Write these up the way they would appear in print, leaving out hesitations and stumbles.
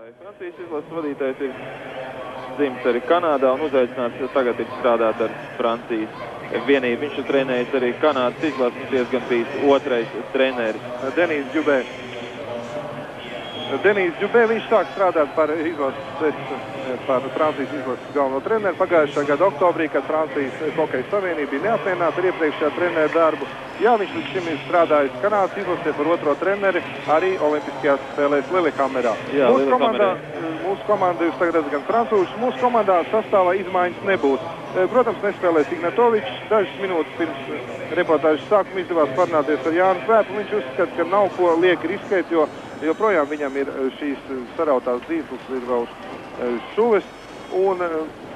Francijas izlases vadītājs ir dzimts arī Kanādā un uzaicināts tagad ir strādāt ar Francijas vienību. Viņš ir trenējis arī Kanādas izlases, diezgan bijis otrais treneris. Denijs Džubē. Denijs Džubē, viņš sāk strādāt par Francijas izlases galveno treneru pagājušā gada oktobrī, kad Francijas hokeja savienība bija neapmierināta ar iepriekšējā treneru darbu. Jā, viņš līdz šim ir strādājis Kanādas izlasē par otro treneri arī Olimpiskajās spēlēs Lillehammerā. Mūsu komanda jūs tagad redzat gan francūžus, mūsu komandā sastāvā izmaiņas nebūs. Protams, nespēlēs Ignatovičs. Dažas minūtes pirms reportāžas sākuma izdevās parunāties ar Jānu Svēpu. Viņš uzskata, ka nav ko lieki riskēt, jo joprojām viņam ir šīs sarautās dzīslas, ir vēl šuves. Un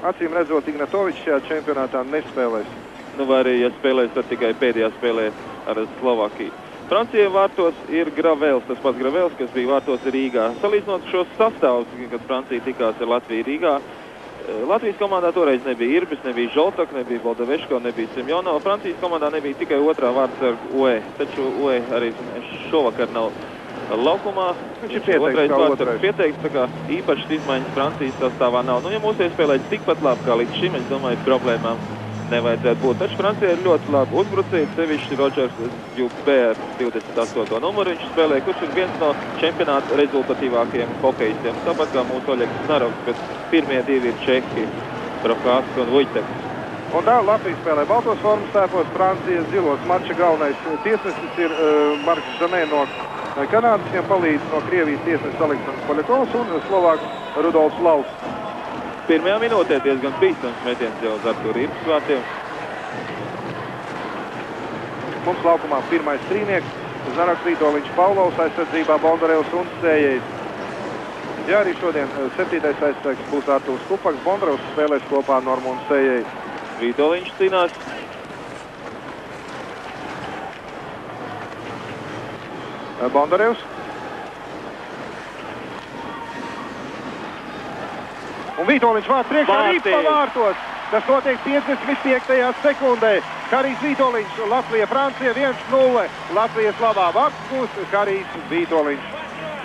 acīm redzot, Ignatovičs šajā čempionātā nespēlēs. Nu, vai arī, ja spēlēs, tad tikai pēdējā spēlē ar Slovākiju. Francijai vārtos ir Gravels, tas pats Gravels, kas bija vārtos Rīgā. Salīdzinot šos sastāvus, kad Francija tikās ar Latviju Rīgā, Latvijas komandā toreiz nebija Irbis, nebija Žoltak, nebija Boldaveško, nebija Semjonova. Francijas komandā nebija tikai otrā vārdsarga Ue, taču Ue arī šovakar nav laukumā. Viņš ir pieteikts, tā kā īpašas izmaiņas Francijas sastāvā nav. Nu, ja mūs iespēlēt tikpat labi kā līdz šim, es domāju, problēmām nevajadzētu būt. Taču Francija ir ļoti labi uzbrucēji, sevišķi Rodžers Džubē ar 28. numuru viņš spēlē, kurš ir viens no čempionāta rezultatīvākajiem hokejistiem. Tāpat kā mūsu Oļegs Snarovs, bet pirmie divi ir Čehi, Prokāska un Vujteks. Un tā Latvija spēlē baltos formas tērpos, Francijas zilos. Mača galvenais tiesnesis ir Marks Žanē no Kanādas, viņam palīdz no Krievijas tiesnesis Aleksandrs Poljakovs un Slovāks Rudolfs Lauss. Pirmajā minūtē diezgan bīstams metiens jau uz Artūra Irbas vārtiem. Mums laukumā pirmais trīnieks, Znaraks Vītoliņš Paulovs, aizsardzībā Bondarevs un Sējējs. Jā, arī šodien 7. aizsargs būs Artūrs Kupaks, Bondarevs spēlēs kopā ar Normu un Sējējs. Vītoliņš cīnās. Bondarevs. Un Vītoliņš vārds priekšā Ripa vārtos. Tas notiek 55. sekundē. Harijs Vītoliņš, Latvija, Francija 1-0. Latvijas labā vārds būs Harijs Vītoliņš.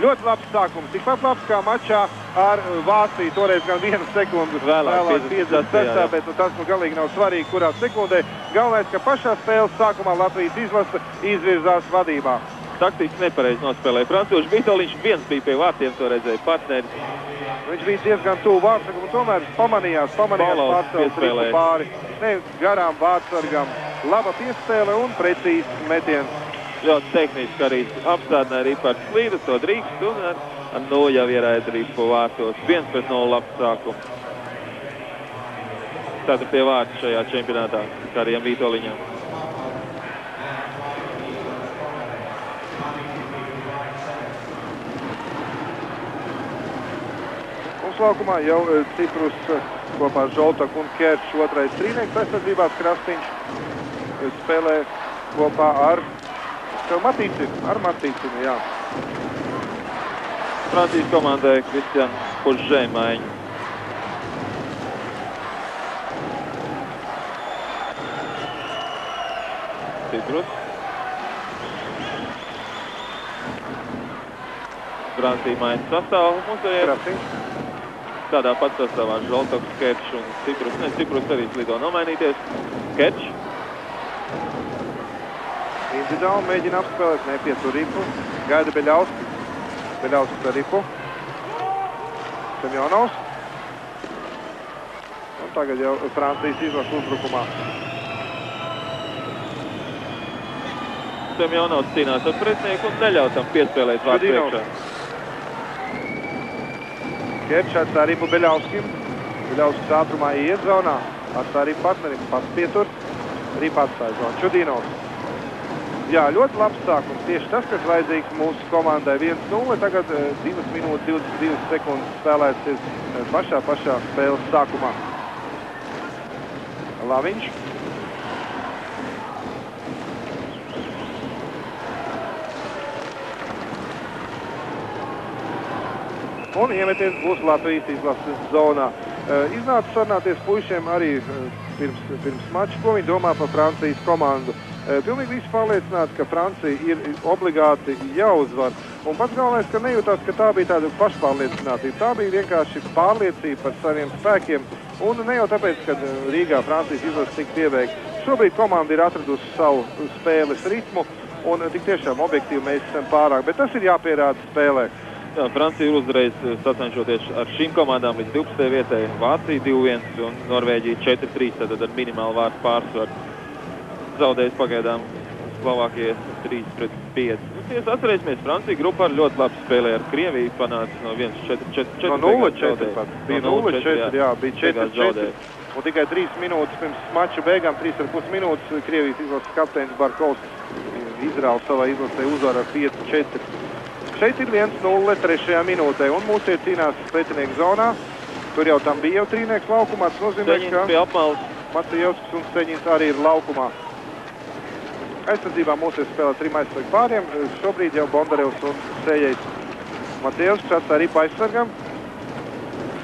Ļoti labs sākums, tikpat labs kā mačā ar Vāciju. Toreiz gan 1 sekundu vēlāk 56. Bet tas galīgi nav svarīgi, kurā sekundē. Galvenais, ka pašā spēles sākumā Latvijas izlase izvirzās vadībā. Taktiski nepareizi nospēlēja francūši. Vītoliņš viens bija pie vārtiem, to redzēja partneris. Viņš bija diezgan tuvu vārdsargam un tomēr pamanījās pārcelt ripu pāri. Ne garām vārdsargam. Laba piespēle un precīzs metiens. Ļoti tehniski arī apstādināja ripu ar slīdu, to drīkst un ar nulli jau ierāda ripu vārtos. 1-0 labs sākums. Tātad pie vārds šajā čempionātā Harijam Vītoliņam. Laukumā jau Ciprus kopā ar Žoltaku un Kerču otrais trīnieks, aizsardzībās Krastīņš spēlē kopā ar Matīcinu, jā. Francijas komandai Kristian Pužē maiņa. Ciprus. Francija maiņa sastāvu. Mums arī Krastīņš. Tādā pat sastāvā Žoltaks, Kerčs un Ciprus. Ciprus arī slido nomainīties. Kerčs. Individuāli mēģina apspēlēt, nepietur ripu. Gaida Beļausks. Beļausks ar ripu. Semjonovs. Un tagad jau Francijas izlases uzbrukumā. Semjonovs cīnās ar pretinieku un neļauj tam piespēlēt vārdu priekšā. Kerčs atstāja ripu Beļauskim. Beļausks ātrumā iet zonā. Atstāja ripu partnerim. Pats pietur. Ripa atstāja zonu. Čudīnovs. Jā, ļoti labs sākums. Tieši tas, kas vajadzīgs mūsu komandai 1-0. Tagad 2 minūtes 22 sekundes spēlēts pašā spēles sākumā. Laviņš. Un iemetiens būs Latvijas izlases zonā. Iznāca sarunāties puišiem arī pirms mača, ko viņi domā par Francijas komandu. Pilnīgi visi pārliecināti, ka Francija ir obligāti jāuzvar. Un pats galvenais, ka nejūtās, ka tā bija tāda pašpārliecinātība. Tā bija vienkārši pārliecība par saviem spēkiem. Un ne jau tāpēc, ka Rīgā Francijas izlase tik pieveikta. Šobrīd komanda ir atradusi savu spēles ritmu. Un tik tiešām objektīvi mēs esam pārāk. Bet tas ir jāpierāda spēlē. Jā, Francija ir uzreiz sacenšoties ar šīm komandām līdz 12. vietai. Vācija 2-1 un Norvēģija 4-3, tad ar minimālu vārtu pārsvaru. Zaudējis pagaidām Slovākija 3-5. Atcerēsimies, Francija grupā ar ļoti labi spēlē ar Krieviju, panāca no 1-4. No 0-4 pat. Bija 0-4, jā, bija 4-4. Un tikai 3 minūtes pirms mača beigām, 3,5 minūtes, Krievijas izlases kapteinis Barkovs izrāva savā izlasē uzvaru ar 5-4. Šeit ir 1-0 3. minūtē, un mūsie cīnās pretinieku zonā. Tur jau tam bija jau trīnieks laukumā, tas nozīmē, ka Macijevskis un Steņins arī ir laukumā. Aizsardzībā mūsies spēlē 3 aizsargu pāriem, šobrīd jau Bondarevs un Sējais. Macijevskis atstāja ripu aizsargam.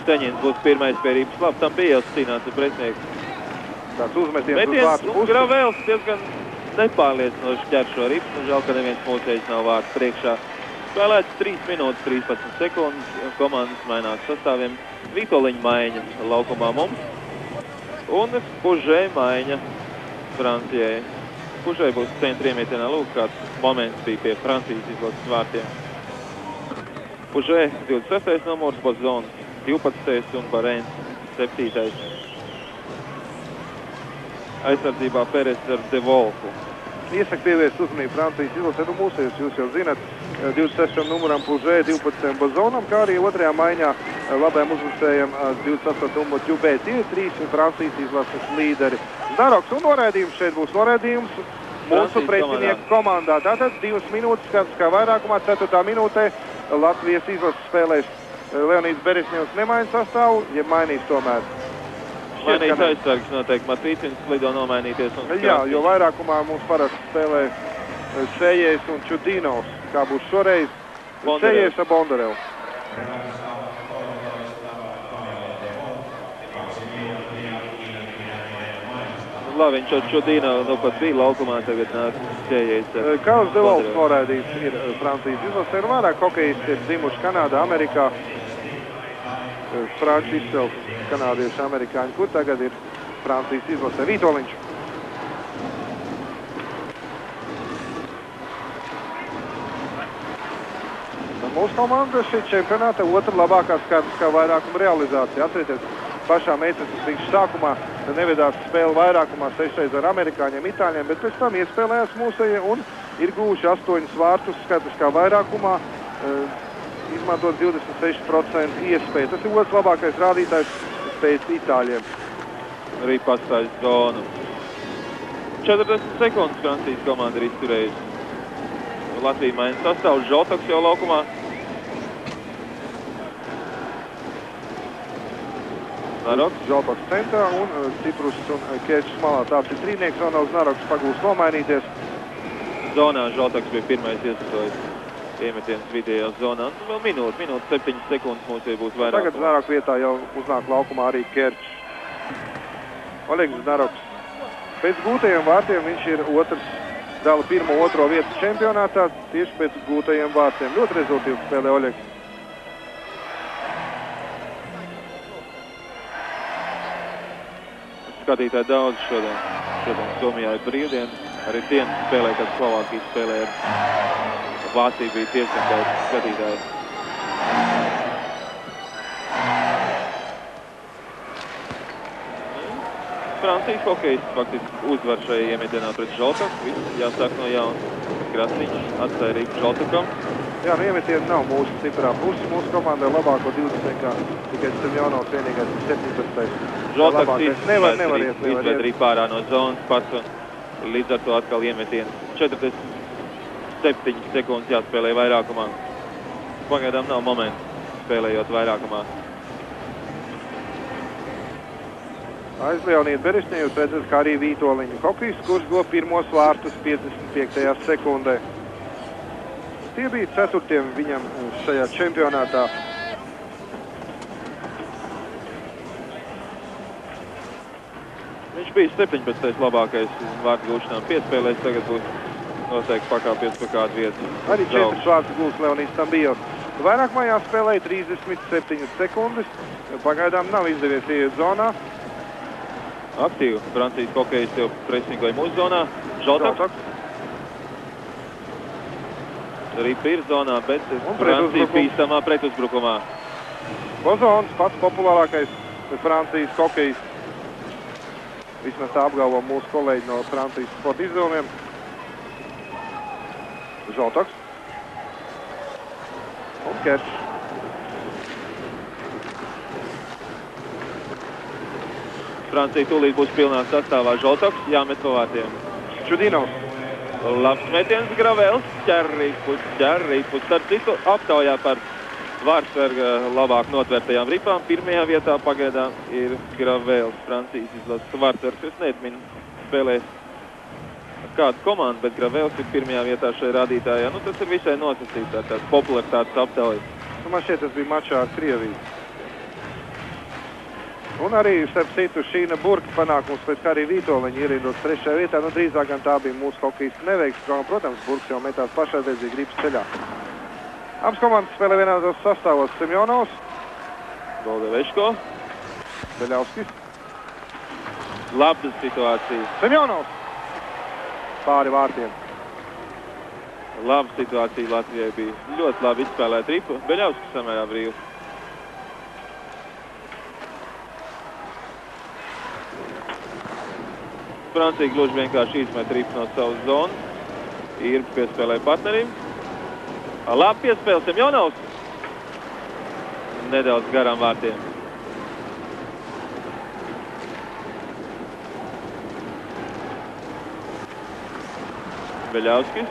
Steņins būs pirmais pie ripas, labi, tam bija jau cīnāts ar pretinieku. Tāds uzmetiens uz vārtu pusi. Gravēls diezgan nepārliecinoši ķer šo ripu, un žēl, ka neviens mūsējs nav vārtu priekšā. Spēlēts 3 minūtes 13 sekundes, komandas mainās sastāviem. Vitoļiņa maiņa laukumā mums, un Pužē maiņa Francijai. Pužē būs centra iemetienā, lūk, kāds moments bija pie Francijas izlases vārtiem. Pužē 26. numurs, Bozons 12. un Barēns 7. Aizsardzībā Peres ar De Wolfu. Iesaku pievērst uzmanību Francijas izlasē, nu mūsējus jūs jau zinat, 26. numuram Pužē, 12. Bozonam, kā arī otrajā maiņā labajam uzbrucējam 28. numuru Ķubē. Tie ir 3 Francijas izlases līderi. Znaroks un noraidījums šeit būs noraidījums mūsu pretinieku komandā. Tātad 2 minūtes, skats kā vairākumā, 4. minūtē Latvijas izlases spēlēs Leonīds Beresņevs nemaina sastāvu, ja mainīs tomēr. Mainīs aizsargs noteikti, Matvīcins lido nomainīties. Jā, jo vairākumā mums parasti spēlē Sējais un Čudīnovs, kā būs šoreiz Sējais ar Bondarevu. Labi, viņš ar Čudīnovu nu pat bija laukumā, tagad nāk Sējais. Karls De Wolfs noraidījis ir Francijas izlasē, un vairāk hokejisti ir dzimuši Kanādā, Amerikā. Franču izcels kanādieši, amerikāņi, kur tagad ir Francijas izlasē. Vitoļiņš. Mūsu komanda šeit čempionāta otra labākā skaitiskā vairākuma realizācija. Atcerieties, pašā meitenes sākumā nevedās spēli vairākumā 6 ar amerikāņiem, itāļiem, bet pēc tam iespēlējās mūsējie un ir gūši 8 vārtus skaitiskā vairākumā, izmantot 26% iespēju. Tas ir otrs labākais rādītājs pēc itāļiem. Arī pastājas zonu. 40 sekundes Francijas komanda ir izturējusi. Latvija maina sastāvu, Žotoks jau laukumā. Znaroks. Žotoks centrā un Ciprus un Kēčs malā. Tāds ir trīnieks, Ronalds Znaroks pagūs nomainīties. Zonā Žotoks bija pirmais iesastojis iemetiens vidējā zonā. Vēl minūte 7 sekundes mums jau būs vairāk. Tagad Znaroks vietā jau uznāk laukumā arī Kēčs. Olegs Znaroks. Pēc gūtajiem vārtiem viņš ir otrs, dala 1. un 2. vietu čempionātā tieši pēc gūtajiem vārtiem. Ļoti rezultīvi spēlē Olegs. Skatītāji daudz šodien. Šodien Somijā ir brīvdiena. Arī dienas spēlē, kad Slovākija spēlē ar Vāciju bija tiesam daudz skatītāji. Francijas hokejists faktiski uzvar šai iemetienā pret Žoltaku. Viss jāsāk no jauna. Krasiņš atstāja Rīgu Žoltakam. Jā, nu iemetieni nav mūsu stiprā pusi. Mūsu komandai labāko 20. Tikai Semjonovs vienīgais 17. Žoltaks izved Rīgu ārā no zonas pats un līdz ar to atkal iemetieni. 47 sekundes jāspēlē vairākumā. Pagaidām nav momentu spēlējot vairākumā. Aiz Leonīdu Beresņevu jūs redzat, kā arī Vitoļiņu hokejs, kurš go pirmos vārtus 55. sekundē. Tie bija 4. viņam šajā čempionātā. Viņš bijis 17. labākais vārtu gūšanām piespēlēs, tagad būs noteikti pakāpies pa kādu vietu. Arī 4 vārtus gūs Leonīds Tambijos. Vairākumā jāspēlē 37 sekundes. Pagaidām nav izdevies ieiet zonā. Aktīvi. Francijas hokejs jau presingoja mūsu zonā. Žaltoks. Ripa ir zonā, bet Francija bīstamā pretuzbrukumā. Bozons, pats populārākais Francijas hokejs. Vismaz tā apgalvo mūsu kolēģi no Francijas sporta izdevumiem. Žaltoks. Un Kerčs. Francija tūlīt būs pilnā sastāvā. Žaltoks jāmet pa vārtiem. Čudinovs. Labs metiens Gravels. Ķerrīpus. Starp citu aptaujā par Vārtsverga labāk notvērtajām ripām. Pirmajā vietā pagaidām ir Gravels. Francijas izlases Vārtsvergs. Es neatminu spēlēs kādu komandu, bet Gravels ir pirmajā vietā šajā rādītājā. Nu, tas ir visai nosacīts, tāds popularitātes aptaujas. Man šķiet, tas bija mačā ar Krieviju. Un arī, starp citu, Šīna Burka panākums pēc kā arī Vītoliņa ierindots 3. vietā. Nu, drīzāk gan tā bija mūsu hokejistu neveiks. Protams, Burks jau metās pašaizliedzīgi ripas ceļā. Abas komandas spēlē vienādos sastāvos. Semjonovs. Goldevečko. Beļauskis. Laba situācija. Semjonovs. Pāri vārtiem. Laba situācija Latvijai bija. Ļoti labi izspēlēt ripu. Beļauskis samērā brīvi. Francija gluži vienkārši izmet ripu no savas zonas. Ir piespēlē partnerim. Labi piespēle Semjonovs. Nedaudz garām vārtiem. Beļauskis.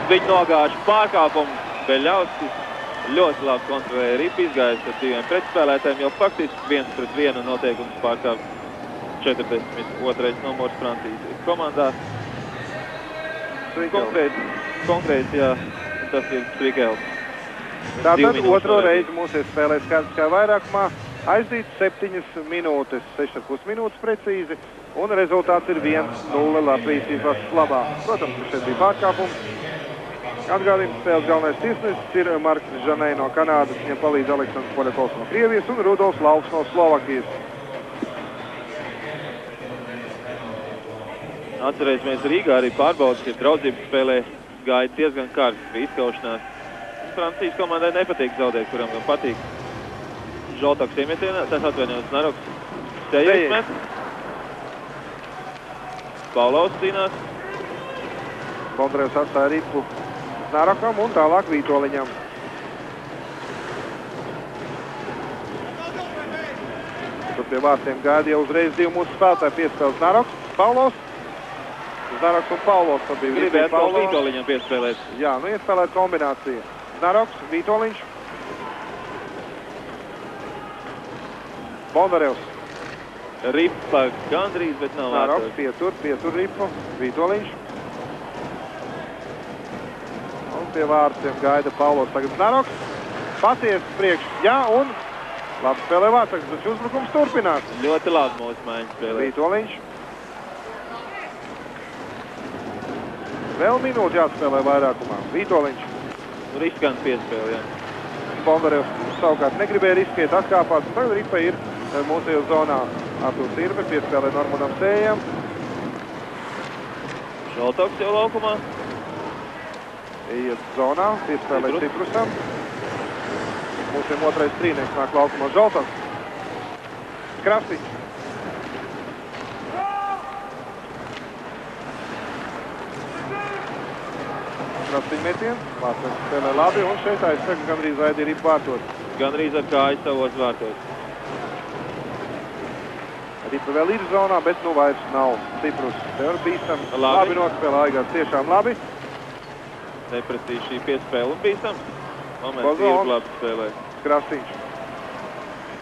Viņi nogājuši pārkāpumu. Beļauskis ļoti labi kontrolēja ripu, izgājis ar 2 pretspēlētājiem, jau faktiski 1-1 noteikums pārkāp 42. numurs Francijas komandā. Konkrēti, jā, tas ir Strigels. Tātad otro reizi mūs ir spēlē skaidriskā vairākumā. Aizdīts 7 minūtes, 6,5 minūtes precīzi, un rezultāts ir 1-0 Latvijas izlases labā. Protams, ka šeit bija pārkāpums. Atgādījums spēles galvenais tiesnesis ir Marks Žanē no Kanādas, viņam palīdz Aleksandrs Poljakovs no Krievijas un Rudolfs Lauks no Slovakijas. Atcerēsimies, Rīgā arī pārbaudas, ka draudzības spēlē gāja diezgan karsts, bija izkaušanās. Francijas komandai nepatīk zaudēt, kuram gan patīk. Žaltoks iemetienā, tas atvainojums Naroks. Sejais met. Paulovs cīnās. Bondrevs atstāja ripu Narokam un tālāk Vītoliņam. Tur pie vārtiem gaida jau uzreiz 2 mūsu spēlētāji piespēles Naroks, Paulovs. Naroks un Paulovs tad bija. Gribētu vēl Vītoliņam piespēlēt. Jā, nu iespēlēt kombinācija. Naroks, Vītoliņš. Bondarevs. Ripa gandrīz, bet nav Naroks, pietur ripu, Vītoliņš. Un pie vārtiem gaida Paulovs. Tagad Naroks. Paties priekš, jā, un labi spēlē Vārtsargs, taču uzbrukums turpinās. Ļoti labi mūsu maiņas spēlē. Vītoliņš. Vēl minūti jāspēlē vairākumā. Vītoliņš. Riskanti piespēle, jā. Bondarevs savukārt negribēja riskēt, atkāpās. Tagad ripa ir mūsējos zonā. Artūrs Irbe piespēlē Normanam Sējam. Žaltoks jau laukumā. Iet zonā, piespēlē Ciprusam. Mūsiem otrais trīnieks nāk laukumā Žaltoks. Krasiņš. Krasiņ metiens. Vārtsargs spēlē labi un šeit aizsaka gandrīz aidi ripu vārtos. Gandrīz ar kāju savos vārtos. Ripa vēl ir zonā, bet nu vairs nav. Ciprus tev bīstam. Labi nospēlē Aigars, tiešām labi. Neprecīzi šī piespēle un bīstam. Moments ir labi spēlē. Krasiņš.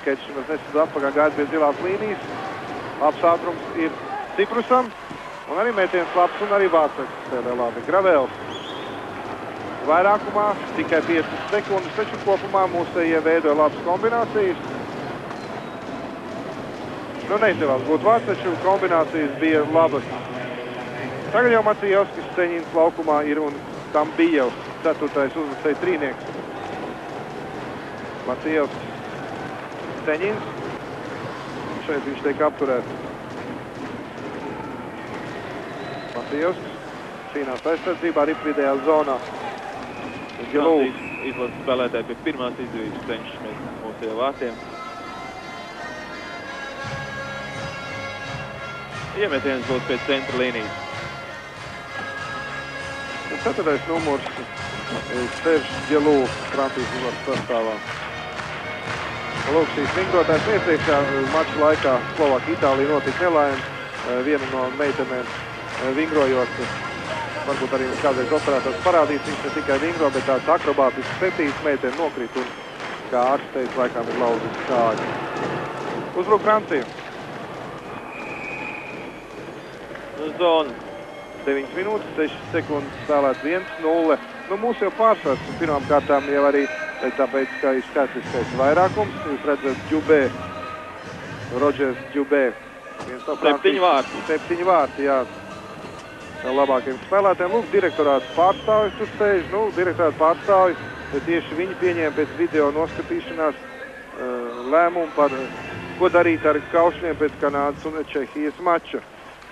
Kečs mēs nesad atpakaļ gaida pie zilās līnijas. Labs ātrums ir Ciprusam. Un arī metiens labs un arī Vārtsargs spēlē labi. Gravels. vairākumā, tikai 5 sekundes, taču kopumā mūsējie veidoja labas kombinācijas. Nu, neizdevās būt vārds, taču kombinācijas bija labas. Tagad jau Macijevskis Steņins laukumā ir un tam bija jau 4. uzvacēja trīnieks. Macijevskis Steņins. Šeit viņš tiek apturēts. Macijevskis cīnās aizsardzībā arī vidējā zonā. Francijas izlases spēlētāji pēc pirmās izdevības cenšas mēs mūsējā vārtiem. Iemetiens būs pēc centra līnijas. 4. numurs Serge Gelū Francijas izlases sastāvā. Lūk, šīs vingrotājs iepriekšā mača laikā Slovākija-Itālija notika nelaime. Viena no meitenēm vingrojot, varbūt arī kādreiz operētājs parādīs, viņš ne tikai vingro, bet tāds akrobātisks septīts meitene nokrīt un, kā ārsts teica, laikām ir lauzis kāju. Uzbruk Francija. Zona. 9 minūtes, 6 sekundes spēlēt 1-0. Nu, mūs jau pārsvars pirmām kārtām jau arī tāpēc, ka ir skaitliskais vairākums. Jūs redzat Džubē, Rodžers Džubē. 7 vārti. 7 vārti, jā. Labākiem spēlētājiem. Lūk, direktorāts pārstāvis tur sēž. Nu, direktorāts pārstāvis, tieši viņi pieņēma pēc video noskatīšanās lēmumu par, ko darīt ar kaušļiem pēc Kanādas un Čehijas mača.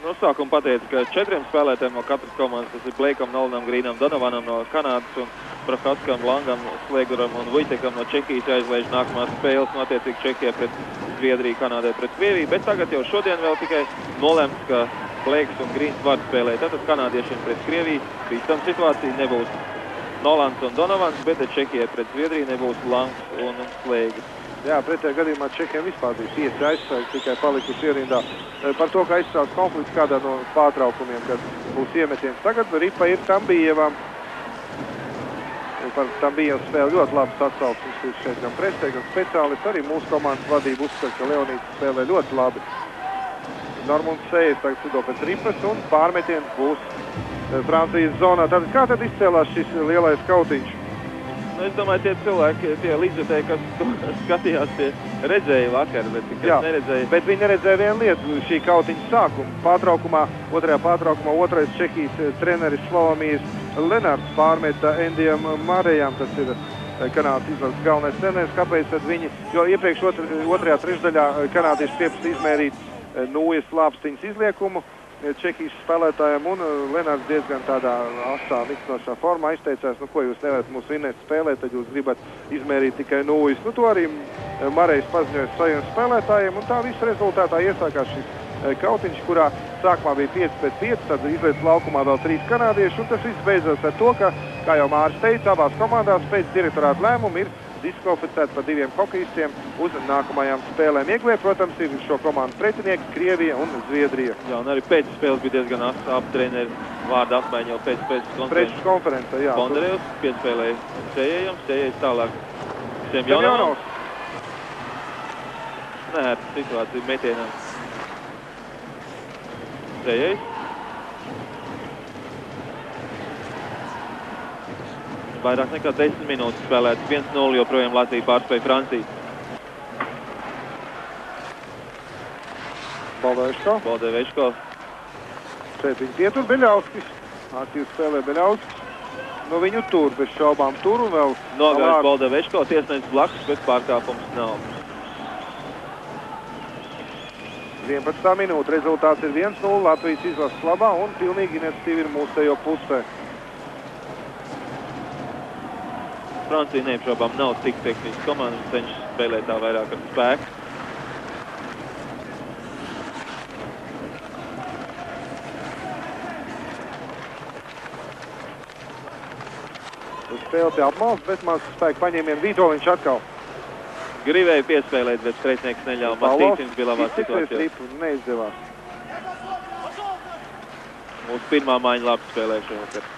No sākuma pateica, ka 4 spēlētājiem no katras komandas, tas ir Blēkam, Nolanam, Grīnam, Donovanam no Kanādas un Prohaskam, Langam, Slēguram un Vujtekam no Čehijas aizlaiž nākamās spēles, notiecīgi Čehija pret Zviedriju, Kanādai pret Krieviju, bet tagad jau šodien vēl tikai nolemts, ka Blēks un Grīns var spēlēt. Tātad kanādiešiem pret Krieviju bīstam situācija nebūs Nolans un Donovans, bet Čehijai pret Zviedriju nebūs Langs un Slēgis. Jā, pretējā gadījumā Čehiem vispār bija 5 aizsargi, tikai palikuši ierindā par to, ka aizsāks konflikts kādā no pārtraukumiem, kad būs iemetiens. Tagad ripa ir Tambījevam. Par Tambījevu spēli ļoti labs atsauksmes ir šeit gan presē, gan speciālisti. Arī mūsu komandas vadība uzskata, ka Leonīds spēlē ļoti labi. Normunds Sējs tagad sido pēc ripas un pārmetiens būs Francijas zonā. Tad kā tad izcēlās šis lielais kautiņš? Es domāju, tie cilvēki, tie līdzjutēji, kas skatījās, tie redzēja vakar, bet kas neredzēja. Bet viņi neredzēja vienu lietu, šī kautiņa sākuma. Otrajā pārtraukumā otrais Čehijas treneris Slavomīrs Lenārds pārmeta Endijam Marejam, tas ir Kanādas izlases galvenais treneris. Kāpēc tad viņi, jo iepriekš otrajā trešdaļā kanādieši pieprasa izmērīt nūjas lāpstiņas izliekumu Čehijas spēlētājiem, un Lenārds diezgan tādā asā niknošā formā izteicās, nu ko jūs nevarat mūs vinēt spēlēt, tad jūs gribat izmērīt tikai nūjas. Nu to arī Marejs paziņoja saviem spēlētājiem, un tā visa rezultātā iesākās šis kautiņš, kurā sākumā bija 5-5, tad izlaiž laukumā vēl 3 kanādieši, un tas viss beidzās ar to, ka, kā jau Māris teica, abās komandās pēc direktorāta lēmuma ir diskvalificēti par 2 hokejistiem uz nākamajām spēlēm. Ieguvēji, protams, ir šo komandu pretinieki Krievija un Zviedrija. Jā, un arī pēc spēles bija diezgan asa treneri vārda apmaiņa jau pēc konferences. Jā. Bondarevs piespēlēja Sējējam, Sējējs tālāk Semjonovs. Nē, situācija metienam. Sējējs. Vairāk nekā 10 minūtes spēlēts 1-0, joprojām Latvija pārspēja Franciju. Baldeveško. Šeit viņi pietur Beļauskis. Aktīvi spēlē Beļauskis. Nu viņu tur, bez šaubām tur un vēl... Nogājis Baldeveško, tiesnesis blakus, bet pārkāpums nav. 11. minūte, rezultāts ir 1-0, Latvijas izlases labā un pilnīgi iniciatīva ir mūsējo pusē. Francija neapšaubām nav tik tehniski komanda, cenšas spēlēt tā vairāk ar spēku. Uz spēle pie apmals, bet maz spēku paņēmienu Vītoliņš atkal. Gribēja piespēlēt, bet pretinieks neļauj. Matīcins bija labā situācijā. Neizdevās. Mūsu pirmā maiņa labi spēlēja šovakar.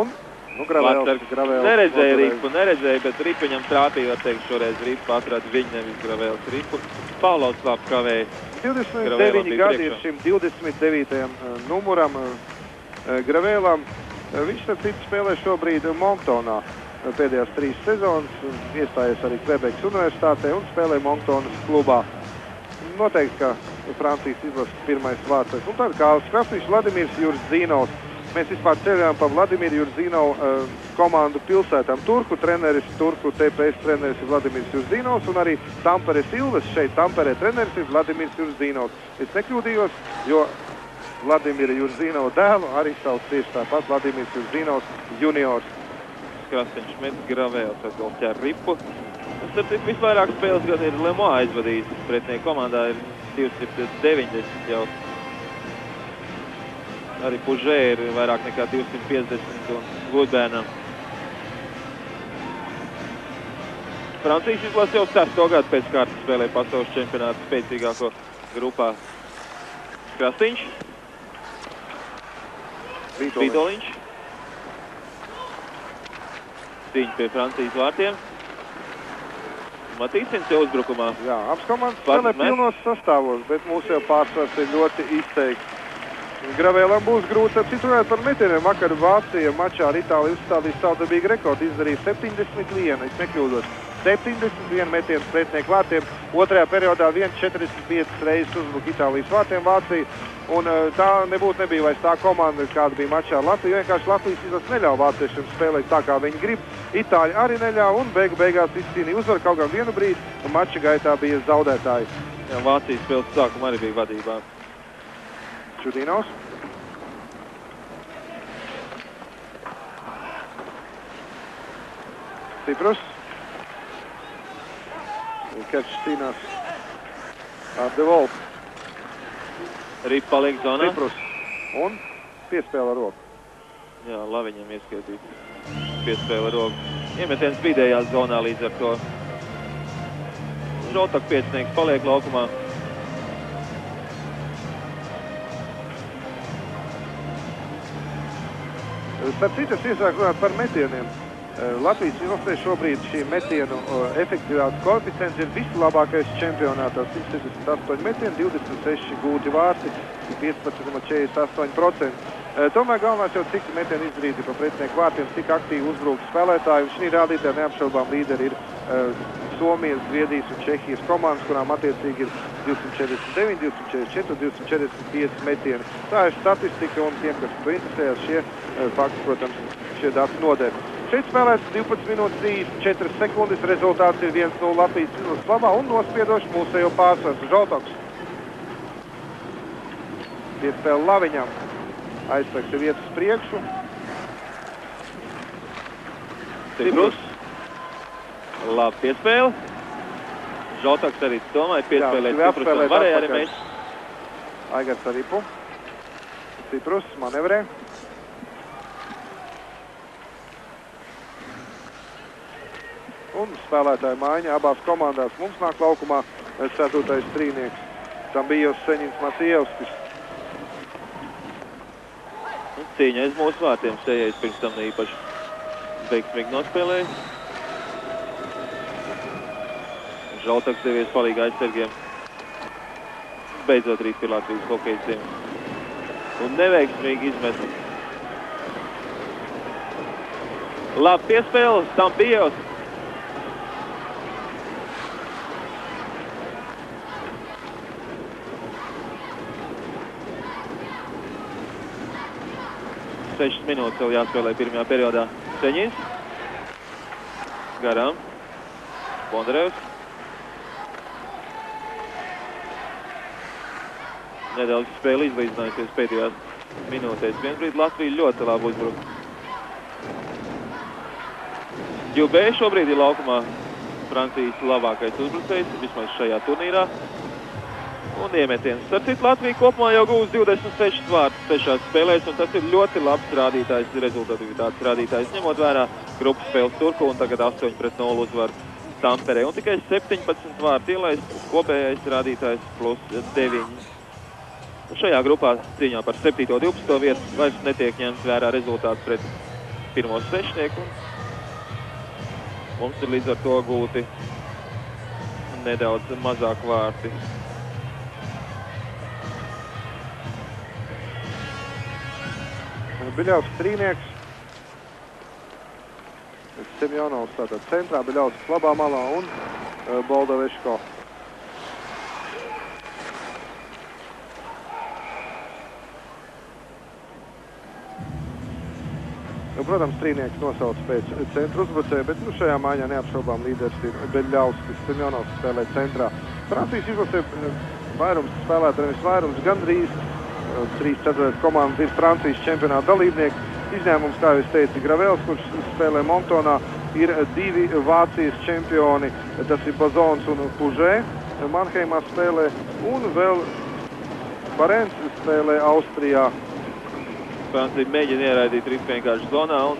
Un? Nu, Gravēls. Neredzēja, bet Ripa viņam trāpīja, var teikt, šoreiz Ripa atrada viņu, nevis Gravēls Ripu. Pavlovs labi kavēja. 29 gadi ir šim 29. numuram Gravēlam. Viņš starp citu spēlē šobrīd Monctonā pēdējās 3 sezonas, iestājies arī Kvebekas universitātē un spēlē Monctonas klubā. Noteikti, ka Francijas izlases pirmais vārds. Un tad Kārlis Krasniņš, Vladimirs Jurzīnovs. Mēs vispār ceļojām pa Vladimiru Jurzīnovu komandu pilsētām. Turku treneris, Turku TPS treneris ir Vladimirs Jurzīnovs un arī Tampere Silves šeit Tamperē treneris ir Vladimirs Jurzīnovs. Es nekļūdījos, jo Vladimira Jurzīnova dēlu arī sauc tieši tāpat Vladimirs Jurzīnovs juniors. Krasniņš met Gravēls atkal ķer ripu. Visvairāk spēles gan ir Lemo aizvadījis. Pretinieku komandā ir 290 jau. Arī Pužē ir vairāk nekā 250 un Gudbēnam. Francijas izlase jau 6. gadu pēc kārtas spēlē pasaules čempionātu spēcīgāko grupā. Krasniņš. Vītoliņš. Cīņa pie Francijas vārtiem. Matīsins jau uzbrukumā. Jā, abas komandas spēlē pilnos sastāvos, bet mūsu jau pārsvars ir ļoti izteikts. Gravēlam būs grūti apciturēt par metieniem. Vakar Vācija mačā ar Itāliju uzstādīja savdabīgu rekordu, izdarīja 71, es nekļūdos. 71 metienus pretinieku vārtiem. Otrajā periodā 1,45 reizes uzbruka Itālijas vārtiem Vācija. Un tā nebija vairs tā komanda, kāda bija mačā ar Latviju. Vienkārši Latvijas izlase neļauj vāciešiem spēlēt tā, kā viņi grib. Itāļi arī neļauj un beigās izcīnīja uzvaru. Kaut gan vienu brīdi mača gaitā bija zaudētāji. Jā, Vācijas spēles sākuma arī bija vadībā. Čudīnovs. Stiprus. Kečs cīnās ar De Wolf. Ripa paliek zonā. Stiprus. Un piespēle ar roku. Jā, Laviņam ieskaitīt. Piespēle ar roku. Iemetiens vidējā zonā līdz ar to. Žoltak piecinieks paliek laukumā. Starp citu, es iesāku runāt par metieniem. Latvijas izlasē šobrīd šī metienu efektivitātes koeficients ir vislabākais čempionātā. 168 metieni, 26 gūti vārti, 15,48%. Tomēr galvenais jau cik metieni izdarīti pa pretinieku vārtiem, cik aktīvi uzbrūk spēlētāji. Un šī rādītāja neapšaubām līderi ir Somijas, Zviedrijas un Čehijas komandas, kurām attiecīgi ir 249, 244, 245 metieni. Tā ir statistika un tiem, kas to interesējas, šie fakti, protams, šie dati noder. Šeit spēlēts 12 minūtes 34 sekundes, rezultāts ir 1-0 Latvijas izlases labā un nospiedoši mūsējo pārsvars Žoltoks. Piespēle Laviņam, aizsargs ir vietas priekšu. Stiprus. Labi piespēle. Žoltoks arī domāja piespēlēt Stiprus un varēja arī mēs. Aigars ar ripu. Stiprus manevrē. Un spēlētāja maiņa abās komandās. Mums nāk laukumā 4. strīnieks. Tam bija jau Seņins Macievskis. Cīņa aiz mūsu vārtiem. Sējais pirms tam neīpaši veiksmīgi nospēlēja. Žoltaks devies palīgā aizsargiem. Beidzot rīt pie Latvijas hokejistiem. Un neveiksmīgi izmeta. Labi piespēle. Stampijos. Sešas minūtes vēl jāspēlē pirmajā periodā. Seņins. Garām. Bondarevs. Nedaudz spēle izlīdzinājusies pēdējās minūtēs. Vienbrīd Latvija ļoti labi uzbruka. Djubē šobrīd ir laukumā Francijas labākais uzbrucējs, vismaz šajā turnīrā. Un iemetiens. Starp citu, Latvija kopumā jau gūs 26 vārtus 6 spēlēs, un tas ir ļoti labs rādītājs, rezultatīvitātes rādītājs, ņemot vērā grupas spēles Turku un tagad 8-0 uzvaru Tamperē. Un tikai 17 vārtu ielaist, kopējais rādītājs plus 9. Šajā grupā cīņā par 7. un 12. vietu vairs netiek ņemts vērā rezultāts pret pirmo sešnieku. Mums ir līdz ar to gūti nedaudz mazāk vārti. Biļavs strīnieks, Semjonovs tātad centrā, Beļauskas labā malā un Boldaveško. Protams, Strīnieks nosauc pēc centra uzbrucēja, bet šajā maiņā neapšaubām līderis ir Beļauskas. Semjonovs spēlē centrā. Francijas izlasē vairums spēlētāji, nevis vairums, gandrīz 3/4 komandas ir Francijas čempionāta dalībnieki. Izņēmums, kā jau es teicu, Gravels, kurš spēlē Montonā, ir 2 Vācijas čempioni, tas ir Bozons un Pužē, Manheimā spēlē, un vēl Barents spēlē Austrijā. Francija mēģina ieraidīt Ripu vienkārši zonā, un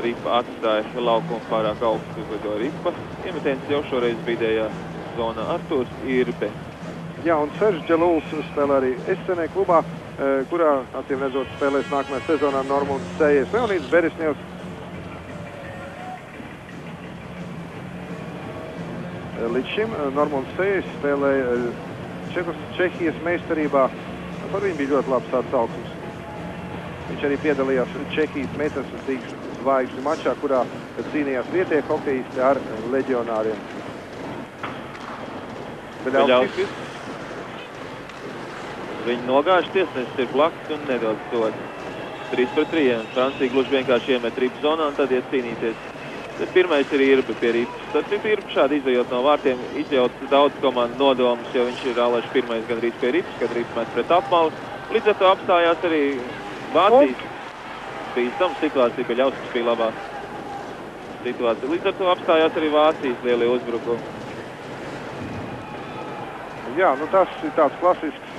Ripa atstāja laukumu pārāk augstu uzlido Ripa. Iemetiens jau šoreiz vidējā zonā Artūrs Irbe. Jā, un Seržs Dželuls spēlē arī SNE klubā, kurā, acīm redzot, spēlēs nākamajā sezonā Normunds Sējers. Leonīds Beresņevs līdz šim Normunds Sējers spēlēja Čehijas meistarībā. Par viņu bija ļoti labs atsauksmes. Viņš arī piedalījās Čehijas meitenes zvaigžņu mačā, kurā cīnījās vietējie hokejisti ar leģionāriem. Beļauskas. Viņi nogājuši, tiesnesis ir blakus un nedod sodu. 3/3. Francija gluži vienkārši iemet Ripu zonā un tad iet cīnīties. Tad pirmais ir Irbe pie Ripas. Tad Irbe šādi izejot no vārtiem, izjūt daudz komandu nodomus, jo viņš ir Aleši pirmais gandrīz pie Ripas, kad Ripa met pret apmalu. Līdz ar to apstājās arī Vācijas. Bīstama situācija, Beļauskas bija labā situācija. Līdz ar to apstājās arī Vācijas lielie uzbrukumi. Jā, nu tas ir tāds klasisks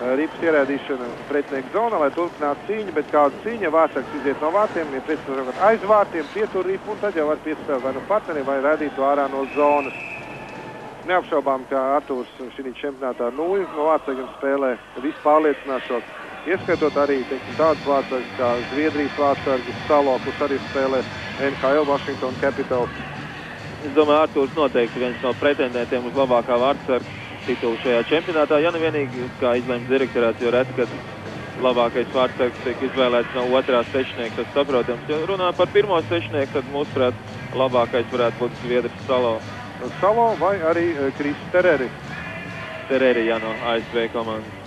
Ripas ierēdīšana pretinieku zonā, lai turpinātu cīņu, bet kāda cīņa, vārtsargs iziet no vārtiem, ja pretinieks aiz vārtiem, pietur Ripu, un tad jau var piespēlēt vai nu partneri, vai rādīt to ārā no zonas. Neapšaubām, ka Artūrs šī čempionātā ar 0 no vārtsargiem spēlē vispārliecināšot. Ieskaitot arī, teiksim, tādas vārtsargas kā Zviedrijas vārtsargas Salo, kurš arī spēlē NHL Washington Capitals. Es domāju, Artūrs noteikti viens no pretendentiem uz labākā vārtsarga titulu šajā čempionātā. Ja nevienīgi, kā izlēms direktorāts, jo reti, kad labākais vārtsargs tiek izvēlēts no otrā sešnieka, tas saprotams. Ja runā par pirmo sešnieku, tad mūsuprāt labākais varētu būt Zviedris Salo. Salo vai arī Kris Tereri. Tereri, jā, no ASV komandas.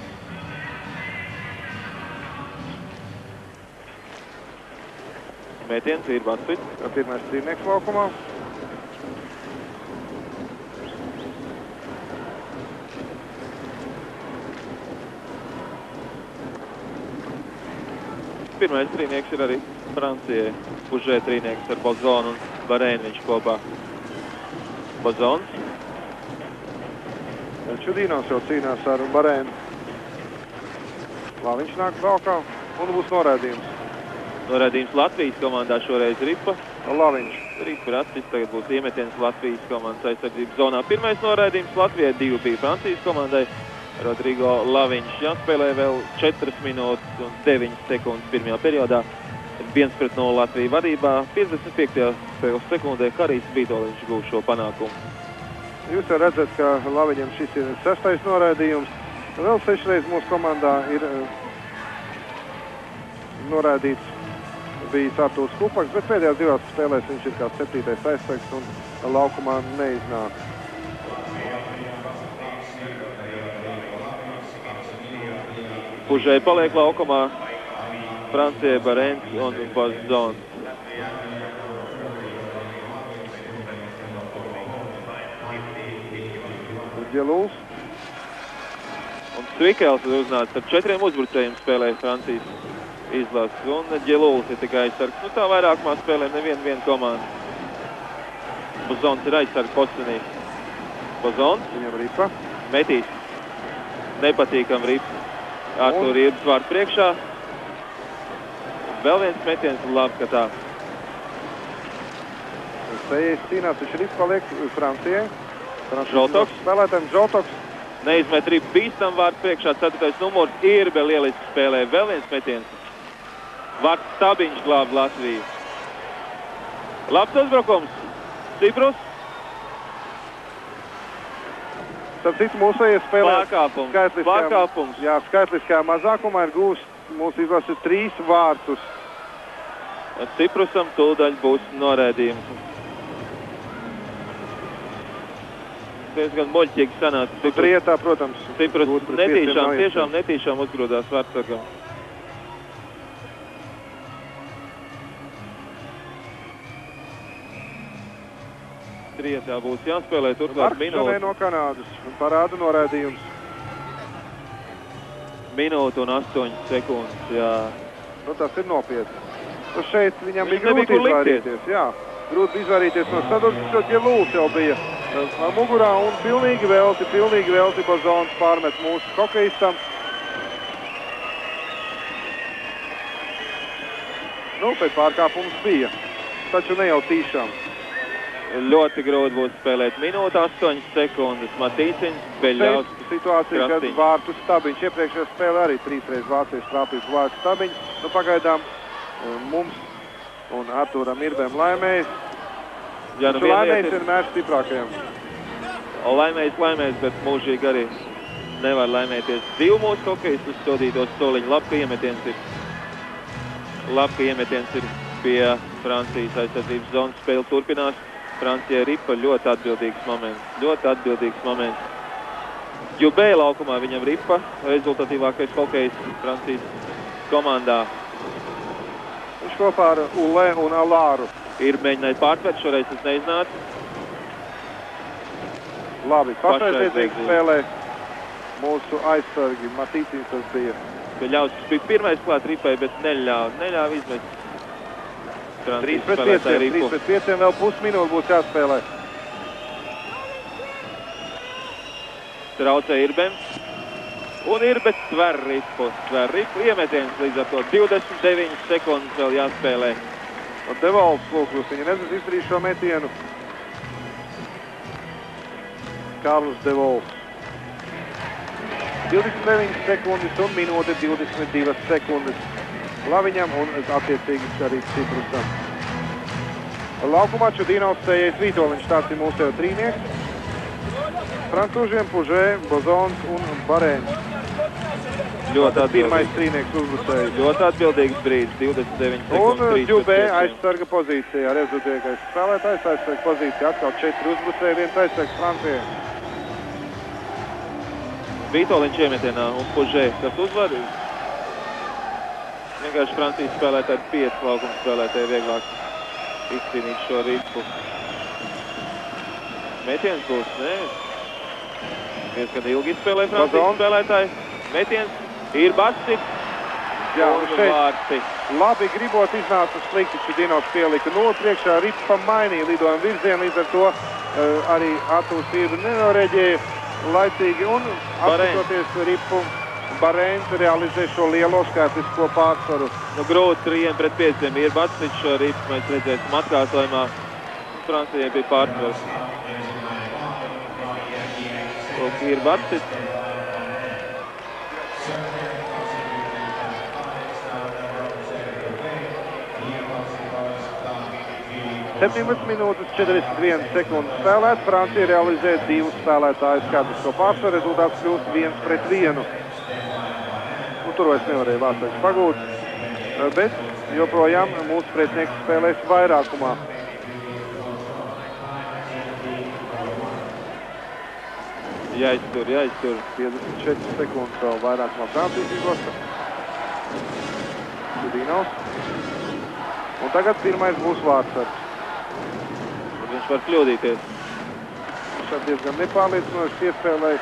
Mētiens ir Vatsvits. Pirmais cīnieks laukumā. Pirmais trīnieks ir arī Francijai. Pužē trīnieks ar Bozonu un Barēnu viņš kopā. Bozons. Čudīnos jau cīnās ar Barēnu. Viņš nāk valkā un būs noraidījums. Noraidījums Latvijas komandā šoreiz Ripa. Laviņš. Ripa ir atcits, tagad būs iemetiens Latvijas komandas aizsardzības zonā. Pirmais noraidījums Latvijai, 2 bija Francijas komandai. Rodrigo Laviņš jāspēlē vēl 4 minūtes un 9 sekundes pirmajā periodā. 1/0 Latvija vadībā. 55. sekundē Harijs Vitoļņš guva šo panākumu. Jūs jau redzat, ka Laviņam šis ir 6. noraidījums. Vēl 6 reizes mūsu komandā ir noraidīts bijis Artūrs Kupaks, bet pēdējās 2 spēlēs viņš ir kā 7. aizsargs un laukumā neiznāk. Pužē paliek laukumā, Francijai Barents un Bozons. Dželuls. Un Svikels ir uznācis ar 4 uzbrucējiem spēlēja Francijas izlases. Un Dželuls ir tikai aizsargs. Nu tā vairākumā spēlēm neviena komanda. Bozons ir aizsargs postenī. Bozons. Viņam Ripa. Metīs. Nepatīkam Ripa. Artūra Irbs vārds priekšā. Vēl viens metiens un labi, ka tā. Sējais cīnās, viņš Ripa paliek Francijai. Žoltoks. Spēlētājiem Žoltoks. Neizmet Ripa bīstam vārds priekšā. 4. numurs Irbe lieliski spēlē. Vēl viens metiens. Vārds Stabiņš glāb Latviju. Labs uzbrukums. Ciprus. Tad citu mūsējie spēlē Pārkāpums. Jā, skaitliskajā mazākumā ir gūs mūsu izlase 3 vārtus. Ciprusam tūdaļ būs noraidījums. Diezgan muļķīgi sanāca. Rietā, protams. Ciprus tiešām netīšām uzgrūdās vārtsargam. Rietā būs jāspēlē turklāt minūte. No Kanādas. Parāda noraidījums. Minūte un 8 sekundes, jā. Nu, tas ir nopietni. Nu, šeit viņam bija grūti izvairīties. Jā, grūti izvairīties no sadursmes, jo Gelūs jau bija mugurā un pilnīgi velti Bozons pārmet mūsu hokejistam. Nu, pēc pārkāpums bija, taču ne jau tīšām. Ļoti grūti būs spēlēt minūte 8 sekundes. Matīcins, Beļļaus, situācija, kad vārtu stabiņš iepriekšējā spēlē arī 3 reizes vācieši trāpījis vārtu stabiņu. Nu, pagaidām mums un Artūram Irbēm laimējis. Jā, nu laimējis vienmēr stiprākajam. Laimējis, bet mūžīgi arī nevar laimēties. 2 mūsu hokejistus stodītos soliņu. Labi, ka iemetiens ir pie Francijas aizsardzības zonas. Spēle turpinās. Francijai Ripa ļoti atbildīgs moments. Jubē laukumā viņam Ripa, rezultatīvākais hokejs Francijas komandā. Viņš kopā ar Ulē un Alāru. Ir mēģinājis pārtvērt, šoreiz tas neiznāca. Labi, pašaizliedzīgi spēlē mūsu aizsargi. Matīcins tas bija. Beļļauskas bija pirmais klāt Ripai, bet neļāva izmest. 3 pret 5, vēl pusminūte būs jāspēlē. Traucē Irbem. Un Irbe tver Ripu. Iemetiens līdz ar to 29 sekundes vēl jāspēlē. Un Devolfs, lūk, viņa nezinu izdarīt šo metienu. Kārlis Devolfs. 29 sekundes un minūte 22 sekundes. Laviņam un attiecīgi arī Ciprusam. Laukumā Čudīnovs, Sējais, Vītoliņš, tāds ir mūsu trīnieks. Francūžiem Pužē, Bozons un Barēns. Pirmais trīnieks uzbrucējs. Ļoti atbildīgs brīdis, 29 sekundes. Un Jubē aizsarga pozīcijā, rezultātīgais spēlētājs, aizsarga pozīcija, atkal 4 uzbrucēji, 1 aizsargs Francijai. Vītoliņš iemetienā un Pužē, kas uzvar. Vienkārši Francijas spēlētāji 5 laukuma spēlētāji vieglāk izcīnīt šo Ripu. Metiens būs, ne? Diezgan ilgi izspēlē Francijas spēlētāji. Metiens ir Basits. Jā, un vārti. Labi gribot iznāca slikti, Čudīnovs pielika 0 priekšā, Ripa mainīja lidojumu virzienu, līdz ar to arī Artūrs Irbe nenoreģēja laicīgi un apskatoties Ripu. Barēns realizē šo lielo skaitlisko pārsvaru. Nu, grūti 3 pret 5 ir Basits šo Ripu, mēs redzēsim atkārtojumā. Francijai bija pārsvars. Lūk, ir Basits. Septiņdesmit minūtes 41 sekundes spēlēt. Francija realizē 2 spēlētāju skaitlisko pārsvaru. Rezultāts kļūst 1 pret 1. Tur vairs nevarēja vārtsargs pagūt, bet joprojām mūsu pretinieks spēlēs vairākumā. Jāiztur. 54 sekundes vēl vairākumā Francijas izlase. Čudīnovs. Un tagad pirmais būs vārtsargs. Viņš var kļūdīties. Viņš diezgan nepārliecinoši iespēlēja.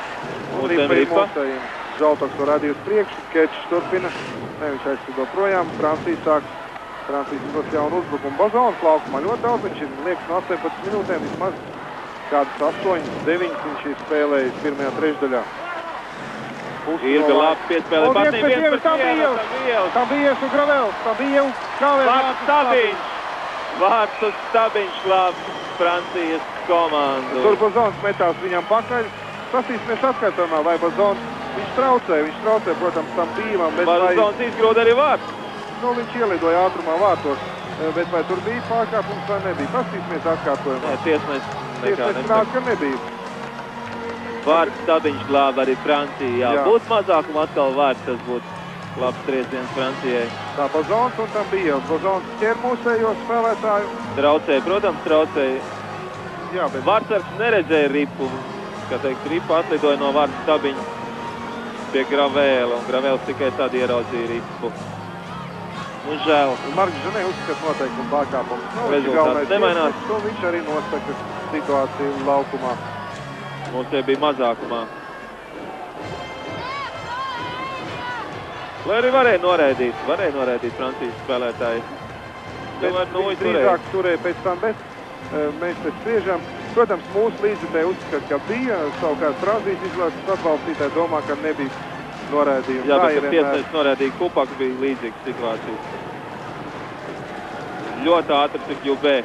Un Ripa ir mūsējiem. Žaltoks to radīja uz priekšu, Kečs turpina, viņš aizsargo projām, Francijas izlasa jaunu uzbrukumu. Bozons laukumā ļoti daudz, viņš ir liekas no 18 minūtēm, vismaz kādas 8, 9 viņš ir spēlējis pirmajā trešdaļā. Irbe labi piespēlē, Batnī 1 pret 1. Tam bija un Gravels, Vārts uz Stabiņš glāb Francijas komandu. Tur Bozons metās viņam pakaļ, sasīsimies atkārtojumā, vai Bozons. Viņš traucē, protams, tam pīvam, bet Bozons izgrūda arī vārtu. Nu, viņš ielidoja ātrumā vārtos, bet vai tur bija pārkāpums vai nebija? Pastīsimies atkārtojumā. Tiesnēs ka nebija. Vārds Stabiņš glāba arī Francija. Jā. Būtu mazākuma atkal vārds, tas būtu Labs trieciens Francijai. Tā Bozons un tam bija. Bozons ķer mūsējo spēlētāju. Traucēja, protams, traucēja. Jā, bet Vārtsargs neredzēja ripu. Kā teikt, ripa atlidoja no vārta stabiņa pie Gravēla, un Gravēls tikai tad ieraudzīja ripu. Un žēl. Marks Žanē uzskata noteikumu pārkāpumus. Rezultāts nemainās. Un viņš arī nosaka situāciju laukumā. Mums tie bija mazākumā. Lai arī varēja noraidīt Francijas spēlētāji. Drīzāk turēja pēc tam, bet mēs te spriežam. Protams, mūsu līdzekļi uzskata, ka bija. Savukārt Francijas izlases atbalstītāji domā, ka nebija noraidījums. Jā, bet tiesnesis noraidīja Kupaku, bija līdzīgas situācijas. Ļoti ātrs ir Jubē.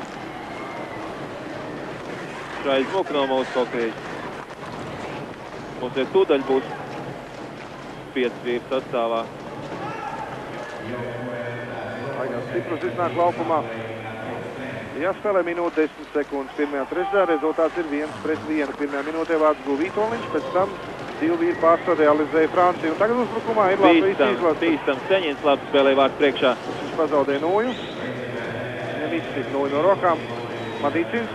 Šai izmuk no mūsu kokrīģi. Mums ir tūdaļ būs 5 vīri sastāvā. Aigās Ciprus iznāk laukumā. Jāspēlē minūte 10 sekundes. Pirmajā trešdā rezultāts ir 1-1. Pirmajā minūtē vārds guva Vitoļņš, pēc tam 2 vīri pārsvar realizēja Franciju. Un tagad uzbrukumā ir Latvijas izlase. Bīstam, Seņins labi spēlēja vārds priekšā. Viņš pazaudēja Nūju. Viņam izsīt Nūju no rokām. Madīcins.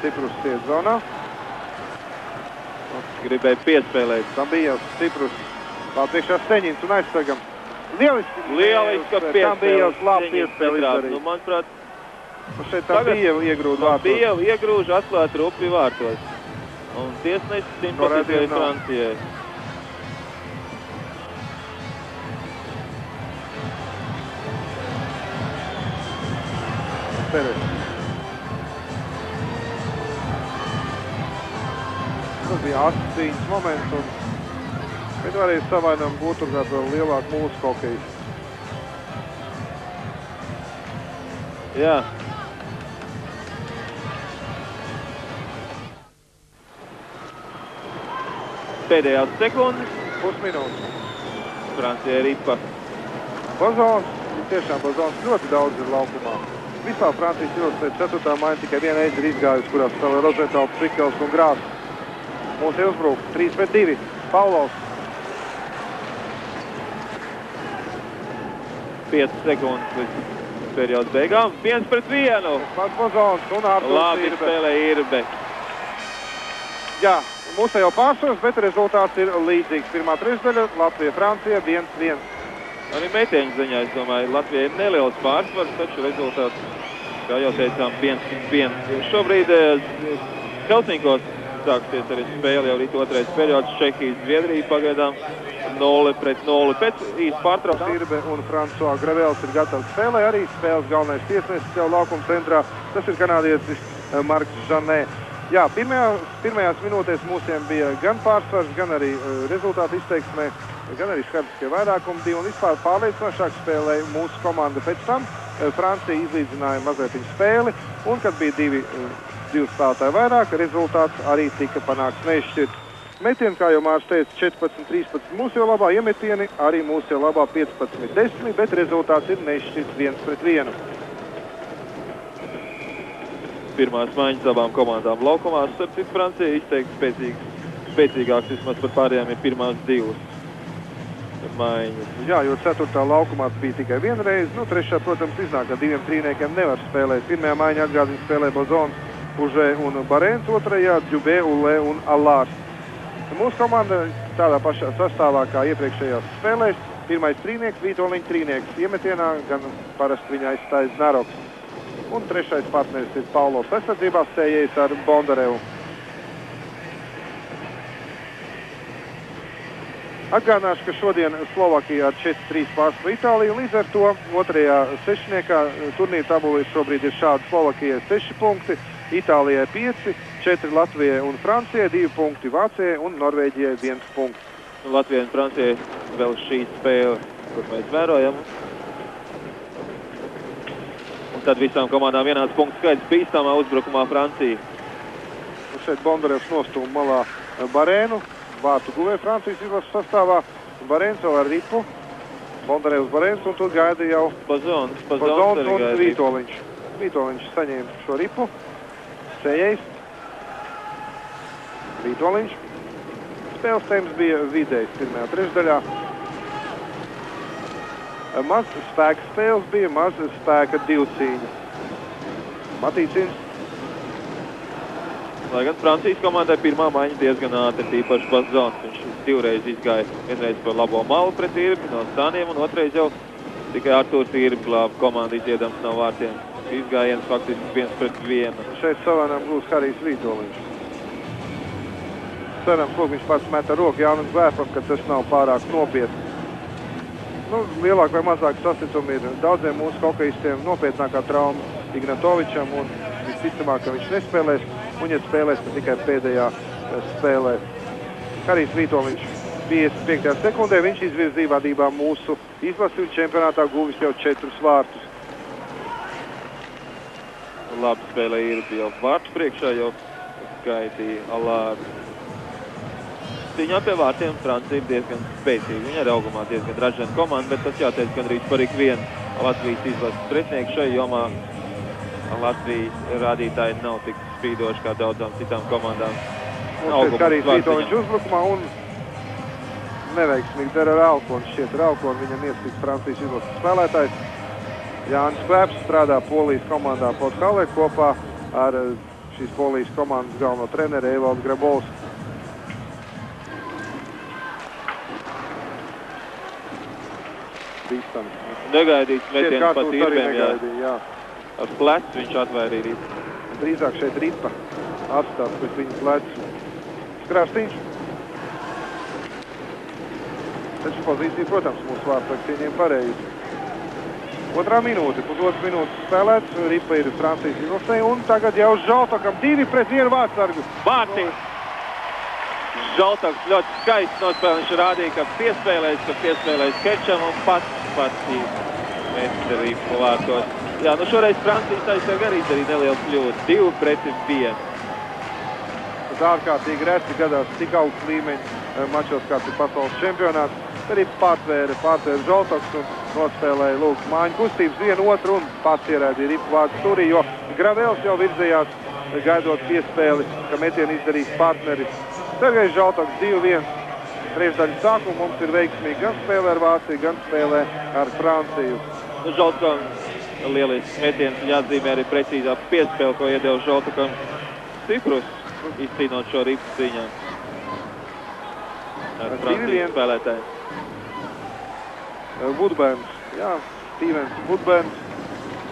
Ciprus stiet zonā. Gribēja piespēlēt. Tam bija Ciprus. Vēl priekšā Seņins un aizsargam. Lieliski piespēlēt. Tam bija labi piespēlēt izdarīt. Nu, manuprāt, šeit tam bija iegrūda vārtos. Bija iegrūža atklāt rupi vārtos. Un tiesnesis simpatizēja Francijai. Peres. Tas bija asins moments, bet varēja savainam būt tur kāds vēl lielāk mūsu hokejs. Jā. Pēdējās sekundes. Pusminūtes. Francija ripa. Bozons, tiešām Bozons ļoti daudz ir laukumā. Visā Francijas izlasē 4. maiņa tikai viena reize ir izgājusi, kurā spēlē Rozentāls, Prikels un Grāfs. Mūsu uzbruk 3-2. Paulovs. 5 sekundes līdz periodu beigām. 1-1. Pats Bozons un Arturs Labi Irbe. spēlē Irbe. Jā, mūsu jau pārsvars, bet rezultāts ir līdzīgs. Pirmā trešdaļa Latvija, Francija 1-1. Arī metieņu ziņā, es domāju, Latvijai ir neliels pārsvars, taču rezultāts, kā jau teicām, 1-1. Šobrīd Helsinkos sāksies arī spēle, jau rīt otrais periods, Čehijas, Zviedrija pagaidām 0-0. Pēc īsti pārtraukuma. Irbe un François Gravels ir gatavi spēlē, arī spēles galvenais tiesnesis jau laukuma centrā. Tas ir kanādietis Marks Žanē. Jā, pirmajās minūtēs mūsiem bija gan pārsvars, gan arī rezultātu izteiksmē, gan arī skaidrskie vairākumi bija un vispār pārliecinošāk spēlēja mūsu komanda. Pēc tam Francija izlīdzināja mazliet spēli un, kad bija divi spēlētāji vairāk, rezultāts arī tika panāks nešķirts. Metieni, kā jau Mārs teica, 14-13 mūsu jau labā iemetieni, arī mūsu jau labā 15-10, bet rezultāts ir nešķirts 1-1. Pirmās maiņas abām komandām laukumā. Starp citu, Francija izteikti spēcīgāks vismaz par pārējām ir pirmās 2 maiņas. Jā, jo 4. laukumā bija tikai viena reize. Nu, 3. protams, iznāk, ka 2 trīniekiem nevar spēlēt. Pirmajā maiņā atgādina spēlē Bozons, Pužē un Barēns, 2. Džubē, Ulē un Alārs. Mūsu komanda tādā pašā sastāvā kā iepriekšējās spēlēs. Pirmais trīnieks, Vitoļņa trīnieks iemetienā, gan parasti viņa aizstājas Naroks. Un 3. partneris ir Paulovs aizsardzībā, sējējis ar Bondarevu. Atgādināšu, ka šodien Slovākija ar 4-3 pārsvaru Itāliju, un līdz ar to 2. sešniekā turnīra tabula šobrīd ir šāda: Slovākijai 6 punkti, Itālijai 5, 4 Latvijai un Francijai, 2 punkti Vācijai un Norvēģijai 1 punkts. Latvijai un Francijai vēl šī spēle, kur mēs vērojam. Un tad visām komandām vienāds punkts skaits bīstamā uzbrukumā Francija. Un šeit Bondarevs nostūma malā Barēnu. Vārtu guvē Francijas izlases sastāvā. Barēns vēl ar ripu. Bondarevs Barēns un tur gaida jau Bozons un Vitoļņš. Vitoļņš saņēma šo ripu. Sējais. Vītoliņš. Spēles temps bija vidējs pirmajā trešdaļā. Maz spēka spēles bija, maz spēka divcīņa. Matīcins. Lai gan Francijas komandai pirmā maiņa diezgan ātri, tīpaši Bazons. Viņš divreiz izgāja, vienreiz par labo malu pret Irbi no stāniem, un otrais jau tikai Artūrs Irbi glāba komandu iziedams no vārtiem. Izgājiens faktiski 1-1. Šeit savanām gūs Harijs Vītoliņš. Cerams, lūk, viņš pats met ar roku Jānis Bērpam, ka tas nav pārāk nopietni. Nu, lielāk vai mazāk sasitumi ir daudziem mūsu hokeistiem nopietnākā trauma Ignatovičam, un visticamāk, ka viņš nespēlēs, un ja spēlēs, tad tikai pēdējā spēlē. Harijs Vītoliņš 55. sekundē, viņš izvirzīja vadībā mūsu izlasi un čempionātā guvis jau 4 vārtus. Labi spēlē Irbi jau vārtu priekšā, jau skaitīja Alāru. Cīņā pie vārtiem Francija ir diezgan spēcīga. Viņa ir augumā diezgan ražana komanda, bet tas jāteic gandrīz par ikvienu Latvijas izlases pretinieku šai jomā. Latvijas rādītāji nav tik spīdoši kā daudzām citām komandām. Mums ir Harijs Vītoliņš uzbrukumā un neveiksmīgi dara ar Alkonu. Šķiet ar Alkonu viņam iestīts Francijas izlases spēlētājs. Jānis Kvēps strādā Polijas komandā Podhalē kopā ar šīs Polijas komandas galveno treneri Evaldu Grabovsku. Negaidīts metiens pat Irbēm, jā. Ar plecu viņš atvairīja ripu. Drīzāk šeit ripa atstās pēc viņa plecu. Skrāstiņš. Taču pozīcija, protams, mūsu vārdsargs ieņem pareizi. Otrā minūte, pusotras minūtes spēlēts. Ripa ir Francijas izlasē un tagad jau Žaltokam 2-1 vārdsargu. Vārtī! Žaltoks ļoti skaists nospēlē. Viņš rādīja, ka piespēlēs Kečam un pats met Ripu vārtos. Jā, nu šoreiz Francijas aizsargi arī izdarīja nelielu kļūdu. 2-1. Tas ārkārtīgi reti gadās tik augsts līmeņi mačos, kāds ir pasaules čempionāts. Arī pārtvēra Žaltoks un nospēlēja lūk māņu kustības 1-2 un pats ierādīja Ripu vārdu stūrī, jo Gravels jau virzējās gaidot piespēli, ka metienu izdarīs partneris. Tagad Žaltoks 2-1. Trešdaļas sākumu mums ir veiksmīgi gan spēlē ar Vāciju, gan spēlē ar Franciju. Nu, Žaltokam lielisks metiens, jāatzīmē arī precīzā piespēle, ko iedeva Žaltokam stiprus, izcīnot šo Ripu cīņā ar Francijas spēlētājiem. Woodburns, jā, Stevens Woodburns,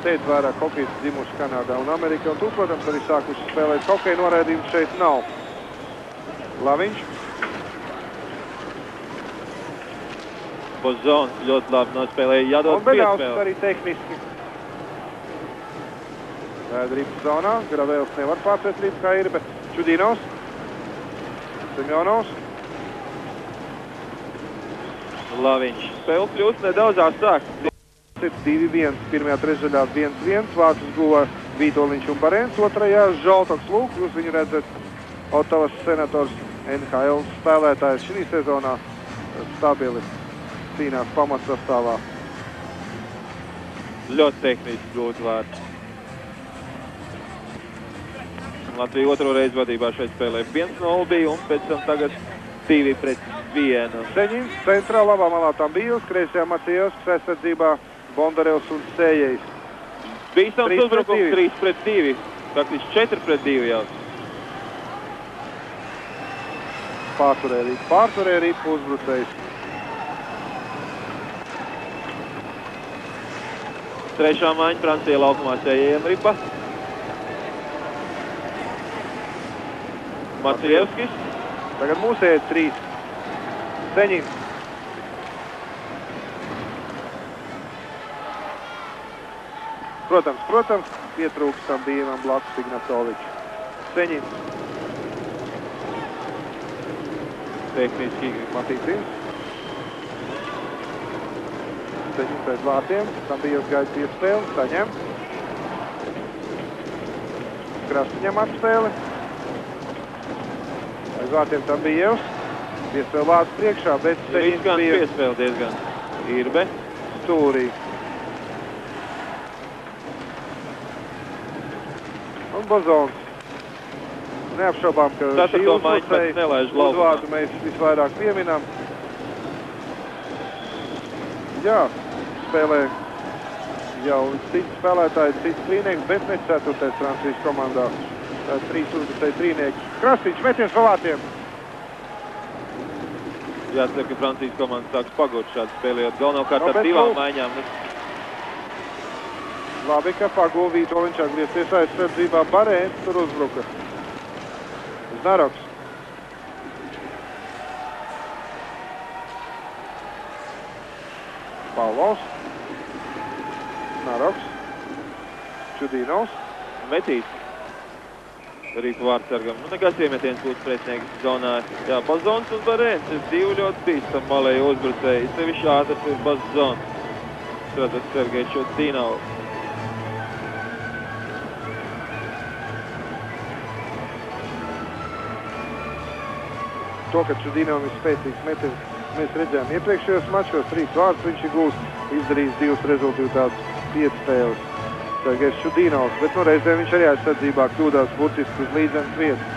teica vairāk hokejisti dzimuši Kanādā un Amerikā, un tu, protams, arī sākuši spēlēt hokeju, noraidījums šeit nav. Laviņš. Bozons ļoti labi nospēlēja, jādod piespēle. Un piespēle. arī tehniski. Ripu zonā, Gravels nevar pārcēt Ripu kā Irbe. Čudinovs. Semjonovs. Laviņš. Spēle kļūst nedaudz āsāk. 2-1, pirmajā trešdaļā 1-1, vārtus guva Vītoliņš un Barēns, otrajā Žaltoks lūk, jūs viņu redzat, Otavas Senators NHL spēlētājs šī sezonā stabili cīnās pamatsastāvā. Ļoti tehniski gūt vārds. Latvija otro reizi vadībā šeit spēlē 1-0 bija un pēc tam tagad 2-1. Seņins, centrā labā malā Tambijos, kreisajā Macijevskas aizsardzībā Bondarevs un Sējais. Bīstams uzbrukums 3-2, praktiski 4-2 jau. Pārturē Ripu uzbrucējs. Trešā maiņa Francija laukumā Sējiem Ripa. Macijevskis. Tagad mūsēji 3. Seņins. Protams, pietrūks tam divam blakus Ignatoviču. Seņins. Tehniski Matīcins. Seņins pēc vārtiem. Tam bija gaida piespēli. Saņem. Krastiņam atspēli. Aiz vārtiem tam bija Jevs. Piespēle vārds priekšā, bet Seņins bija piespēle diezgan. Irbe. Stūrī. Un Bozons. neapšaubām, ka šī uzvārdu mēs visvairāk pieminam. Jā, spēlē jau cits spēlētājs, cits trīnieks, bet ne 4. Francijas komandā. 3 uzbrucēji trīnieki. Krastīņš, metiens pa vārtiem. Jāsaka, ka Francijas komanda sāks pagūt šādu spēlējot. Galvenokārt ar 2 maiņām. Labi, ka Pago Vitoļņš atgriezties aizsardzībā. Barēns tur uzbruka. Znaroks. Pavlovs. Znaroks. Čudīnovs. Metīs. Arī pa vārdsargam. Nekas iemetiens būtu pretinieks zonā. Jā, Bazons un Barēns ir 2 ļoti bīstam malēji uzbrucēji. Sevišķi ātrs ir Bazons. Strādāt Sergej Čudīnovs. To, ka Čudīnovam ir spēcīgs metiens, mēs redzējām iepriekšējos mačos, 3 vārdus viņš ir gūst, izdarījis 2 rezultātus 5 spēles. Sergejs Čudīnovs, bet nu reizē viņš arī aizsardzībā kļūdās burtiski uz līdzenas vietas.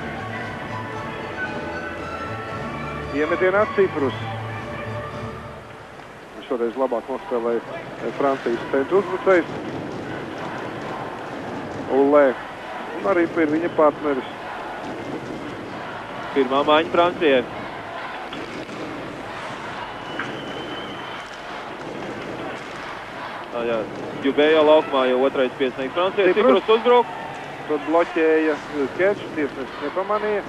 Iemetienā Ciprus. Viņš šoreiz labāk nospēlēja Francijas centru uzbrucējs. Ulē. Un arī ir viņa partneris. Pirmā maiņa Francijai. Jā, Jubējā laukumā jau otrais piesniegs Francijai. Ciprus uzbruk. Tad bloķēja Kerčs, tiesnesis nepamanīja.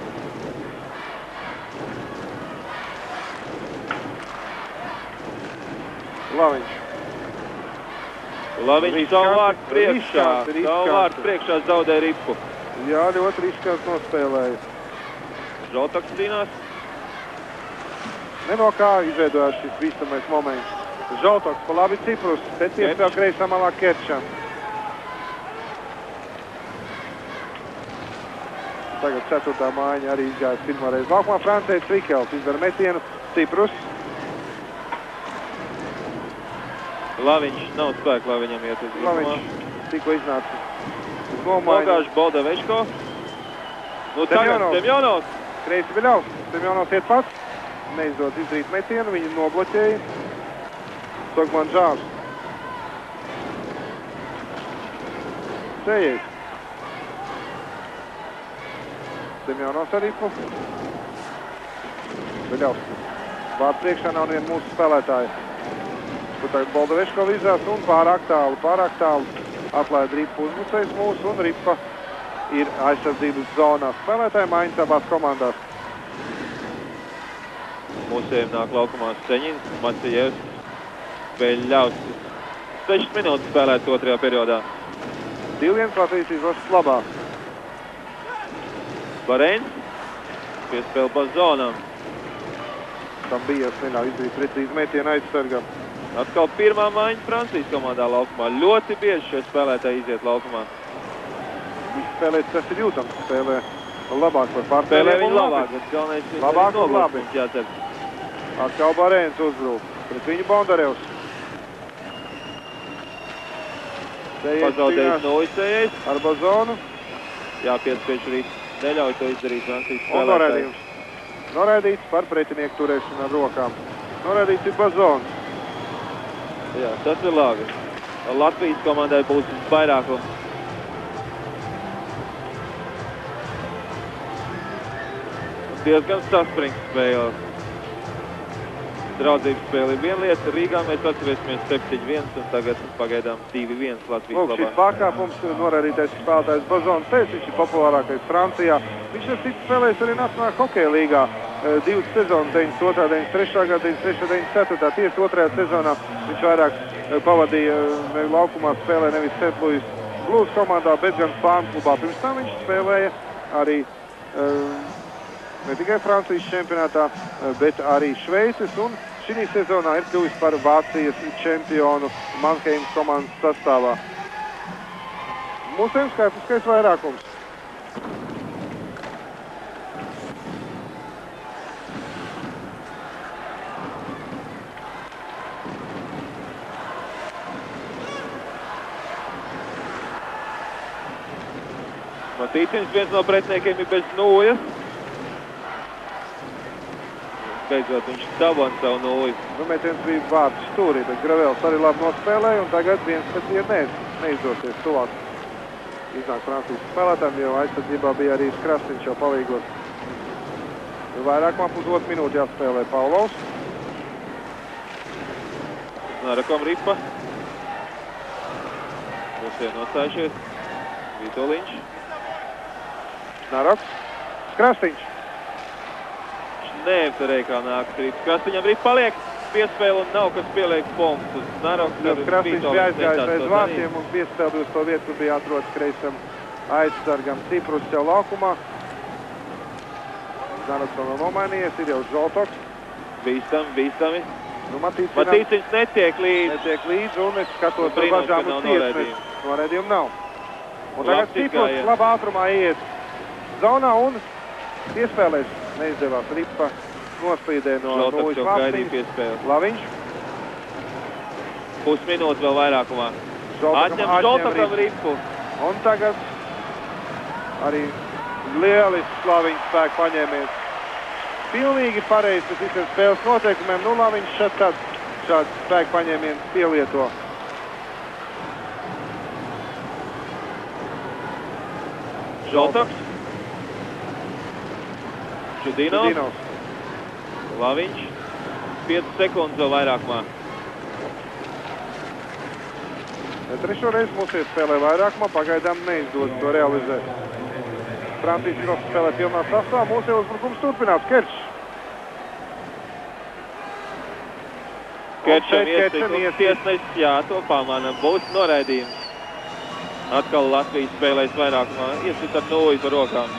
Laviņš. Laviņš savu vārdu priekšā. Savu vārdu priekšā zaudē ripu. Jā, ļoti riskanti nospēlēja. Žoltoks cīnās. Ne no kā izveidojās šis bīstamais moments. Žoltoks pa labi Ciprus, bet piespēl kreisā malā Kerčam. Tagad 4. mājiņa arī izgājas pirmoreiz. Laukumā Francijas Vikels izdara metienu. Ciprus. Laviņš nav spēka, lai viņam iet uz uzbrumā. Laviņš tikko iznāca uz nomaiņu. Nogāž Boldeveško. Nu tagad Semjonovs. Kreisi Viļaus. Semjonovs iet pats. Neizdod izdarīt metienu, viņu nobloķēja. Sogman Žārs. Sējais. Semjonovs arī pu. Viļaus. Vārds priekšā nav nevien mūsu spēlētāji. Tur tagad Boldeveško vizās un pārāk tālu. Atlaid Ripa uzbrucējs mūsu un Ripa ir aizsardzības zonā. Spēlētāji maiņas abās komandās. Mūsējiem nāk laukumā Seņins, Macejevs, Beļļauskas. 6 minūtes spēlētas 2. periodā. 2-1 Latvijas izlases labā. Barēns, piespēle Bazonam. Tam bija jāsnēļā izdarīt precīzi metienu aizsargam. Atkal pirmā maiņa Francijas komandā laukumā. Ļoti bieži šie spēlētāji iziet laukumā. Viņš spēlēt, tas ir jūtams. Spēlē labāk par pārspēlēm. Spēlē viņi labāk, bet galvenais ir labāk un labi. Jācer. Atkal Barēns uzbrūk. Pret viņu Bondarevs. Pazaudējis Noisējais. Ar Bazonu. Jāpiespiež arī neļauj to izdarīt Francijas spēlētāji. Un noraidījums. Noraidīts par pretinieku turēšanu ar rokām. Noraidīts ir Bazons. Jā, tas ir labi. Latvijas komandai būs vairākums. Diezgan saspringts spēle. Draudzības spēle ir viena lieta. Rīgā mēs atcerēsimies 7-1 un tagad pagaidām 2-1 Latvijas labā. Šis pārkāpums noraidītais spēlētājs Bazons Tēs, viņš ir populārākais Francijā. Viņš ir cits spēlējis arī Nacionālajā hokeja līgā. 2 sezonas, 92. 93. gada, 93. 94. Tieši 2. sezonā viņš vairāk pavadīja laukumā spēlē nevis St. Louis Blues komandā, bet gan Spānu klubā. Pirms tam viņš spēlēja arī ne tikai Francijas čempionātā, bet arī Šveices, un šī sezonā ir kļuvis par Vācijas čempionu Mannheimas komandas sastāvā. Mūsējiem skaitliskais vairākums. Tīcins viens no pretiniekiem ir bez nūjas. Beidzot viņš dabon savu nūju. Nu, metiens bija vārds stūrī, bet Gravels arī labi nospēlēja, un tagad viens pēc neizdosies tuvāk. Iznāk Francijas spēlētājiem, jo aizsardzībā bija arī Krasniņš jau palīgos. Vairākumā pusotru minūti jāspēlē Pavlovs. Narakom Ripa. Mūsie nostājušies. Vitoļiņš. Naraks. Krasniņš. Neapcerēja, kā nākas Rips. Krasniņam Ripa paliek. Piespēle un nav kas pieliek punktus. Krasniņš bija aizgājis aiz vārtiem un piespēldi uz to vietu, kur bija atrodas kreisam aizsargam Ciprus jau laukumā. Naraks vēl nav nomainījies, ir jau Žoltoks. Bīstami. Nu, Matīcins netiek līdzi. Un es skatos par bažām uz tiesnes. Noraidījumu nav. Un tagad Ciprus labā ātrumā iet zonā un piespēlēs. Neizdevās Ripa nospīdē no nūjas mākstīņas. Laviņš. Pusminūte vēl vairākumā. Atņem Žoltokam Ripu. Un tagad arī lielisks Laviņš spēku paņēmies. Pilnīgi pareizi pēc visiem spēles noteikumiem. Nu, Laviņš šāds spēku paņēmiens pielieto. Žoltoks. Čudīnovs. Laviņš. 5 sekundes vēl vairākumā. Trešo reizi mūsu spēlē vairākumā, pagaidām neizdodas to realizēt. Francijas izlases spēlē pilnā sastāvā, mūsu uzbrukums turpinās. Kerčs. Kerčam iestikums tiesnesis, jā, to pamanam. Būs noraidījums. Atkal Latvijas spēlēs vairākumā. Iesit ar nūju par rokām.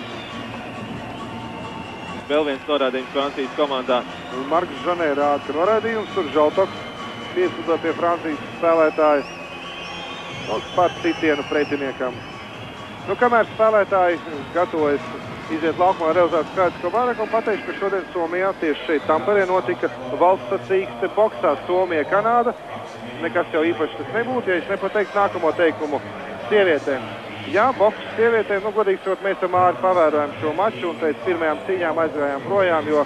Vēl viens noraidījums Francijas komandā. Marks Žanē rāda, ka noraidījums. Tur Žoltoks piesūdot pie Francijas spēlētāja. Pats citienu pretiniekam. Nu, kamēr spēlētāji gatavojas iziet laukumā realizēt skaidrs, ko vairāk, un pateikšu, ka šodien Somijā tieši šeit Tamperē notika valsts sacīkste boksā Somija-Kanāda. Nekas jau īpaši tas nebūtu, ja es nepateiktu nākamo teikumu sievietēm. Jā, boks sievietēm, nu, godīgi sakot, mēs tam āri pavērojam šo maču un pēc pirmajām cīņām aizgājām projām, jo,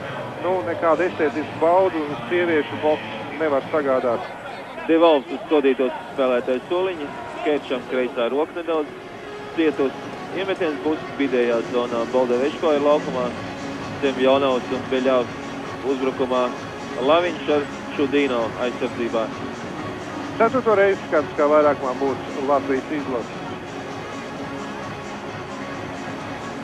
nu, nekādu estētisku baudu sieviešu boks nevar sagādāt. Devalvs uz sodītos spēlētāju soliņi, Kerčam kreisā roka nedaudz cietus. Iemetiens būs vidējā zonā. Boldeveško ir laukumā, Semjonovs un Beļavs uzbrukumā. Laviņš ar Čudīno aizsardzībā. Ceturto reizi skats, kā vairākumā būs Latvijas izlase.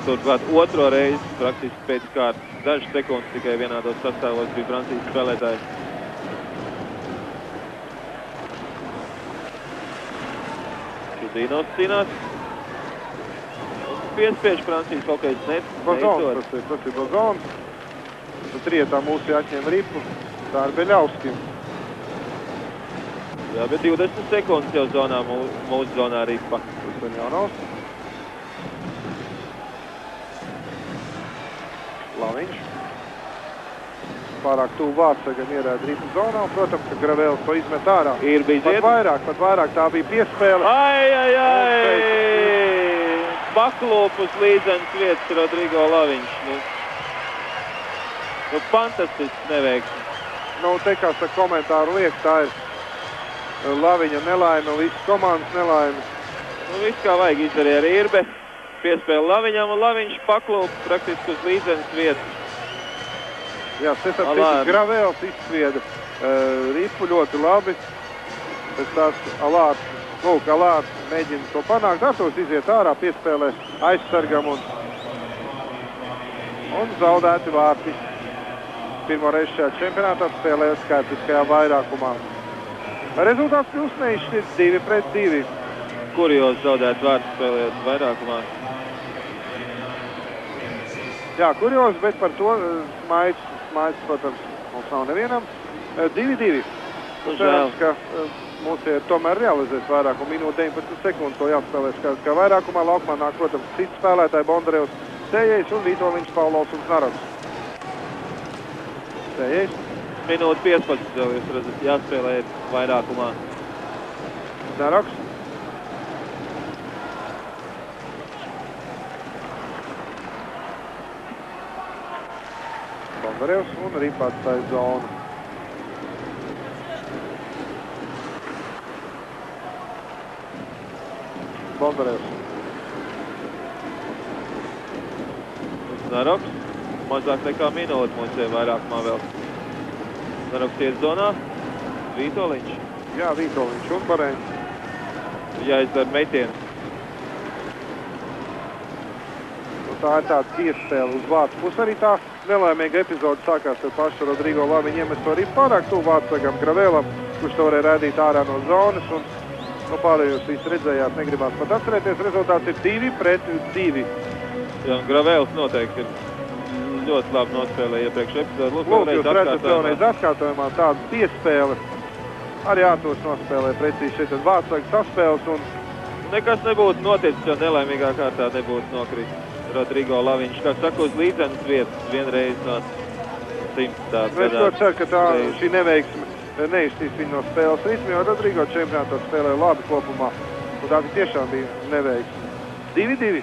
Turklāt otro reizi, praktiski pēc kārtas, dažas sekundes tikai vienādos sastāvos bija Francijas spēlētāji. Čudīnos cīnās. Piespiež Francijas hokejs neizsot. Tas ir Bozons. Trietā mūsu atņem Ripu. Tā ir Beļavskim. Jā, bet 20 sekundes jau zonā, mūsu zonā Ripa. Semjonovs. Laviņš. Pārāk tuvu vārds gan ierēd Ripu zonā, un, protams, ka Gravels to izmet ārā. Ir bijis pat vairāk tā bija piespēle. Paklūp uz līdzenas vietas Rodrigo Laviņš. Nu fantastisks neveiksmi. Nu, te kā saka komentāru liek, tā ir Laviņa nelaime, viss komandas nelaime. Nu, viss kā vajag izdarīja arī Irbe. Piespēle Laviņam un Laviņš paklūp praktiski uz līdzenas vietas. Jā, Gravels izsvieda Ripu ļoti labi. Pēc tās Alārs. Lūk, Alārs mēģina to panākt, Artūrs iziet ārā, piespēlē aizsargam un zaudēti vārti. Pirmo reizi šajā čempionātā spēlē skaitliskajā vairākumā. Rezultāts kļūst neizšķirts 2-2. Kurjos zaudēt vārti spēlējot vairākumā? Jā, kurjos, bet par to smaids, protams, mums nav nevienam. 2-2. Cerams, ka mūsu tomēr realizēs vairākumu minūti 19 sekundes, to jāspēlē skaidrs kā vairākumā. Laukumā nāk, protams, cits spēlētāji Bondarevs, Tējējs un Vitoļiņš, Pavlovs un Naraks. Tējējs. Minūte 15 vēl, jūs redzat, jāspēlē vairākumā. Naraks. Bondarevs un Ripa atstāja zonu. Bondarevs. Znaroks. Mazāk nekā minūte mums ir vairākumā vēl. Znaroks iet zonā. Vītoliņš. Jā, Vītoliņš un Barēns. Jāizdara metiens. Tā ir tāda piespēle uz vārtu pusi. Arī tā nelaimīga epizode sākās ar pašu Rodrigo Laviņu iemesto arī pārāk tuvu vārtsargam Gravēlam, kurš to varēja rādīt ārā no zonas. Un pārējos visi redzējāt, negribās pat atcerēties. Rezultāts ir 2-2. Jā, Gravēls noteikti ir ļoti labi nospēlēja iepriekš epizodi. Lūk, jūs redzat vēlreiz atkārtojumā tādu piespēli. Arī Ārturs nospēlēja precīzi šeit vārtsargu saspēles. Un nekas nebūtu noticis, ja nelaimīgā kārtā nebūtu nokritis. Rodrigo Laviņš, kā saka, uz līdzenas vietas vienreiz no 100. Es to ceru, ka tā šī neveiksme neizstīs viņu no spēles ritmu, jo Rodrigo čempionātā spēlēja labi kopumā. Un tā tiešām bija neveiksme. 2-2.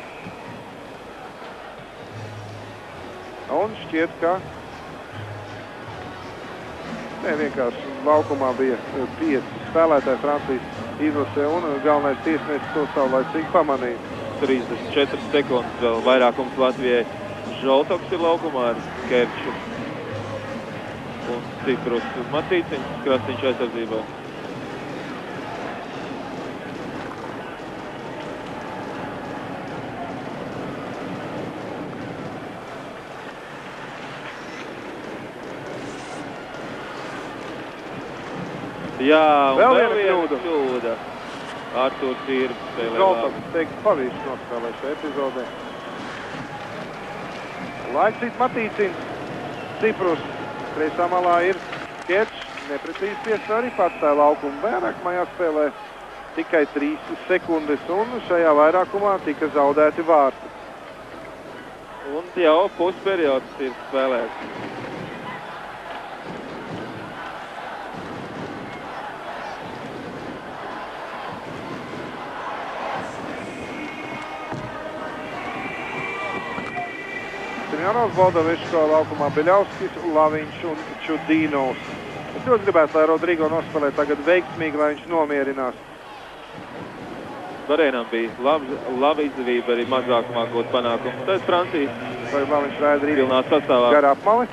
Un šķiet, ka vienkārši laukumā bija 5 spēlētāji Francijas izlasē un galvenais tiesnesis to savlaicīgi pamanīja. 34 sekundes vēl vairākums Latvijai. Žoltoks ir laukumā ar Kerču un Ciprus Matīciņš, Krasniņš aizsardzībā. Jā, un vēl viena kļūda. Ārturs ir spēlē Žoltoks, teikt, pavīšs nospēlē šajā epizodē. Laiksīt Matīcins, Ciprus. Kreisā malā ir Kerčs, neprecīzi piespēlē arī patstāja laukumu. Vairākumā jāspēlē tikai 3 sekundes, un šajā vairākumā tika zaudēti vārti. Un jau pusperiods ir spēlēts. Simjonovs, Boldaviško, laukumā Beļauskis, Laviņš un Čudīnovs. Es ļoti gribētu, lai Rodrigo nospēlē tagad veiksmīgi, lai viņš nomierinās. Barēnam bija laba izdevība arī mazākumā gūt panākumu. Tad Francijas Tagad Laviņš raida rīt pilnā sastāvā. Gara apmali.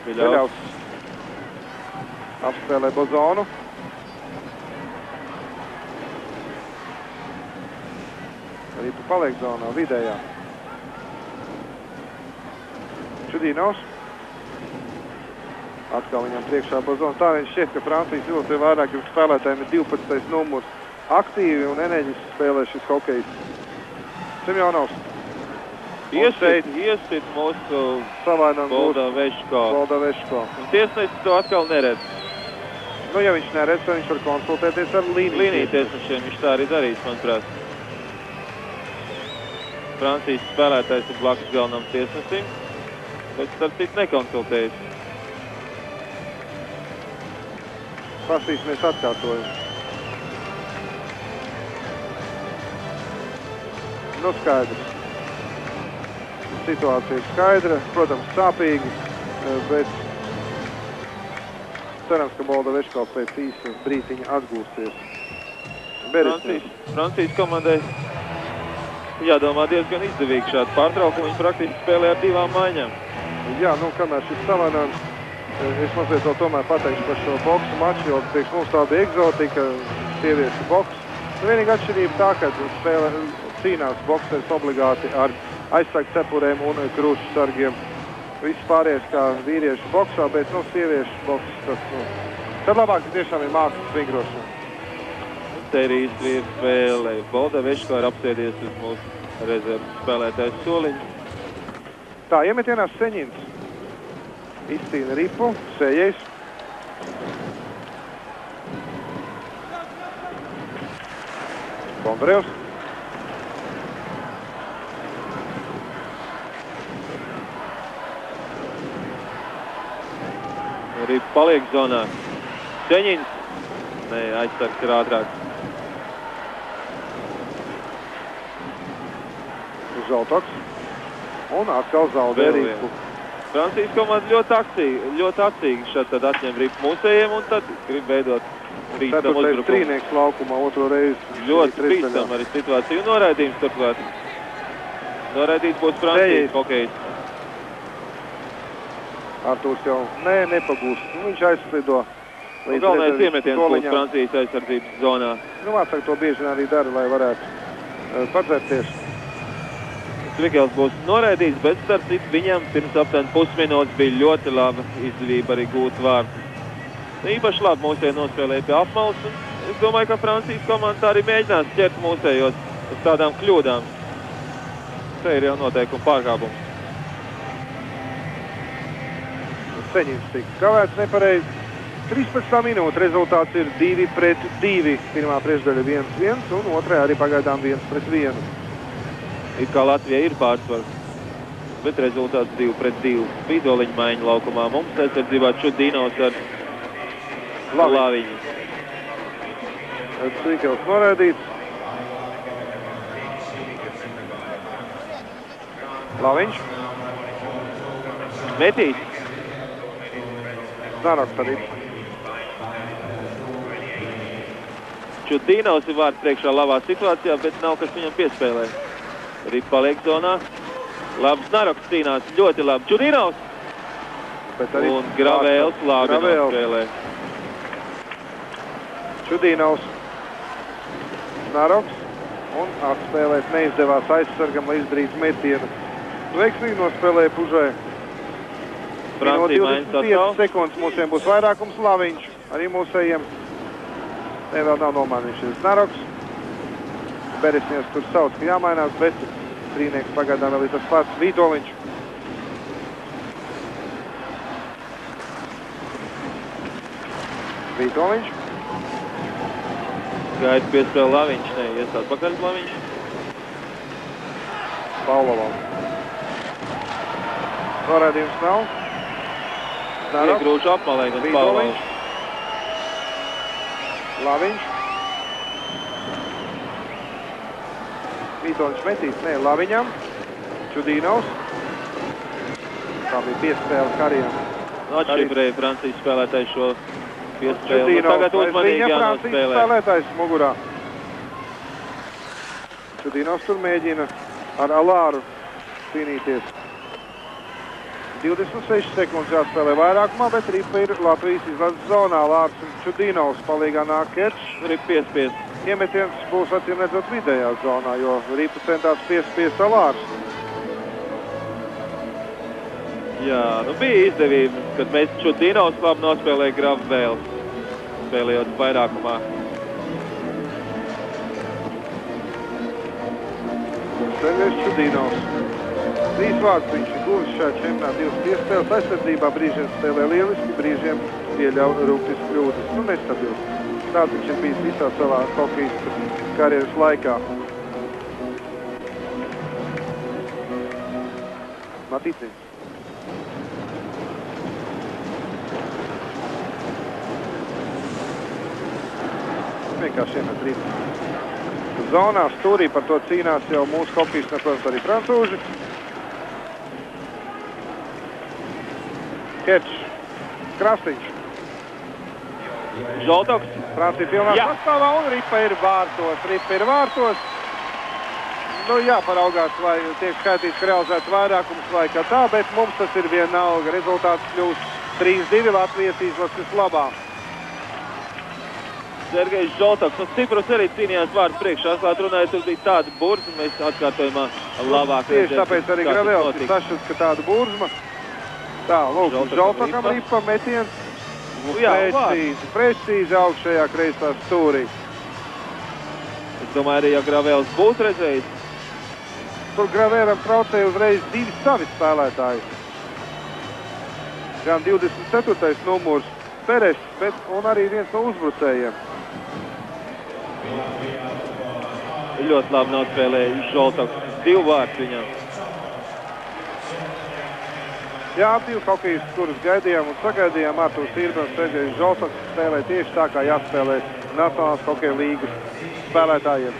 Beļaus apspēlē Bozonu. Arī tu paliek zonā, vidējā. Čudīnovs. Atkal viņam priekšā Bozona. Tā viņš šķiet, ka Francijas izlasē vairākiem spēlētājiem ir 12. numurs. Aktīvi un enerģiski spēlē šis hokejs. Simjonovs. Iesit mūsu Boldaviško. Un tiesnesis to atkal neredz. Nu, ja viņš neredz, tad viņš var konsultēties ar līniju tiesnešiem. Viņš tā arī darīs, manuprāt. Francijas spēlētājs ir blakus galvenam tiesnesim, bet starp citu nekonsultējas. Pasīsimies atkārtojumu. Nu, skaidrs. Situācija ir skaidra, protams, sāpīgi, bet cerams, ka Boldaviško pēc īsa brītiņa atgūsties. Francijas komandai jādomā diezgan izdevīgi šādu pārtraukumu. Viņi praktiski spēlē ar 2 maiņām. Jā, nu, kamēr šis savanājums, es mazliet vēl tomēr pateikšu par šo boksu maču, jo priekš mums tā bija egzotika, sieviešu boks. Vienīga atšķirība tā, ka cīnās bokseris obligāti ar aizsargu cepurēm un krūšu sargiem. Viss pārējais kā vīriešu boksā, bet, nu, sieviešu boks, tas, tad labāk tiešām ir mākslas vingrošana. Te ir īsti vīru spēle. Boldaviško ir apsēdies uz mūsu rezerves spēlētājs soliņu. Tā, iemetienās Seņins. Izcīna ripu, Sējais. Bondarevs. Ripa paliek zonā. Seņins. Nē, aizsargs ir ātrāks. Žaltoks. Un atkal zaudē ripu. Francijas komanda ļoti acīgi šeit tad atņem ripu mūsējiem un tad grib veidot bīstam uzbrukumu. Ceturtais trīnieks laukumā otro reizi. Ļoti bīstam arī situācija un noraidījums turklāt. Noraidīts būs Francijas hokejs. Artūrs jau nepagūst. Viņš aizslido. Galvenais iemetiens būs Francijas aizsardzības zonā. Vārtsāk to bieži arī dara, lai varētu padzerties. Strikels būs noraidīts, bet starp citu viņam pirms aptuveni pusminūtes bija ļoti laba izdevība arī gūt vārdu. Īpaši labi mūsēji nospēlēja pie apmalas, un es domāju, ka Francijas komanda arī mēģinās ķert mūsējos uz tādām kļūdām. Te ir jau noteikuma pārkāpums. Ceņins tika kavēts nepareizi. 13. minūte, rezultāts ir 2-2. Pirmā priekšdaļa 1-1 un otrajā arī pagaidām 1-1. It kā Latvija ir pārsvars, bet rezultāts 2-2. Vīdoliņa maiņa laukumā. Mums aizsardzībā Čudīnovs ar Laviņu. Strikels noraidīts. Laviņš. Metīs. Znaroks arī. Čudīnovs ir vārds priekšā labā situācijā, bet nav kas viņam piespēlē. Ripa paliek zonā. Labs Znaroks cīnās, ļoti labi. Čudīnovs! Un Gravēls labi nospēlē. Čudīnovs. Znaroks. Un atspēlēt neizdevās aizsargam, lai izdarītu metienu. Veiksmīgi nospēlēja Pužai. Francija maiņas sastāv. 25 sekundes mūsiem būs vairākums. Laviņš arī mūsējiem. Vēl nav nomainījušies. Znaroks. Beresnieks tur sauc, ka jāmainās, bet trīnieks pagaidām vēl ir tas pats. Vītoliņš. Vītoliņš. Gaida piespēle Laviņš, ies atpakaļ Laviņš. Paulovam. Norādījums nav. Iegrūžu apmalē, gan Paulovs. Laviņš. Vītoliņš metīs, Laviņam. Čudīnovs. Tā bija piespēle Karijam. Atšķibrēja Francijas spēlētāji šo piespēli. Tagad uzmanīgi jānospēlē. Francijas spēlētājs mugurā. Čudīnovs tur mēģina ar Alāru cīnīties. 26 sekundes jāspēlē vairākumā, bet Ripa ir Latvijas izlases zonā. Alārs un Čudīnovs palīgā nāk Kerčs. Ripa piespies. Iemetiens būs acīm redzot vidējā zonā, jo Ripa centās piespiest Alārs. Jā, bija izdevība, kad mēs Čudīnovs labi nospēlēja Gravēls, spēlējot vairākumā. Sergejs Čudīnovs. 3 vārds viņš ir guvis šajā čempionātā, 2 piespēles aizsardzībā, brīžiem spēlē lieliski, brīžiem pieļauj rūpjas kļūdas. Nestabils. Tāds viņš ir bijis visā savā hokeja karjeras laikā. Matīcins. Vienkārši iemet Ripa. Zonā stūrī par to cīnās jau mūsu hokejs, protams, arī francūži. Kerčs. Krasniņš. Žaltoks. Francija pilnā sastāvā un Ripa ir vārtos. Nu jā, paraugās, vai tiek skaitīts, ka realizēts vairākums vai kā tā, bet mums tas ir vienalga. Rezultāts kļūst 3-2 Latvijas izlases labā. Sergejs Žaltoks un Ciprus arī cīnījās vārdu priekšā. Atklāt runājot, tur bija tāda burzma, mēs atkārtojumā labāk. Tieši tāpēc arī Gravēls ir sašuts, ka tāda burzma. Tā, lūk, Žaltokam Ripa metiens. Precīzi augšējā kreisā stūrī. Es domāju, arī ja Gravēls būs redzējis. Tur Gravēram traucēja uzreiz 2 savi spēlētāji. Gan 24. numurs Peres, un arī viens no uzbrucējiem. Ļoti labi nospēlēja Žaltoks. 2 vārds viņam. Jā, 2 hokejus, kurus gaidījām un sagaidījām. Artūrs Irbans, Sergejs Žaltoks spēlē tieši tā, kā jāspēlē Nacionālās hokeja līgas spēlētājiem.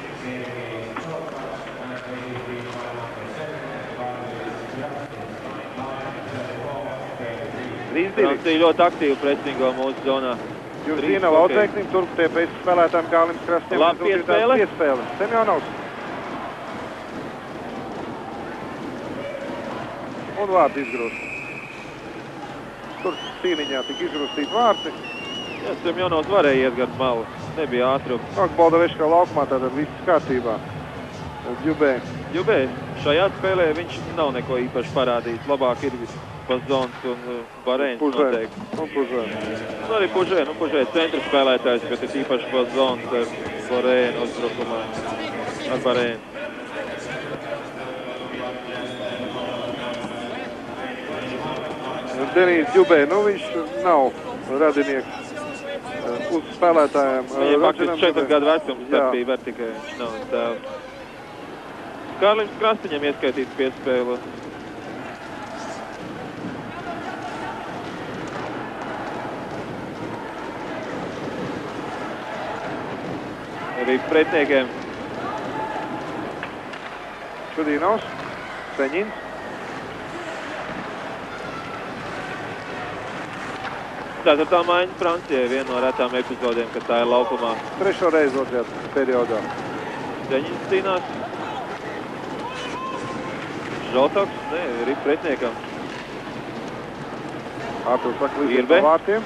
3-2. Francija ļoti aktīvi presingo mūsu zonā. Jurzīna Laudzēknim, tur tie pēc spēlētājiem Gālims Krastiem. Labi, piespēle. Semjonovs. Un vārds izgrūst. Tur cīniņā tik izgrūstīt vārti. Jā, Semjonovs varēja iet gar malu. Nebija ātrums. Boldaveškā laukumā tātad viss kārtībā. Djubē. Šajā spēlē viņš nav neko īpaši parādījis. Labāk ir Pazons un Barēns noteikti. Un Pužē. Arī Pužē centra spēlētājs, bet ir īpaši Pazons ar Barēnu uzbrukumā. Ar Barēnu. Denijs Djubē, viņš nav radinieks uz spēlētājiem. Viņam faktiski 4 gadu vecums, tad bija var tikai viņš nav tēvs. Kārlis Krastiņam ieskaitīts piespēle. Arī pretniekiem. Šudīnovs, Seņins. Ceturtā maiņa Francijai, viena no retām epizodēm, kad tā ir laukumā. Trešo reizi otrajā periodā. Seņins cīnās. Žotoks, ir pretniekam. Ārturs saka līdz no vārtiem.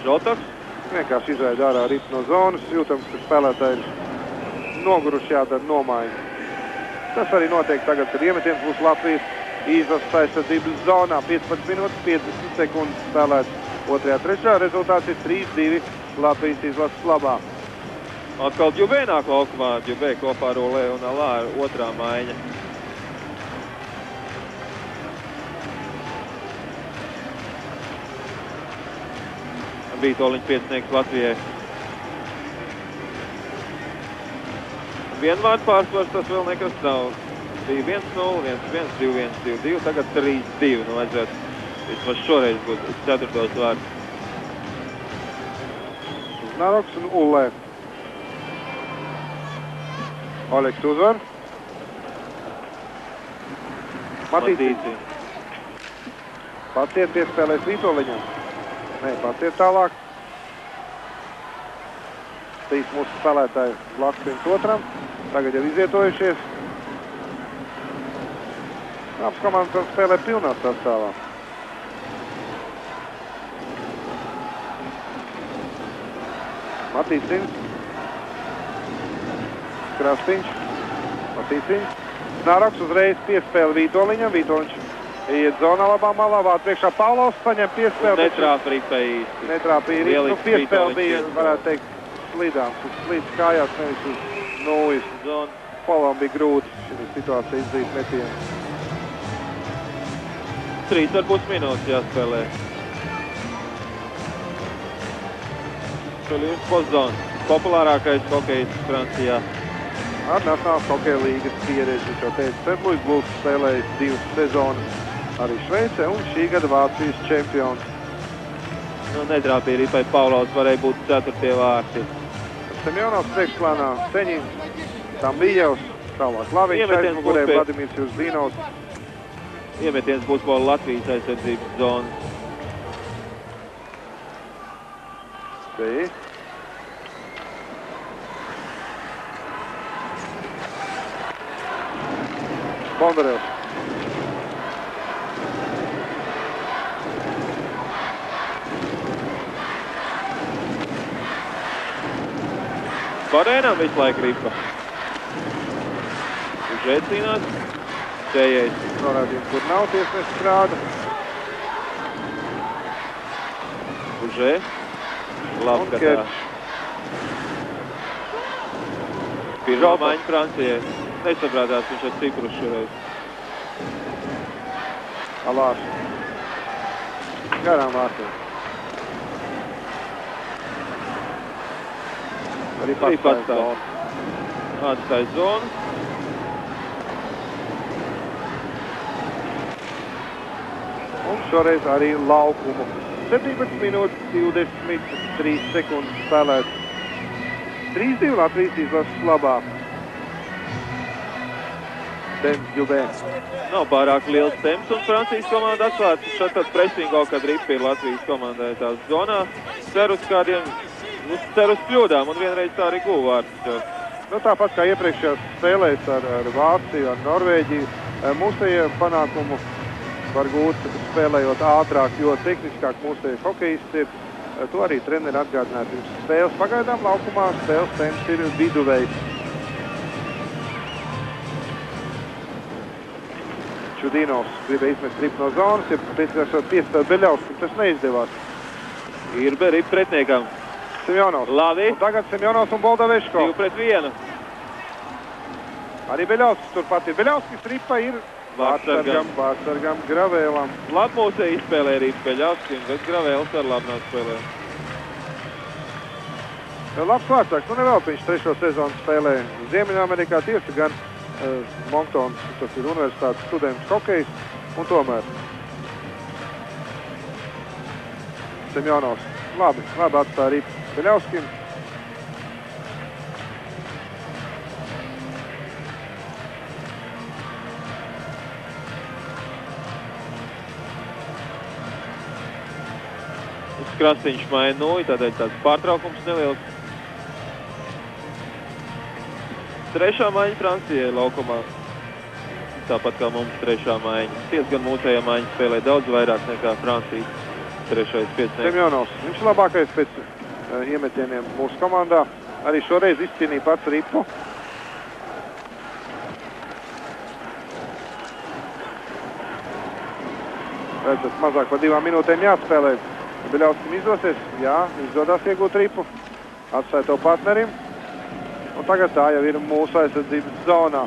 Žotoks. Vienkārši izraida ārā ripu no zonas. Jūtams, ka spēlētāji ir noguruši jādara nomaiņa. Tas arī notiek tagad, kad iemetiens būs Latvijas izlases aizsardzības zonā. 15 minūtes, 50 sekundes spēlēts otrajā trešā. Rezultāts ir 3-2 Latvijas izlases labā. Atkal Djubē nāk laukumā. Djubē kopā ar Olē un Alā ir otrā maiņa. Vītoliņš piecinieks Latvijai. Vienvārds pārsvars tas vēl nekas nav. Bija 1-0, 1-1, 2-1, 2-2, tagad 3-2. Vajadzētu vismaz šoreiz būt 4. vārds. Naroks un Ullē. Oleks uzvar. Matīci. Pats iet piespēlēs Vītoliņam. Nē, pats iet tālāk. Trīs mūsu spēlētāji blakus viens otram. Tagad jau izvietojušies. Abas komandas spēlē pilnā sastāvā. Matīcins. Krastiņš. Matīcins. Naroks uzreiz piespēle Vītoliņam. Vītoliņš iet zonā labā malā, vārds priekšā Pavlovs, saņem piespēli. Netrāpa Ripa īsti. Netrāpa īsti. Piespēle bija, varētu teikt, slīdāms. Uz slīdas kājās, nevis uz nulles. Pavlovam bija grūti šī situācija izdzīt metienu. 3,5 minūtes jāspēlē. Šuļins Pozons, populārākais hokejists Francijā. Ar Nacionālās hokeja līgas pieredzi, viņš jau teica, Sedluis Bulks spēlējis 2 sezonas arī Šveicē un šī gada Vācijas čempions. Netrāpīja Ripai Pavlovs, varēja būt 4. vārti. Semjonovs priekšplānā, Seņins, Tambijevs, tālāk Laviņš, aizmugurē Vladimirs Jurzīnovs. Iemetiens būs par Latvijas aizsardzības zonu. Bondarevs. Barēnam visu laiku Ripa. Pužē cīnās. Tējais. Norādījums, kur nav tiesnesis strāda. Pužē. Labskatā. Pirmā maiņa Francijai. Nesaprātās viņš ar Ciprus šoreiz. Alārs. Garām vārtiem. Arī pats zonu. Atstāj zonu. Un šoreiz arī laukumu. 17 minūtes 23 sekundes spēlēt. 3-2 Latvijas izlases labā. Denis Dubē. Nav pārāk liels temps, un Francijas komanda atklāts šeit tāds presingo, kad ripi ir Latvijas komandai tās zonā. Ceru uz kādiem, ceru uz kļūdām, un vienreiz tā arī guva vārtus. Nu, tāpat kā iepriekšējās spēlēs ar Vāciju, ar Norvēģiju, mūsējie panākumu var gūt spēlējot ātrāk, jo tehniskāk mūsējie hokejisti ir. To arī treneri atgādināja pirms spēles. Pagaidām laukumā spēles temps ir viduvējs. Čudīnovs gribēja izmest ripu no zonas, ja pēc piespēl Beļauskim tas neizdevās. Ir ripu pretniekam. Semjonovs. Labi. Un tagad Semjonovs un Boldaveško. 2-1. Arī Beļauskis turpat ir. Beļauskis ripa ir Vārtsargam Gravēlam. Labi mūsē izspēlē ripu Beļauskim, bet Gravēls ar labi nav spēlē. Labs vārtsargs. Nu nevēl viņš 3. sezonu spēlē Ziemeļamerikā tiesa gan Monktons, tas ir universitātes students hokejs, un tomēr Semjonovs labi atstāja ripu Beļauskim. Krastīņš maina nūju, tādēļ tāds pārtraukums neliels. Trešā maiņa Francijai laukumā. Tāpat kā mums trešā maiņa. Gan mūsējā maiņa spēlē daudz vairāk nekā Francijas trešais piecinieks. Semjonovs, viņš labākais pēc iemetieniem mūsu komandā. Arī šoreiz izcīnīja pats ripu. Redzat, mazāk par 2 minūtēm jāspēlē. Beļauskim izdosies, jā, izdodās iegūt ripu, atstāja to partnerim, un tagad tā jau ir mūsu aizsardzības zonā.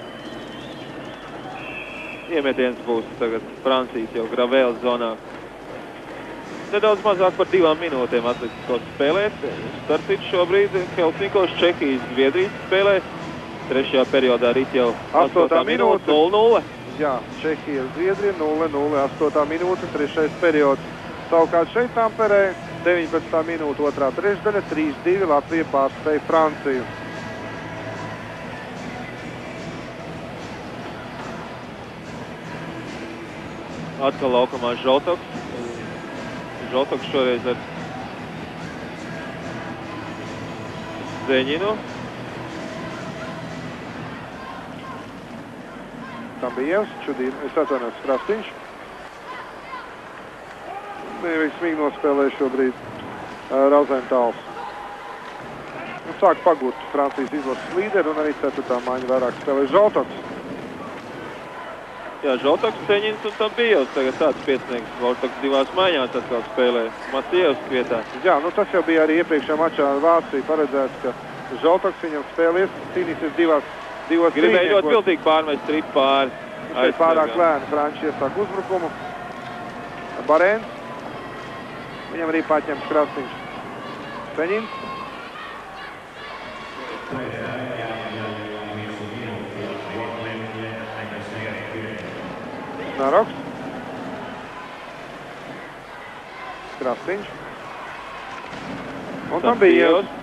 Iemetiens būs tagad Francijas jau Gravēls zonā. Nedaudz mazāk par 2 minūtēm atlicis to spēlēt. Starp citu šobrīd Helsinkos Čehijas Zviedrijas spēlē. Trešajā periodā rit jau 8. minūte 0-0. Jā, Čehija Zviedrija 0-0, 8. minūte, 3. periods. Savukārt šeit Tamperē 19. minūte, 2. trešdaļa, 3-2 Latvija pārspēja Franciju. Atkal laukumā Žoltoks. Žoltoks šoreiz ar Zeņinu. Tam bija es atvainojos Krastīņš. Neveiksmīgi nospēlēja šobrīd Rozentāls. Sāk pagūt Francijas izlases līderi un arī 4. maiņa vairāk spēlē Žoltoks. Jā, Žoltoks, Ceņins un tam bija jau tagad tāds piecinieks. Žoltoks 2 maiņās atkal spēlē Masievs vietā. Jā, nu tas jau bija arī iepriekšējā mačā ar Vāciju paredzēts, ka Žoltoks viņam spēlēs, cīnīsies divos gribēja ļoti piltīgi pārmest ripu pāri. Šeit pārāk lēni Franči iesāk uzbrukumu. Barēns. Viņam arī paķems Krastīņš. Ceņins. Naroks. Krastīņš. Un tam bija Ievs.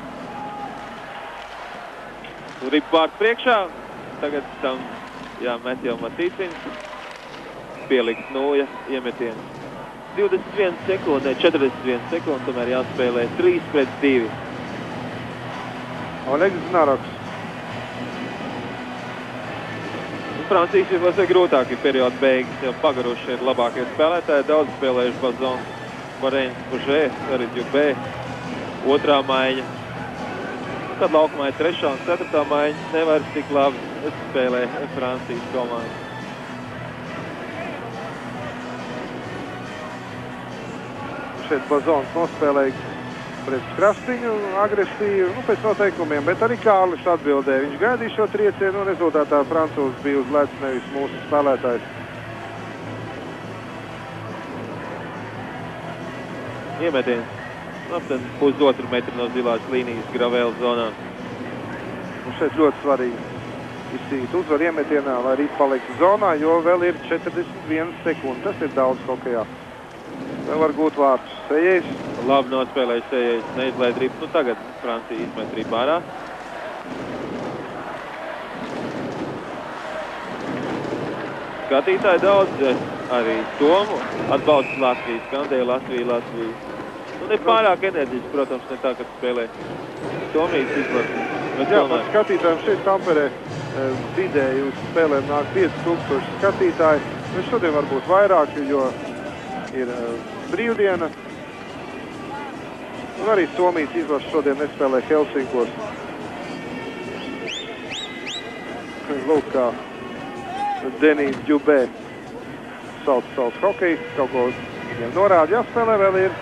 Ripu vārds priekšā. Tagad tam jāmet jau Matīcins. Pielikt nūja iemetiens. 21 sekundē, 41 sekunde, tomēr jāspēlē 3-2. Olegs Naroks. Francijas izlasē grūtāki periodu beigas, jau pagaruši ir labākie spēlētāji, daudz spēlējuši Bazons, Barēns, Pužē, arī Djubē, 2. maiņa. Tad laukumā ir 3. un 4. maiņa, nevar tik labi spēlē Francijas komanda. Šeit Bazons nospēlēja pret Krastīņu agresīvu, pēc noteikumiem, bet arī Kārlis atbildēja. Viņš gaidīja šo triecienu un rezultātā Francūzs bija uz ledus, nevis mūsu spēlētājs. Iemetiens. Aptuveni 1,5 metru no zilās līnijas Gravēla zonā. Un šeit ļoti svarīgi izcīt uzvaru iemetienā, lai arī paliktu zonā, jo vēl ir 41 sekundi. Tas ir daudz hokejā. Vēl var gūt vārtus. Sejējs. Labi nospēlēja Sejējs, neizlaid ripu. Nu tagad Francija izmet ripu ārā. skatītāji daudz, arī Tomu atbalsta Latvijas, skandēja Latviju. Nu, ne pārāk enerģiski, protams, ne tā, kad spēlē Tomijas izlases. Jā, par skatītājiem šeit Tamperē vidēji uz spēlēm nāk 5000 skatītāji. Nu, šodien varbūt vairāk, jo ir brīvdiena. Un arī Somijas izlase šodien nespēlē Helsinkos. Lūk, kā Denijs Džubē sauc hokeju, kaut ko viņiem norāda. Jāspēlē vēl ir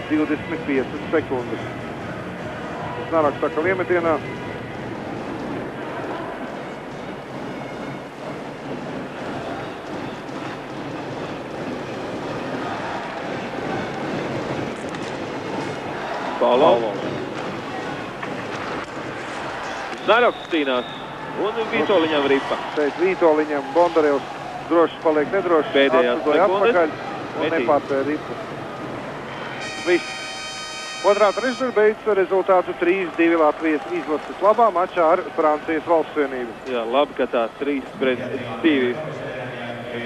25 sekundes. Znaraks saka iemetienā. Paulo. Znaraks cīnās. Un Vītoliņam ripa. Šeit Vītoliņam Bondarevs droši paliek nedroši. Pēdējās sekundes. Un nepārspēja ripu. Viss. Otrā trešdaļa beidzas ar rezultātu 3-2 Latvijas izlases labā mačā ar Francijas Valstsvienību. Jā, labi, ka tā 3-2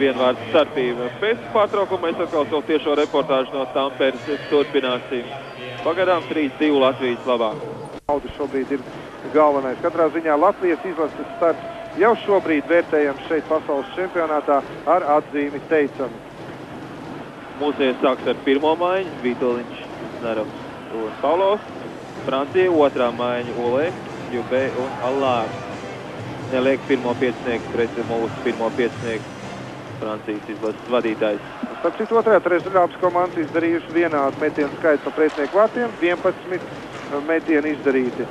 vienvārds starpība. Pēc pārtraukuma mēs atkal savu tiešo reportāžu no Tamperes turpināsim. Pagaidām 3-2 Latvijas labā. Nauda šobrīd ir galvenais. Katrā ziņā Latvijas izlases starts jau šobrīd vērtējams šeit pasaules čempionātā ar atzīmi teicami. Mūsēs sāks ar pirmo maiņu, Vītoliņš, Znaraks un Paulos. Francija otrā maiņa, Olē, Jubē un Allār. Neliek pirmo piecinieku pret mūsu pirmo piecinieku Francijas izlases vadītājs. Starp citu otrajā trešdaļā abas komandas izdarījuši vienādu metienu skaitu pa pretinieku vārtiem, 11 metieni izdarīti.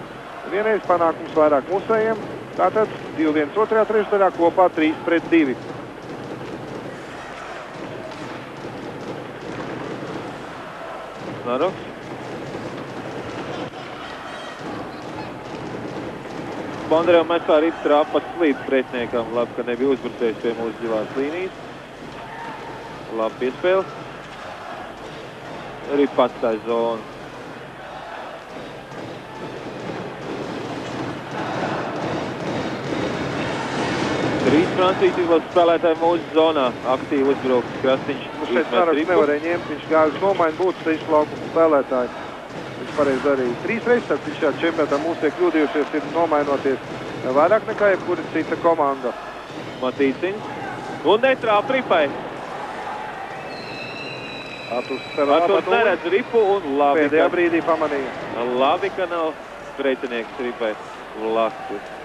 Vienreiz panākums vairāk mūsējiem, tātad 2-1 otrajā trešdaļā kopā 3-2. Znaraks. Bondarev metā rips trāpa slīd pretiniekam. Labi, ka nebija uzbrucējis pie mūsu zilās līnijas. Labi piespēle. Rip atstāja zonu. Trīs Francijas izlases spēlētāji mūsu zonā. Aktīvi uzbrauks Krasniņš. Šeit Znaraks nevarēja ņemt, viņš gāja uz nomaiņu, būtu seši laukuma spēlētāji. Viņš pareizi darīja. 3 reizes tad viņš šajā čempionātā mūs tiek kļūdījušies ir nomainoties vairāk nekā jebkura cita komanda. Matīcins. Un netrāp ripai. Arturs neredz ripu un labi, pēdējā brīdī pamanīja. Labi, ka nav pretinieks ripai blakus.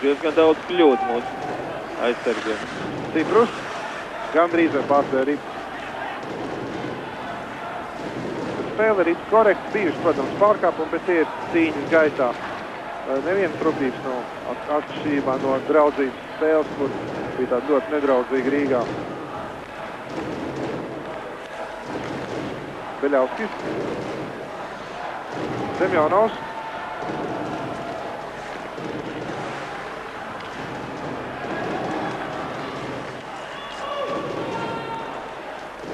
Diezgan daudz kļūdu mūsu aizsargiem. Ciprus, gandrīz vai pārspēja ripu. Spēle ir korekti bijuši, protams, pārkāpumi, bet tie ir cīņas gaitā. Neviena trupības nav atšķirībā no draudzīgas spēles, kur bija tāda ļoti nedraudzīga Rīgā. Beļauskis. Semjonovs.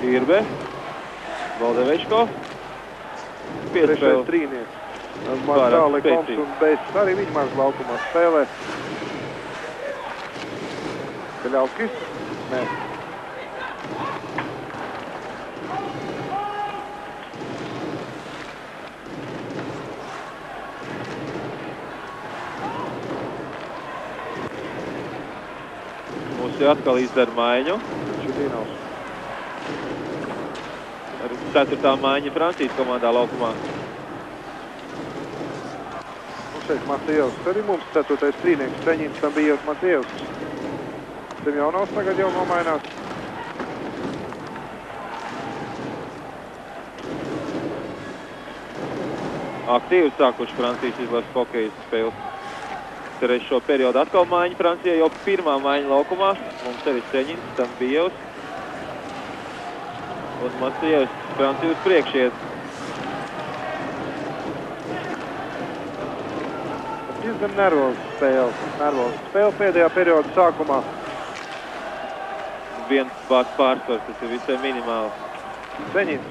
Irbe. Valdevečko. Trešais trīnieks. Mazāli Koms un Bēsis arī viņi maz laukumā spēlē. Beļauskis? Nē. Mums atkal izdara maiņu. Čudīnovs. Ar 4. maiņa Francijas komandā laukumā. Un šeit Matejevs. Arī mums 4. trīnieks. Ceņins tam bija Matejevs. Semjonovs tagad jau nomainās. Aktīvi sākuši Francijas izlases hokejas spēles. Trešo periodu atkal maiņa Francijai, jau pirmā maiņa laukumā. Mums arī Ceņins, tam Bijevs. Un Matejevs Franciju uz priekšiet. Diezgan nervoza spēle pēdējā perioda sākumā. Viens vārds pārsvars, tas ir visai minimāli. Ceņins.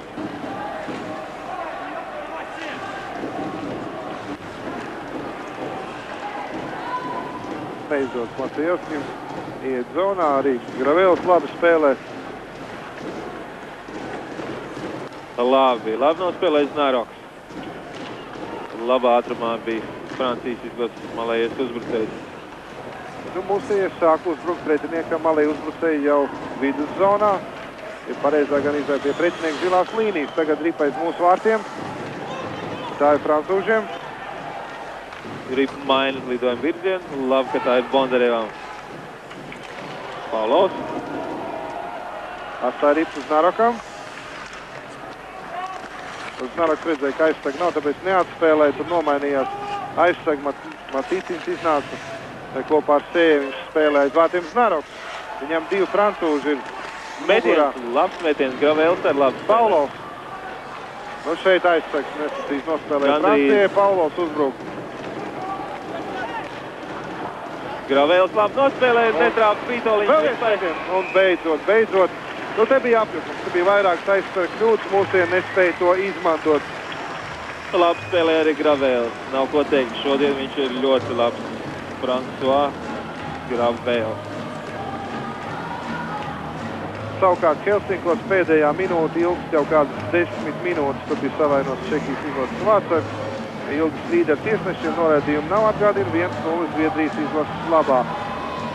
neizdodas Maciejevskim. Iet zonā, arī Gravels labi spēlē. Labi nospēlējis Znaroks. Labā ātrumā bija Francijas izlases malējies uzbrucējs. Nu, mūsējies sāk uzbrukt pretiniekam, malēji uzbrucēji jau viduszonā. Ir pareizā gan izvēle pie pretinieka zilās līnijas. Tagad ripa aiz mūsu vārtiem. Tā ir francūžiem. Ripa maina lidojuma virzienu. Labi, ka tā ir Bondarevam. Paulovs. Atstāja ripu Znarokam. Znaroks redzēja, ka aizsarga nav, tāpēc neatspēlēja. Tur nomainījās aizsarga. Matīcins iznāca kopā ar Sēju. Viņš spēlēja aiz vārtiem Znaroks. Viņam 2 francūži ir metiens, labs metiens, Gravels ar labu. Paulovs. Nu šeit aizsargs nesacīs nospēlēja Francijai. Paulovs uzbruk. Gravels labi nospēlēja, netrāpa Vītoliņš. Vēl viens metiens. Un beidzot. Nu te bija apjukums, te bija vairākas aizsarga kļūdas, mūsien nespēja to izmantot. Labi spēlēja arī Gravels. Nav ko teikt, šodien viņš ir ļoti labs. François Gravels. Savukārt Helsinkos pēdējā minūte ilgs jau kādas 10 minūtes, tur bija savainos Čehijas izlases vārdsargs. Ilgas līderu tiesnešiem noraidījumu nav atgādina 1-0 Zviedrijas izlases labā.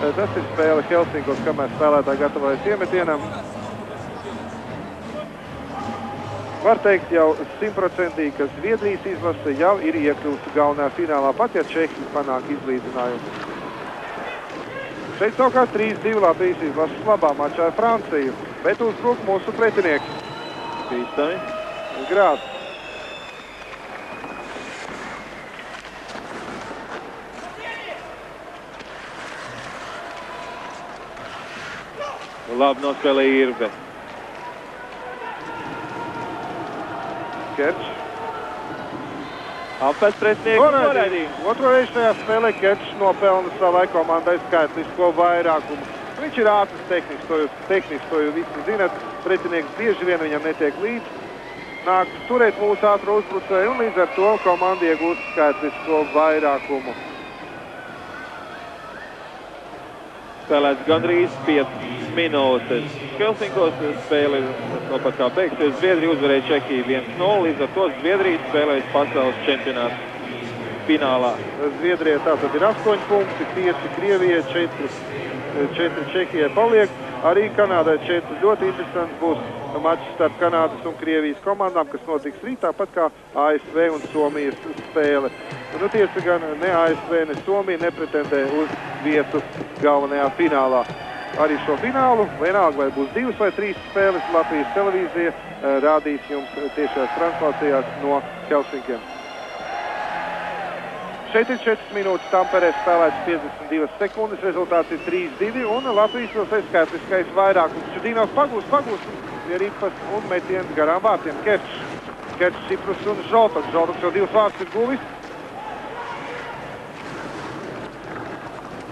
Tas ir spēle Helsinkos, kamēr spēlētāji gatavojas iemetienam. Var teikt jau 100%, ka Zviedrijas izlase jau ir iekļūsi galvenajā finālā, pat ja Čehi panāk izlīdzinājumu. Šeit savukārt 3-2 Latvijas izlases labā mačā ar Franciju, bet uzbruk mūsu pretinieks. Bīstami. Grāts. Labi nospēlēja Irbe. Kerčs. Apēc pretinieks noraidījums. Otro reizi šajā spēlē Kerčs nopelna savai komandai skaitlisko vairākumu. Viņš ir ātrs tehniks, to jūs visi zinat. Pretinieks bieži vien viņam netiek līdz. Nāk turēt mūsu ātro uzbrucēju un līdz ar to komanda iegūst skaitlisko vairākumu. Spēlēts gandrīz 5 minūtes. Helsinkos spēle tāpat kā beigsies. Zviedrija uzvarēja Čehiju 1-0. Līdz ar to Zviedrija spēlējas pasaules čempionātu finālā. Zviedrijai tātad ir 8 punkti, 5 Krievijai, 4 Čehijai paliek. Arī Kanādai 4. Ļoti interesants būs mačs starp Kanādas un Krievijas komandām, kas notiks rīt, tāpat kā ASV un Somijas spēle. Nu, tiesa gan ne ASV, ne Somija nepretendē uz vietu galvenajā finālā. Arī šo finālu, vienalga vai būs 2 vai 3 spēles, Latvijas televīzija rādīs jums tiešās translācijās no Helsinkiem. Šeit ir 4 minūtes, Tamperē spēlēts 52 sekundes, rezultāts ir 3-2 un Latvijas vēl skaitliskais vairākums. Čudīnovs pagūst pie ripas un metiens garām vārtiem. Kerčs, Ciprus un Žoltoks. Žoltoks jau 2 vārtus ir guvis.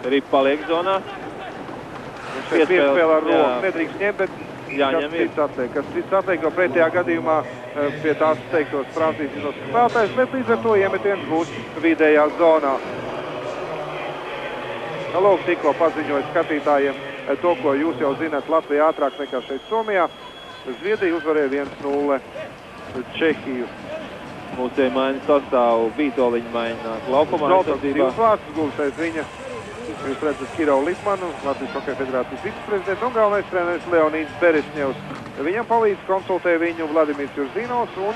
Ripa paliek zonā. Šeit piespēlē ar roku nedrīkst ņemt, bet kas cits atliek, jo pretējā gadījumā pie tās teiktos Francijas izlases spēlētājs, bet līdz ar to iemetiens būs vidējā zonā. Lūk, tikko paziņoja skatītājiem to, ko jūs jau zināt, Latvija ātrāk nekā šeit Somijā. Zviedrija uzvarēja 1-0 Čehiju. Mūsēji maina sastāvu, Vītoliņa maina laukumā. Žoltoks 2 vārtus guvis aiz viņa. Jūs redzat Kirovu Litmanu, Latvijas Hokeja federācijas viceprezidents un galvenais treneris Leonīds Beresņevs. Viņam palīdz konsultē viņu Vladimirs Jurzinovs un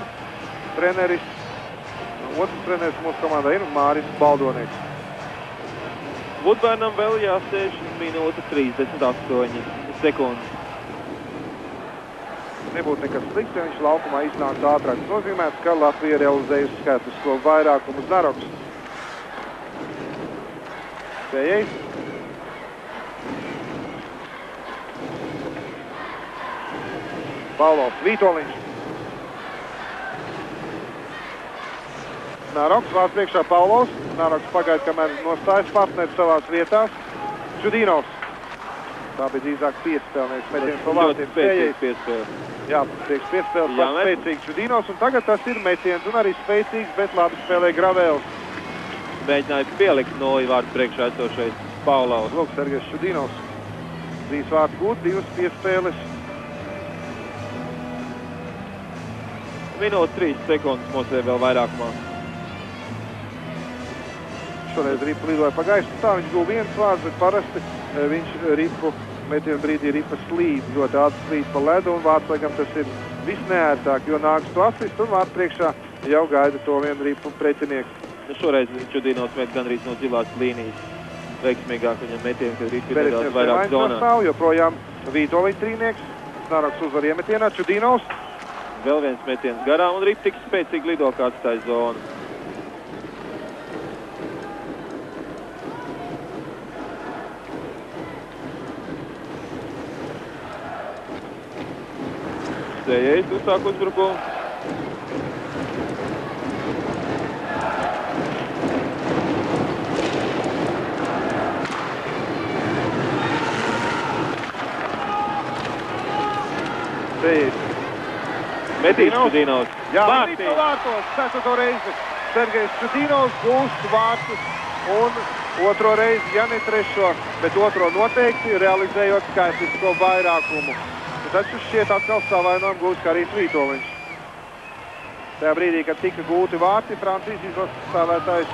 otrs treneris mūsu komandā ir Māris Baldonieks. Vudbērnam vēl jāsēž minūte 38 sekundes. Nebūtu nekas slikts, ja viņš laukumā iznāca ātrāk. Tas nozīmēts, ka Latvija realizējusi skaitlisko vairākumu. Znaroks. Sējais. Paulovs, Vītoliņš. Znaroks, vārds priekšā Paulovs. Znaroks pagaida, kamēr nostājas partneri savās vietās. Čudīnovs. Tā bija drīzāk piespēlnēs metiens pa vārtiem. Sējais. Jā, priekš piespēles pats spēcīgs Čudīnovs. Un tagad tas ir metiens un arī spēcīgs, bet labi spēlē Gravels. Mēģināja pielikt 0 vārdu priekšā esošais Paulovs. Lūk, Sergejs Čudinovs. 3 vārti gūt, 2 piespēles. Minūte 3 sekundes mūsē vēl vairākumā. Šoreiz ripa lidoja pa gaisu. Tā viņš guva 1 vārds, bet parasti viņš ripu metienu brīdī ripa slīd. Ļoti ātri slīd pa ledu un vārds, laikam, tas ir visneērtāk, jo nāks to asist un vārds priekšā jau gaida to vienu ripu pretinieks. Šoreiz Čudinovs met gandrīz no zilās līnijas. Veiksmīgāk viņam metienu, kad ripa ir nedaudz vairāk zonā. Joprojām Vītoliņa trīnieks. Snārāks uzvar iemetienā. Čudinovs. Vēl viens metiens garām un ripa tik spēcīgi lido, kā atstāja zonu. Stējējs uzsāk uzbrukumu. Stējējs. Metīs Čudinovs. Jā, ripa vārtos, 4. reizi. Sergejs Čudinovs gūs vārtus un 2. reizi, ja ne 3. bet 2. noteikti realizējot skaitlisko vairākumu. Taču šķiet atkal savainojumu gūs Karijs Vītoliņš. Tajā brīdī, kad tika gūti vārti, Francijas izlases spēlētājs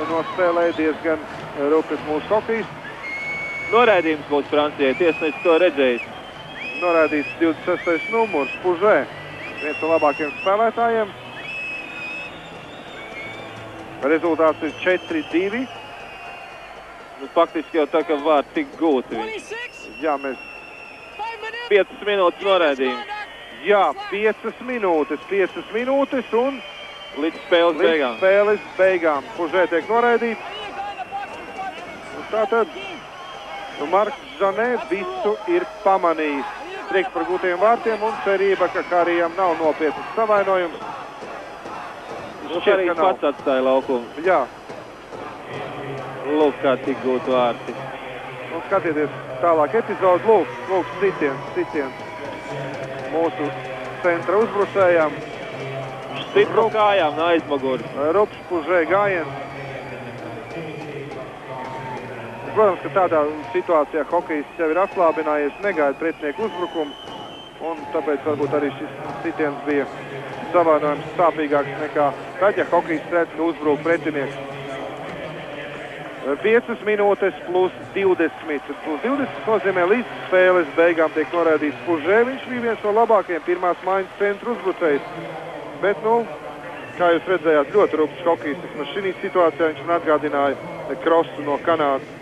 nospēlēja diezgan rupjas mūsu hokejs. Noraidījums būs Francijai, tiesnesis to redzējis. Noraidīts 26. numurs, Pužē. Viens no labākiem spēlētājiem. Rezultāts ir 4-2. Faktiski jau tā, ka vārti tik gūti viņš. Jā, mēs 5 minūtes noraidījums. Jā, 5 minūtes un līdz spēles beigām. Pužē tiek noraidīts. Tātad Marks Žanē visu ir pamanījis. Prieks par gūtiem vārtiem un cerība, ka Karijam nav nopietnas savainojums. Karijs pats atstāja laukumu. Jā. Lūk, kā tik gūt vārti. Un skatieties tālāk epizodu. Lūk, sitiens. Mūsu centra uzbrucējām. Sit no kājām no aizmugures. Rups, Pužē gājiens. Protams, ka tādā situācijā hokejists jau ir atslābinājies, negaida pretinieku uzbrukumu, un tāpēc varbūt arī šis sitiens bija savainojums sāpīgāks nekā tad, ja hokejists redz, ka uzbruk pretinieks. 5 minūtes plus 20. Plus 20 nozīmē līdz spēles beigām tiek noraidīts Pužē. Viņš bija viens no labākajiem pirmās maiņas centra uzbrucējs. Bet, kā jūs redzējāt, ļoti rupjs hokejists. No šī situācijā viņš man atgādināja Krosu no Kanādas.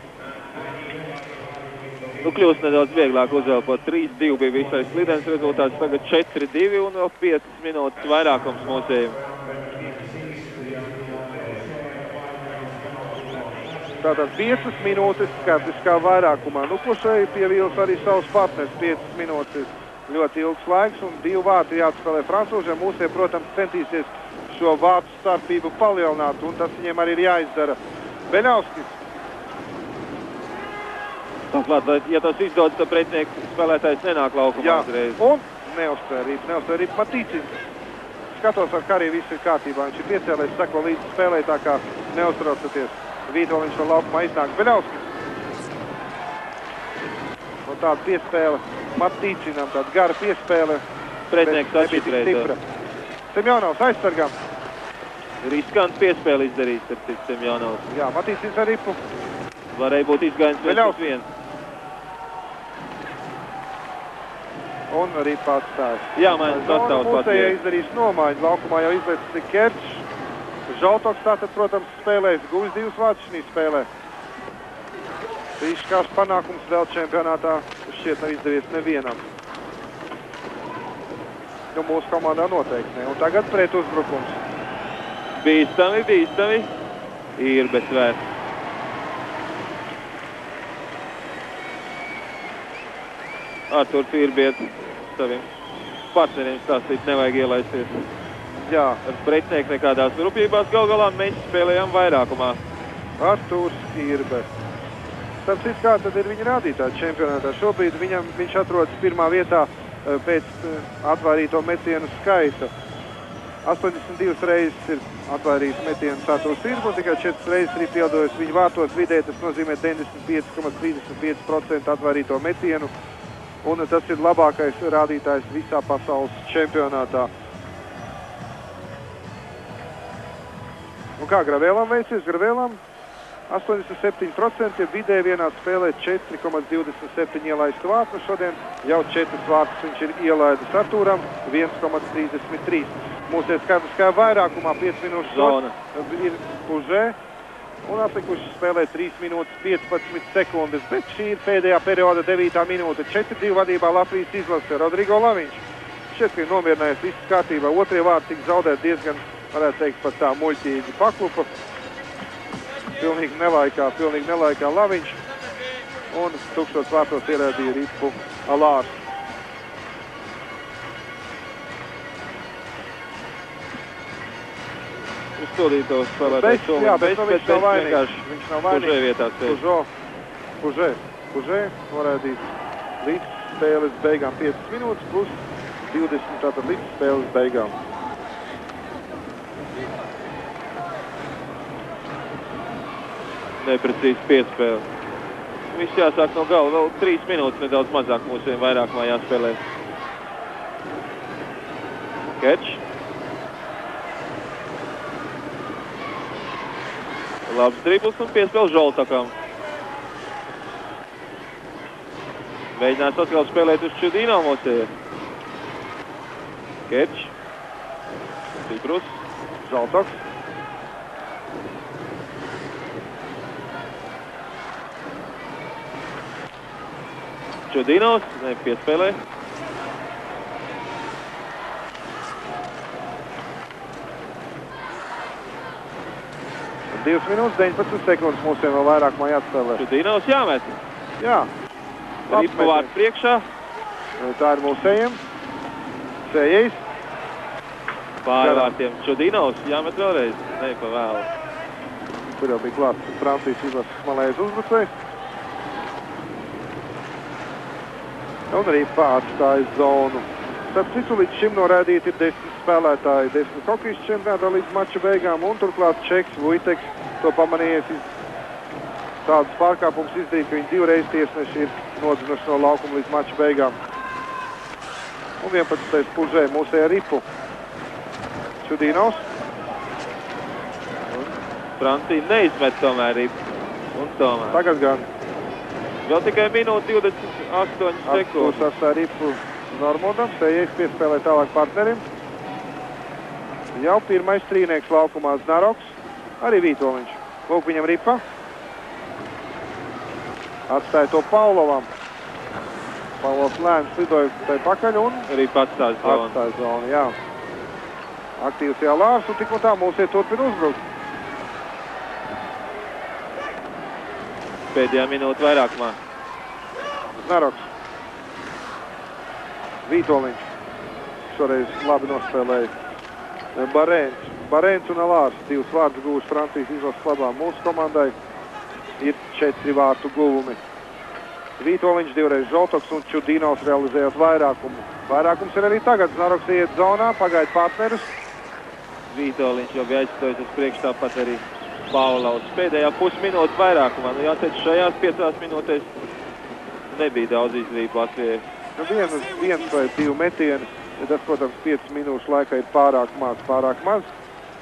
Kļūst nedaudz vieglāk uzvelpot. 3-2 bija visai slidens rezultāts, tagad 4-2 un vēl 5 minūtes vairākums mūsējiem. Tātad 5 minūtes skaitliskā vairākumā. Pušēji pievīlas arī savus partners. 5 minūtes ir ļoti ilgs laiks un 2 vārti jāatspēlē francūžiem. Mūsie, protams, centīsies šo vārtu starpību palielināt un tas viņiem arī ir jāizdara. Beļauskis. Tāklāt, ja tas izdodas, tad pretinieku spēlētājs nenāk laukumā uzreiz. Un neuzspēja rīpa Matīcins. Skatos, ar Kariju viss ir kārtībā. Viņš ir piecēlējis, sako līdz spēlē, tā kā neuztraucaties. Vītoliņš no laukumā iznāk Beļauskis. Un tāda piespēle Matīcinam, tāda gara piespēle. Pretinieks atšķirīja. Semjonovs aizsargam. Riskants piespēle izdarīts ar Semjonovs. Jā, Matīcins ar ripu. Varēja būt izgājums 1-1. Un ripa atstājas. Jā, mainas sastāvs pats. Mūsējā izdarīs nomaiņu. Laukumā jau izlaicis Kerčs. Žaltoks tātad, protams, spēlēs. Guvis 2 vārtus šī spēlē. Brīnišķīgs panākums vēl čempionātā. Šķiet nav izdevies nevienam. Jo mūsu komandā noteikti ne. Un tagad pret uzbrukums. Bīstami. Ir bez vērts. Arturs Irbiet saviem partneriem stāstīt, nevajag ielaisties. Jā. Ar pretinieku nekādās rupjībās galā mēs spēlējām vairākumā. Arturs Irbiet. Starp citu, kā tad ir viņa rādītāji čempionātā? Šobrīd viņš atrodas pirmā vietā pēc atvairīto metienu skaita. 82 reizes ir atvairījis metienu Satūrs Irbu un tikai 4 reizes arī piedojas viņa vārtos. Vidēji tas nozīmē 95,35% atvairīto metienu. Un tas ir labākais rādītājs visā pasaules čempionātā. Un kā Gravēlam veicies? Gravēlam 87%, vidēji vienā spēlē 4,27 ielaistu vārtu. Šodien jau 4 vārtus viņš ir ielaidis Artūram, 1,33. Mūsu skaidriskajā vairākumā 5 minūšu zona ir Pužē. Un atlikuši spēlē 3 minūtes 15 sekundes, bet šī ir pēdējā perioda 9. minūte. 4-2 vadībā Latvijas izlase Rodrigo Laviņš. Šķiet, ka ir nomierinājies viss kārtībā. Otrie vārti tika zaudēt diezgan, varētu teikt, pat tā muļķīgi paklupa. Pilnīgi nelaikā Laviņš. Un 1000 vārtos ierādīja Ripu Alārs. Uzstādītos spēlētājs solim bez, bet vienkārši viņš nav vainīgs. Pužē vietā sēž. Pužē norādīts līdz spēles beigām 5 minūtes plus 20 tātad līdz spēles beigām. Neprecīzi piespēle. Viss jāsāk no gala, vēl 3 minūtes nedaudz mazāk mūsiem vairākumā jāspēlē. Kečs. Labs dribls un piespēl Žoltakam. Mēģinās atkal spēlēt uz Čudino mūsēju. Kečs. Stiprus. Žoltaks. Čudinos, nepiespēlē. Divas minūtes, 19 sekundes mūsiem vēl vairākumā jāatspēlē. Čudinos jāmet. Jā. Ripa vārds priekšā. Tā ir mūsējiem. Sējais. Pārvārtiem Čudinos jāmet vēlreiz. Ne, pa vēlu. Tur jau bija klāts Francijas izlases malējas uzbrucējs. Un arī pārstājas zonu. Starp citu, līdz šim norādīti ir 10 spēlētāji, 10 hokejas čempionātā līdz mača beigām, un turklāt Čeks Vujteks to pamanījies tādus pārkāpumus izdarīt, ka viņi 2 reizes tiesneši ir nodzinuši no laukuma līdz mača beigām. Un 11. Pužē mūsēja Ripu. Čudinos. Francija neizmet tomēr Ripu. Un tomēr. Tagad gan. Vēl tikai minūte 28 sekundes. Atstāja Ripu Normundam, Sējais piespēlē tālāk partnerim. Jau pirmais trīnieks laukumā Znaroks, arī Vītoliņš. Lūk viņam Ripa. Atstāja to Paulovam. Paulovs lēns lidoja tai pakaļ un Ripa atstāja zonu. Atstāja zonu, jā. Aktīvs Jālārs un tik un tā mūsie turpina uzbrukt. Pēdējā minūte vairākumā. Znaroks. Vītoliņš. Šoreiz labi nospēlēja. Barēns un Alārs. 2 vārdus guvuši Francijas izlases labā. Mūsu komandai ir 4 vārtu guvumi. Vītoliņš 2 reizes Žoltoks un Čudinos realizējot vairākumu. Vairākums ir arī tagad. Znaroks iet zonā, pagaida partnerus. Vītoliņš jau bija aizstojis uz priekšu, tāpat arī Paulaus. Pēdējā pusminūte vairākumā. Nu, jāteic, šajās 5 minūtēs nebija daudz izdevību Latvijai. Nu, viens vai 2 metieni. Tas, protams, 5 minūšu laikā ir pārāk maz.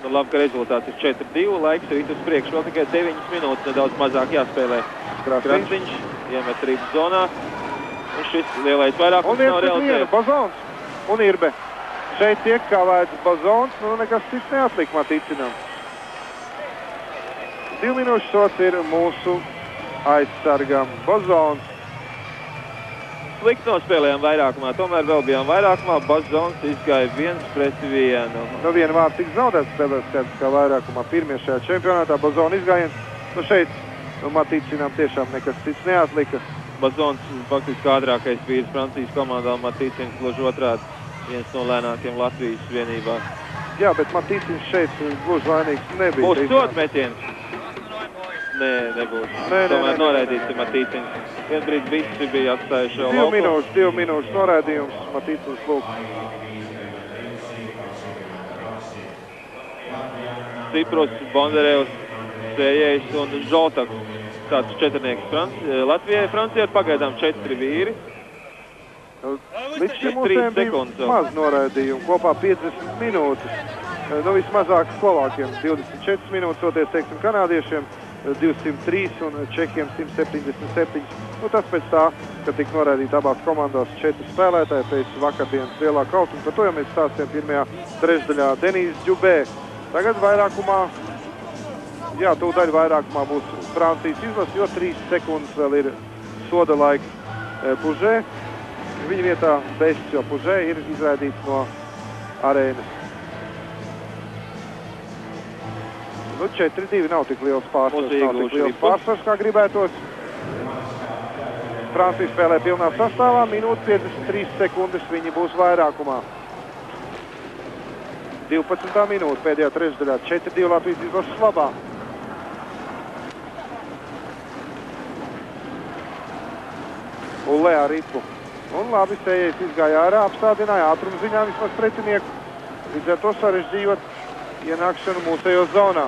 Nu, labi, ka rezultāts ir 4-2. Laiks rīt uz priekšu. Vēl tikai 9 minūtes nedaudz mazāk jāspēlē. Krasniņš iemet Rīpas zonā. Un šis lielais vairākums nav realizēts. Bazons un Irbe. Šeit tiek kavēts Bazons. Nu, nekas cits neatliek Matīcinam. 2 minūšu sots ir mūsu aizsargam. Bazons. Slikti nospēlējām vairākumā, tomēr vēl bijām vairākumā. Bazons izgāja 1-1. Nu, 1 vārds tika zaudēts spēlēs skaidrs kā vairākumā. Pirmie šajā čempionātā Bazona izgājiens. Nu, šeit Matīcinām tiešām nekas cits neatlika. Bazons faktiski ātrākais vīrs Francijas komandā. Matīcins gluži otrādi viens no lēnākiem Latvijas vienībā. Jā, bet Matīcins šeit gluži vainīgs nebija. Būs sodmetiens? Nē, nebūs. Tomēr noraidīts ir Matīcins. Vien brīd visi bija atstājuši jau laukumu. 2 minūšu noraidījums. Matīcins lūk. Ciprus, Bondarevs, Sējējs un Žoltaks. Tāds četrnieks Latvijai. Francijai ir pagaidām 4 vīri. Līdz šim mūsiem bija maz noraidījumu, kopā 50 minūtes. Nu, vismazāk Slovākiem 24 minūtes, toties, teiksim, kanādiešiem 203 un čehiem 177. Nu, tas pēc tā, ka tika noraidīti abās komandās 4 spēlētāji pēc vakardienas lielā kautuma. Par to jau mēs stāstījām pirmajā trešdaļā. Denīs Džubē. Tagad vairākumā, jā, tūdaļ vairākumā būs Francijas izlase, jo 3 sekundes vēl ir soda laiks Pužē. Viņa vietā Bests, jo Pužē ir izraidīts no arēnas. Nu, 4-2 nav tik liels pārsvars, kā gribētos. Francija spēlē pilnā sastāvā, minūte 53 sekundes, viņi būs vairākumā. 12. minūte pēdējā trešdaļā, 4-2 Latvijas izlases labā. Ullē ar ritmu. Un labi, Sējējs izgāja ārā, apstādināja ātrumu ziņā vismaz pretinieku. Līdz ar to sarežģījot ienākšanu mūsējos zonā.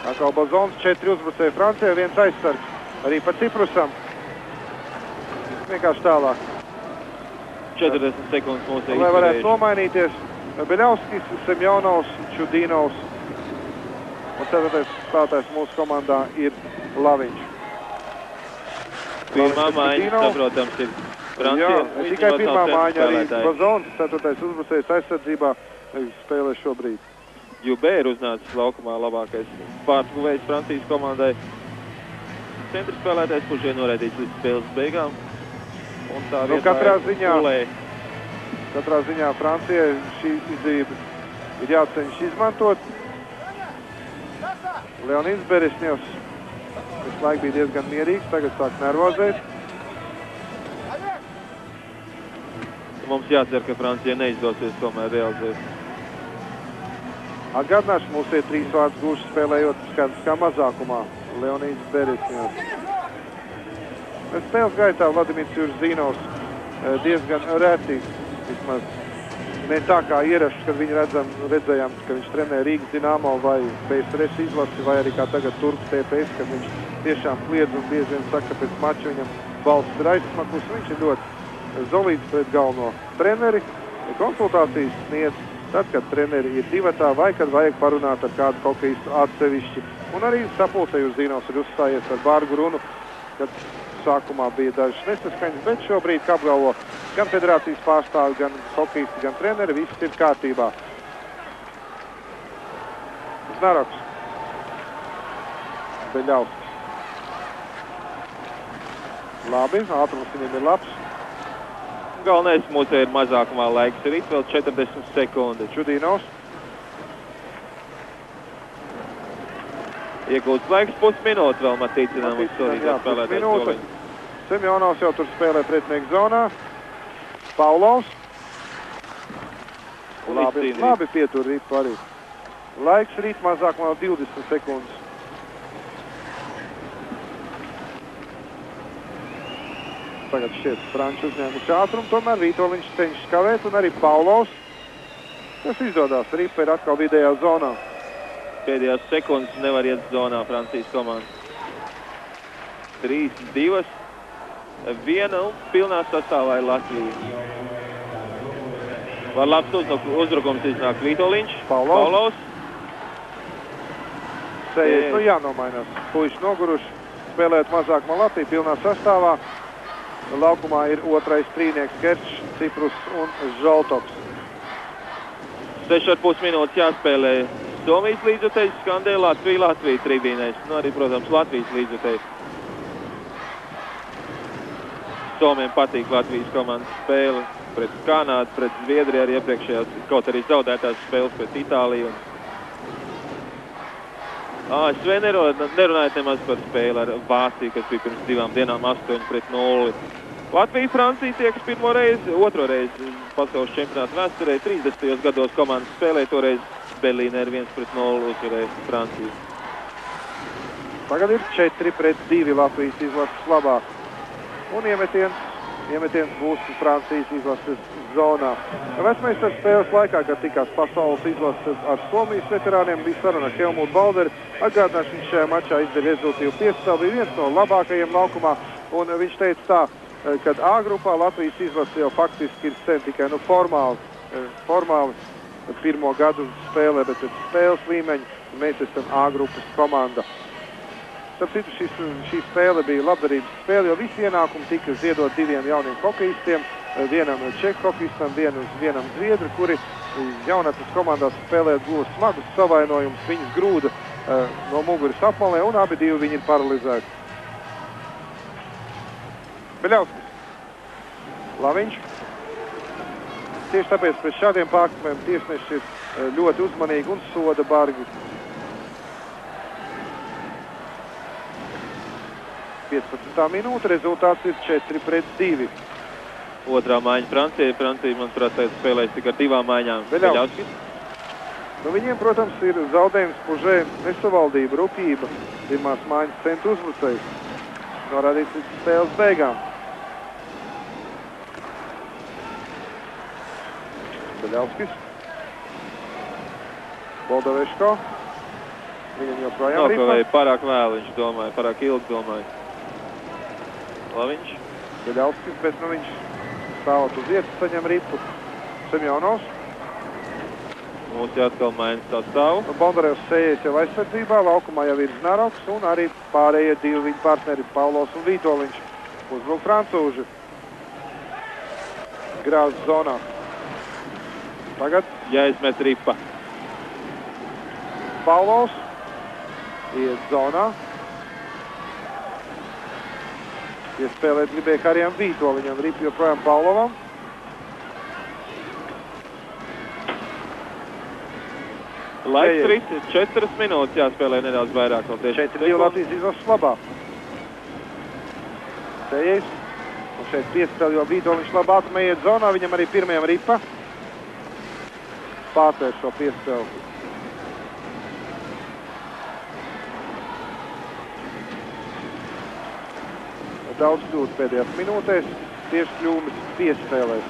Atkal Bazons, 4 uzbrucēji Francijai, 1 aizsargs. Arī pa Ciprusam. Vienkārši tālāk. 40 sekundes mūsēji. Lai varētu nomainīties, Beļauskis, Semjonovs, Čudīnovs. Un 4. spēlētājs mūsu komandā ir Laviņš. Pirmā maiņa, saprotams, ir Francija. Jā, tikai pirmā maiņa arī Bazons, 4. uzbrucējs aizsardzībā spēlē šobrīd. Jubē ir uznācis laukumā labākais pārguvējs Francijas komandai. Centra spēlētājs Pužē noraidīts līdz spēles beigām. Un tā vietā katrā ziņā Francijai šī izdevība ir jāceņš izmantot. Leonīds Beresņevs visu laiku bija diezgan mierīgs, tagad sāk nervozēt. Mums jācer, ka Francija neizdosies tomēr realizēt. Atgādināšu, mums ir 3 vārds gūši spēlējot skaidrs kā mazākumā. Leonīds Beresņevs. Spēles gaitā Vladimirs Jurzīnovs diezgan reti, vismaz ne tā kā ierašs, kad viņu redzējām, ka viņš trenē Rīgas Dinamo vai PSRS izlasi, vai arī kā tagad Turku TPS, kad viņš tiešām kliedz un bieži vien saka, ka pēc mača viņam balsts ir aizsmakus. Viņš ir ļoti zolīts pret galveno treneri. Konsultācijas sniedz tad, kad treneri ir divatā vai kad vajag parunāt ar kādu hokeistu atsevišķi. Un arī sapulcē Jurzīnovs ir uzstājies ar bargu runu, kad sākumā bija dažas nesaskaņas, bet šobrīd, kā apgalvo gan federācijas pārstāvi, gan hokeisti, gan treneri, viss ir kārtībā. Znaroks. Beļauskis. Labi, ātrums viņam ir labs. Galvenais mūsē ir mazākumā laiks, ir vēl 40 sekundes. Čudīnovs. Iegūts laiks pusminūte vēl Matīcinām uz solītā spēlētājs Soliņš. Semjonovs jau tur spēlē pretnieku zonā. Paulovs. Labi pietur ripu arī. Laiks rīt mazākumā 20 sekundes. Tagad šķiet Franči uzņēmuši ātrumu, tomēr Vītoliņš cenšas kavēt un arī Paulovs. Tas izdodas, ripa ir atkal vidējā zonā. Pēdējās sekundes nevar iet zonā Francijas komanda. 3, 2, 1 un pilnā sastāvā ir Latvija. Var labs uzrukums iznāk Vītoliņš, Paulovs. Sējais, nu jānomainās. Puiši noguruši, spēlēt mazākumā Latvija pilnā sastāvā. Laukumā ir otrais trīnieks Kerčs, Ciprus un Žoltoks. 6,5 minūtes jāspēlē. Somijas līdzutējs skandē Latvija tribīnēs. Nu arī, protams, Latvijas līdzutējs. Somiem patīk Latvijas komandas spēle pret Kanādu, pret Zviedriju arī iepriekšējās, kaut arī zaudētās spēles pret Itāliju. ASV nerunājot nemaz par spēli ar Vāciju, kas bija pirms 2 dienām 8-0. Latvija, Francija tieks pirmo reizi, otro reizi pasaules čempionāta vēsturē. 30. gados komandas spēlē toreiz Berlīnē ar 1-0 uzvarēja Franciju. Tagad ir 4-2 Latvijas izlases labā. Un iemetiens Iemetiens būs Francijas izlases zonā. Vecmeistars spēles laikā, kad tikās pasaules izlases ar Somijas veterāniem, bija saruna ar Helmutu Balderi. Atgādināšu, viņš šajā mačā izdarīja rezultīvu piespēli, bija viens no labākajiem laukumā, un viņš teica tā, kad A grupā Latvijas izlase jau faktiski ir sen tikai formāli pirmo gadu spēlē, bet pēc spēles līmeņa mēs esam A grupas komanda. Starp citu, šī spēle bija labdarības spēle, jo visi ienākumi tika ziedot diviem jauniem hokejistiem, vienam čehu hokejistam, vienam zviedru, kuri jaunatnes komandās spēlēt guva smagus savainojumus, viņus grūda no muguras apmalē, un abi divi viņi ir paralizēti. Beļauskis, Laviņš. Tieši tāpēc pēc šādiem pārkāpumiem tiesneši ir ļoti uzmanīgi un soda bargi. 15. minūte, rezultāts ir 4-2. Otrā maiņa Francijai. Francija, manuprāt, spēlēs tikai ar 2 maiņām. Beļauskis. Viņiem, protams, ir zaudējums Pužē, nesavaldība, rupjība. Pirmās maiņas centu uzbrucējs. Norādīts līdz spēles beigām. Beļauskis. Boldaveško. Viņam joprojām ripa. Nokavēja pārāk vēl, viņš domāja, pārāk ilgi domāja. Laviņš. Beļauskis, bet viņš stāvot uz vietas, saņem ripu. Semjonovs. Mūsu atkal maina sastāvu. Bondarevs sējies jau aizsardzībā, laukumā jau ir Znaroks un arī pārējie divi viņa partneri Paulos un Vītoliņš. Uzbruk francūži. Grāzes zonā. Tagad jāizmet ripa. Paulos iet zonā. Iespēlēt gribēja Harijam Vītoliņam, ripa joprojām Paulovam. Laiks rit, 4 minūtes jāspēlē nedaudz vairāk. 4-2 Latvijas izlases labā. Sējais. Un šeit piespēl, jo Vītoliņš labi atmē iet zonā, viņam arī pirmajam ripa. Pārtēr šo piespēli. Daudz kļūt pēdējās minūtēs, tieši kļūmes piespēlēs.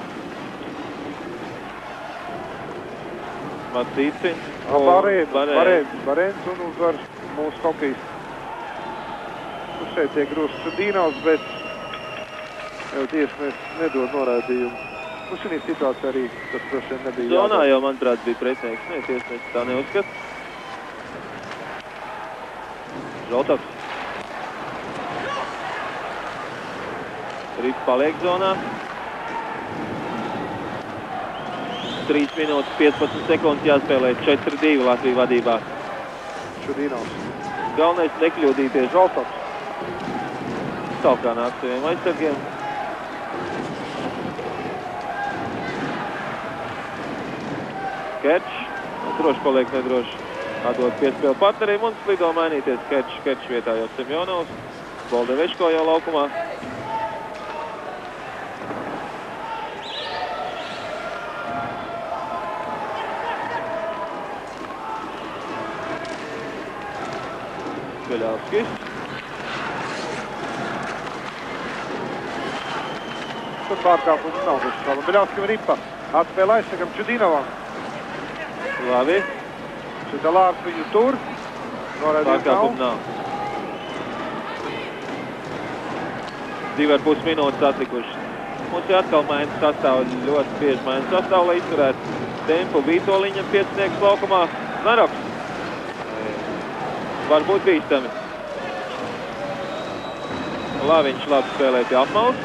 Matīciņš. Barēns un uzvar mūsu hokejists. Tur šeit tiek grūsts Čudīnovs, bet tiesnesis nedod norādījumu. Šī situācija arī, tas droši vien nebija jādara. Zonā jau, manuprāt, bija pretinieks. Nē, tiesnesis tā neuzskata. Žoltovs. Rips paliek zonā. 3 minūtes 15 sekundes jāspēlē. 4-2 Latvija vadībā. Čudīnovs. Galvenais nekļūdīties. Žoltovs. Kaut kā nāk saviem aizsargiem. Kerčs. Droši paliek nedroši. Atdod piespēli partneriem un slido mainīties. Kerčs vietā jau Semjonovs. Boldaveško jau laukumā. Beļauskis. Tur pārkāpums nav. Beļauskim ripa. Atspēlē aizsargam Čudīnovam. Labi. Šitā Lārs viņu tur. Pārkāpumu nav. 2,5 minūtes atlikušas. Mums atkal maina sastāvu, ļoti bieži maina sastāvu, lai izturētu tempu. Vītoliņam piecinieks laukumā. Znaroks. Varbūt bīstami. Laviņš labi spēlē pie apmalas.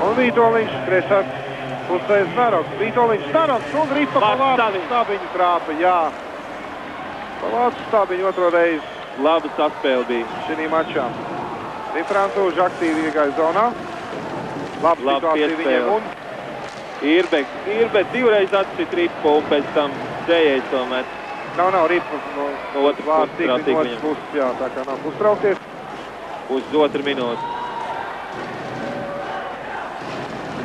Un Vītoliņš trešās pusē Znaroks. Vītoliņš Znaroks un ripa pa vārtu stabiņu trāpa. Jā. Pa vārtu stabiņu otro reizi. Laba saspēle bija šī mačā. Viņi francūži aktīvi iegāja zonā. Labi situācija viņiem un Irbek divreiz atsit ripu un pēc tam Sējais to met. Nav ripa no otras puses, jā, tā kā nav uztraukties. Uz otru minūti.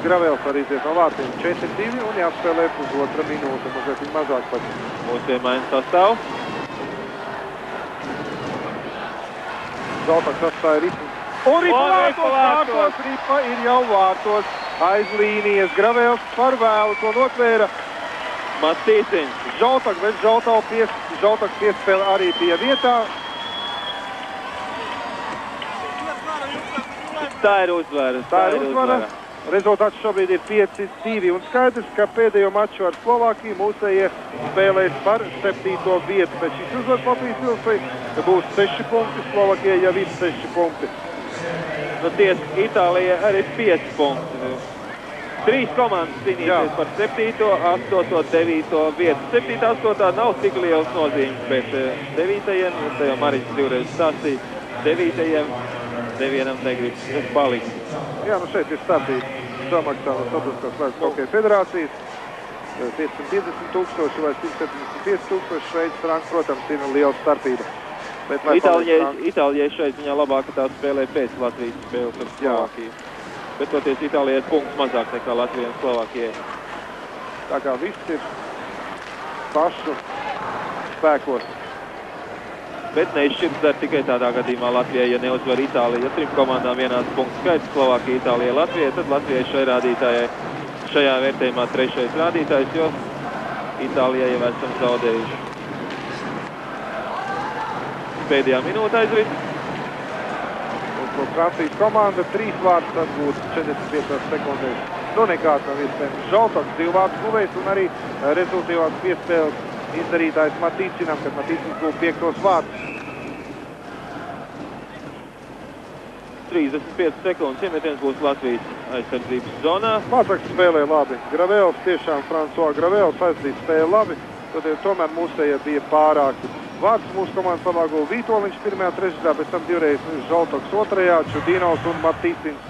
Gravels arī iziet no vārtiem 4-2 un jāspēlē pusotra minūte, mazliet mazāk pat. Mūsu maina sastāvu. Zoltaks atstāja ripu Un Ripa vārtos, Ripa ir jau vārtos aiz līnijas. Gravēls par vēlu to notvēra Matīsins. Žaltaks, bet Žaltaks piespēle arī bija vietā. Tā ir uzvara. Rezultāts šobrīd ir 5-2 un skaidrs, ka pēdējo maču ar Slovākiju mūsējie spēlēs par 7. vietu. Pēc šīs uzvaras Latvijas izlasei būs 6 punkti, Slovākijai jau ir 6 punkti. Nu, tiesa, Itālija arī 5 punkti. 3 komandas cīnīsies par 7., 8., 9. vietu. 7., 8. nav tik liels nozīmes, bet 9. te jau Maris divreiz stāstīja, 9. nevienam negrib palikt. Jā, nu šeit ir starpība. Samaksā no Starptautiskās Latvijas hokeja federācijas 550 000 vai 175 000 Šveices franku, protams, ir liela starpība. Itālijai šeit ziņā labāk, ka tā spēlē pēc Latvijas spēles ar Slovākiju. Bet toties Itālijai ir punkts mazāk nekā Latvijai un Slovākijai. Tā kā viss ir pašu spēkos. Bet neizšķirts dar tikai tādā gadījumā Latvijai, ja neuzvar Itālija. Ja 3 komandām vienāds punkts skaits, Slovākija, Itālija, Latvija, tad Latvijai šajā vērtējumā 3. rādītājs, jo Itālijai jau esam zaudējuši. Pēdējā minūte aizrit. Francijas komanda 3 vārdus atgūt 45 sekundēs. Nu nekāds nav iespējams. Žaltaks 2 vārdus guvējs un arī rezultīvās piespēles izdarītājs Matīcinam, kad Matīcins guva 5. vārdus. 35 sekundes iemetiens būs Latvijas aizsardzības zonā. Mazaks spēlē labi. Gravēls, tiešām François Gravēls aizdīt spēlē labi, tad tomēr mūsējie bija pārāki. Vārds mūsu komandas labāk guva Vītoliņš 1. trešdaļā, pēc tam divreiz Žaltaks 2. Čudinovs un Matīcins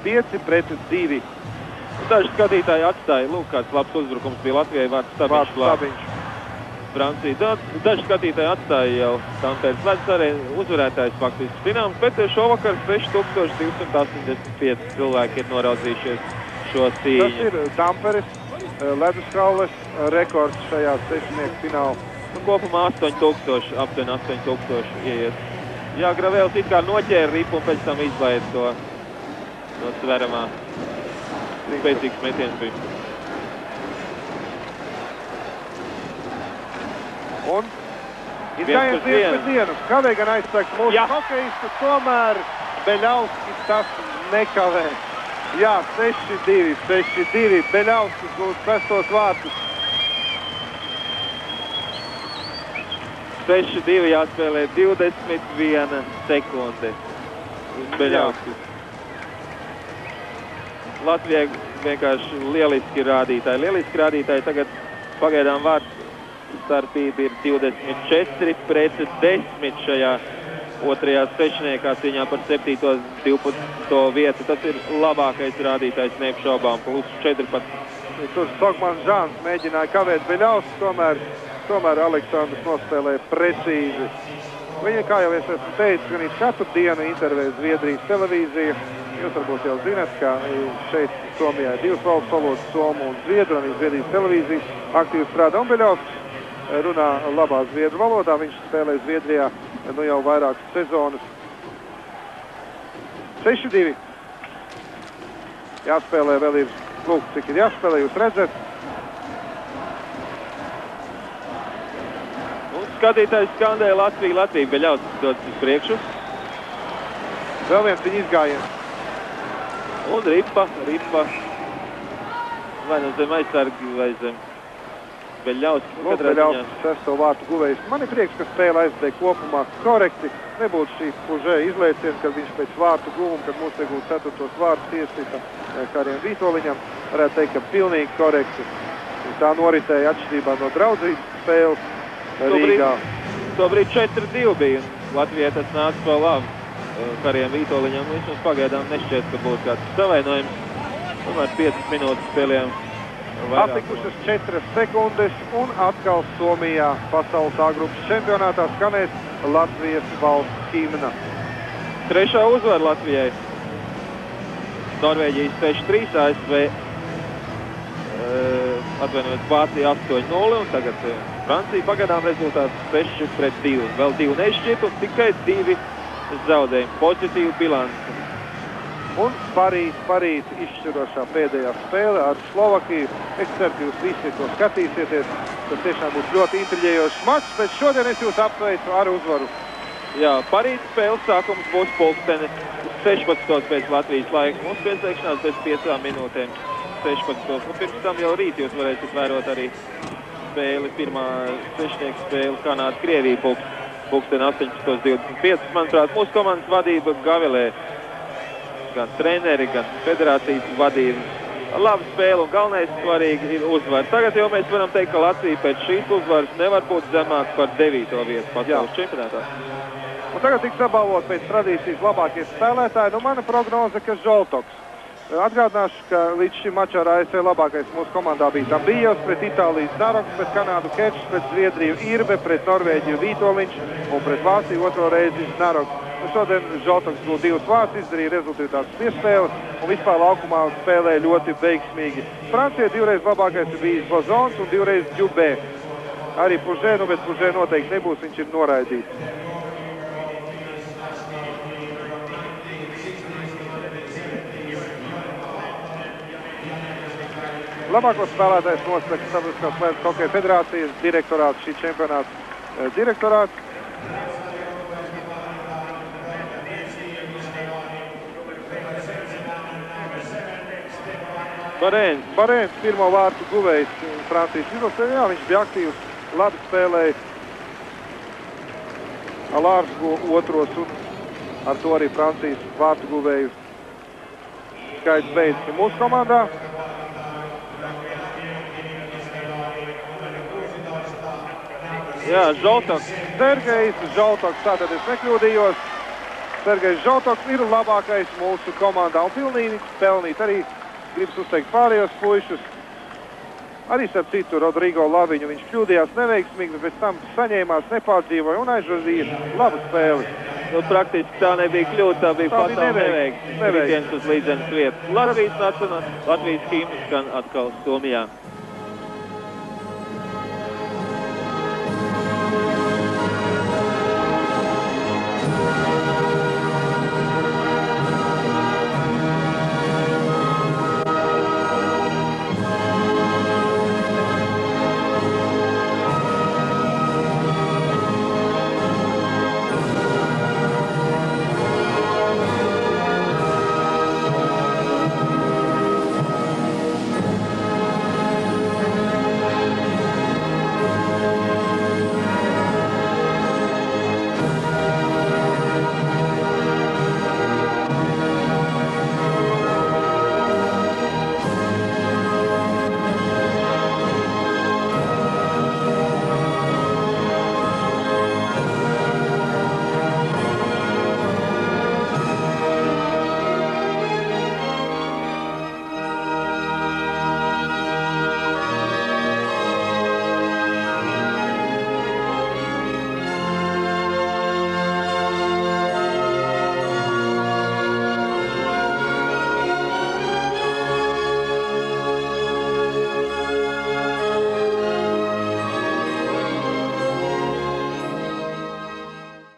5-2. Daži skatītāji atstāja, lūk, kāds labs uzbrukums bija Latvijai, vārds Stabiņš. Francija. Daži skatītāji atstāja jau Tampēras ledus arēnu, uzvarētājs faktiski zināms, bet šovakar 6285 cilvēki ir noraudzījušies šo cīņu. Tas ir Tamperes leduskalles rekords šajā sešnieku finālā. Kopumā 8000, aptuveni 8000 ieiet. Jā, Gravēls it kā noķēra ripu un pēc tam izlaida to no sveramā. Spēcīgs metiens bija. Un izgājies viens pēc dienu. Kavē gan aizsāks mūsu hokejistu, tomēr Beļauskis tas nekavē. Jā, 6-2. Beļauskis būs 6. vārdus. 6-2 jāspēlē 21 sekunde. Beļauskis. Latvijai vienkārši lieliski rādītāji. Tagad pagaidām vārds starpība ir 24-10 šajā otrajā sešniekā cīņā par 7. 12. vietu. Tas ir labākais rādītājs neapšaubām, plus 14. Tur Stokmans Žāns mēģināja kavēt Beļausku, tomēr Aleksandrs nospēlēja precīzi. Viņa, kā jau es esmu teicis, gan katru dienu intervē Zviedrijas televīzija. Jūs varbūt jau zināt, ka šeit Somijā ir 2 valodas, Somu un Zviedru, un Zviedrijas televīzijas aktīvi strādā. Un Beļausks runā labā zviedru valodā. Viņš spēlē Zviedrijā nu jau vairākas sezonas. 6-2. Jāspēlē vēl ir, lūk, cik ir jāspēlē, jūs redzat. Skatītājs skandēja Latviju, Beļausks dodas uz priekšu. Vēl viens viņa izgājiens. Un Ripa. Vai nu zem aizsargi, vai zem Beļausks. Beļausks 6. vārtu guvējs. Man ir prieks, ka spēle aizdēja kopumā korekti. Nebūtu šī Pužē izlaiciena, kad viņš pēc vārtu guvuma, kad mūs iegūst 4. vārtus iesita Karim Vītoliņam. Varētu teikt, ka pilnīgi korekti. Tā noritēja atšķirībā no draudzīgas spēles. Rīgā. Tobrīd 4-2 bija. Latvijai tas nāca pa labi Karim Vītoliņam. Viņš pagaidām nešķiet, ka būtu kāds savainojums. Tomēr 5 minūtes spēlējām. Atlikušas 4 sekundes un atkal Somijā pasaules A grupas čempionātā skanēs Latvijas valsts himna. 3. uzvara Latvijai. Norvēģijas 6-3, ASV Vācija 8-0 un tagad Francija pagaidām rezultāts 6-2. Vēl 2 nešķiet un tikai 2 zaudējumi. Pozitīva bilance. Un parīt izšķirošā pēdējā spēle ar Slovākiju. Es ceru, ka jūs visi to skatīsieties. Tas tiešām būs ļoti intriģējošs mačs, bet šodien es jūs apsveicu ar uzvaru. Jā, parīt spēles sākums būs pulksteni 16. pēc Latvijas laika. Mums pieslēgšanās pēc 5 minūtēm 16. Un pirms tam jau rīt jūs varēsiet vērot arī spēli, pirmā svešnieku spēle Kanāda-Krievija pulksteni 18.25. Manuprāt, mūsu komandas vadība gavilē. Gan treneri, gan federācijas vadība. Laba spēle un galvenais svarīgi ir uzvar. Tagad jau mēs varam teikt, ka Latvija pēc šīs uzvaras nevar būt zemāk par 9. vietu pasaules čempionātā. Un tagad tiks apbalvot pēc tradīcijas labākie spēlētāji. Mana prognoze, ka Žoltoks. Atgādināšu, ka līdz šim mačā ar ASV labākais mūsu komandā bija Tambijos, pret Itāliju Znaroks, pret Kanādu Kečs, pret Zviedriju Irbe, pret Norvēģiju Vītoliņš un pret Vāciju otro reizi Znaroks. Šodien Žoltoks gūl 2 vārtus, izdarīja rezultātus piespēles un vispār laukumā spēlēja ļoti veiksmīgi. Francija 2 reiz labākais ir bijis Bozons un 2 reiz Džubē. Arī Pužē, bet Pužē noteikti nebūs, viņš ir noraidīts. Labāko spēlētājs nosaka Starptautiskās lietu hokeja federācijas direktorāts, šī čempionāta direktorāts. Barēns pirmo vārtu guvējs Francijas izlasē. Jā, viņš bija aktīvs, labi spēlēja. Alārs guva otros un ar to arī Francijas vārtu guvēju skaits beidzas mūsu komandā. Jā, Žoltoks. Sergejs Žoltoks, tātad es nekļūdījos. Sergejs Žoltoks ir labākais mūsu komandā un pilnīgi pelnīt. Arī gribas uzteikt pārējos puišus. Arī starp citu Rodrigo Laviņu viņš kļūdījās neveiksmīgi, bet pēc tam saņēmās, nepārdzīvoja un aizvadīja labu spēli. Nu, praktiski tā nebija kļūda, tā bija fatāli neveiksmi. Kritiens uz līdzenas vietas. Latvijas himnas gan atkal Somijā.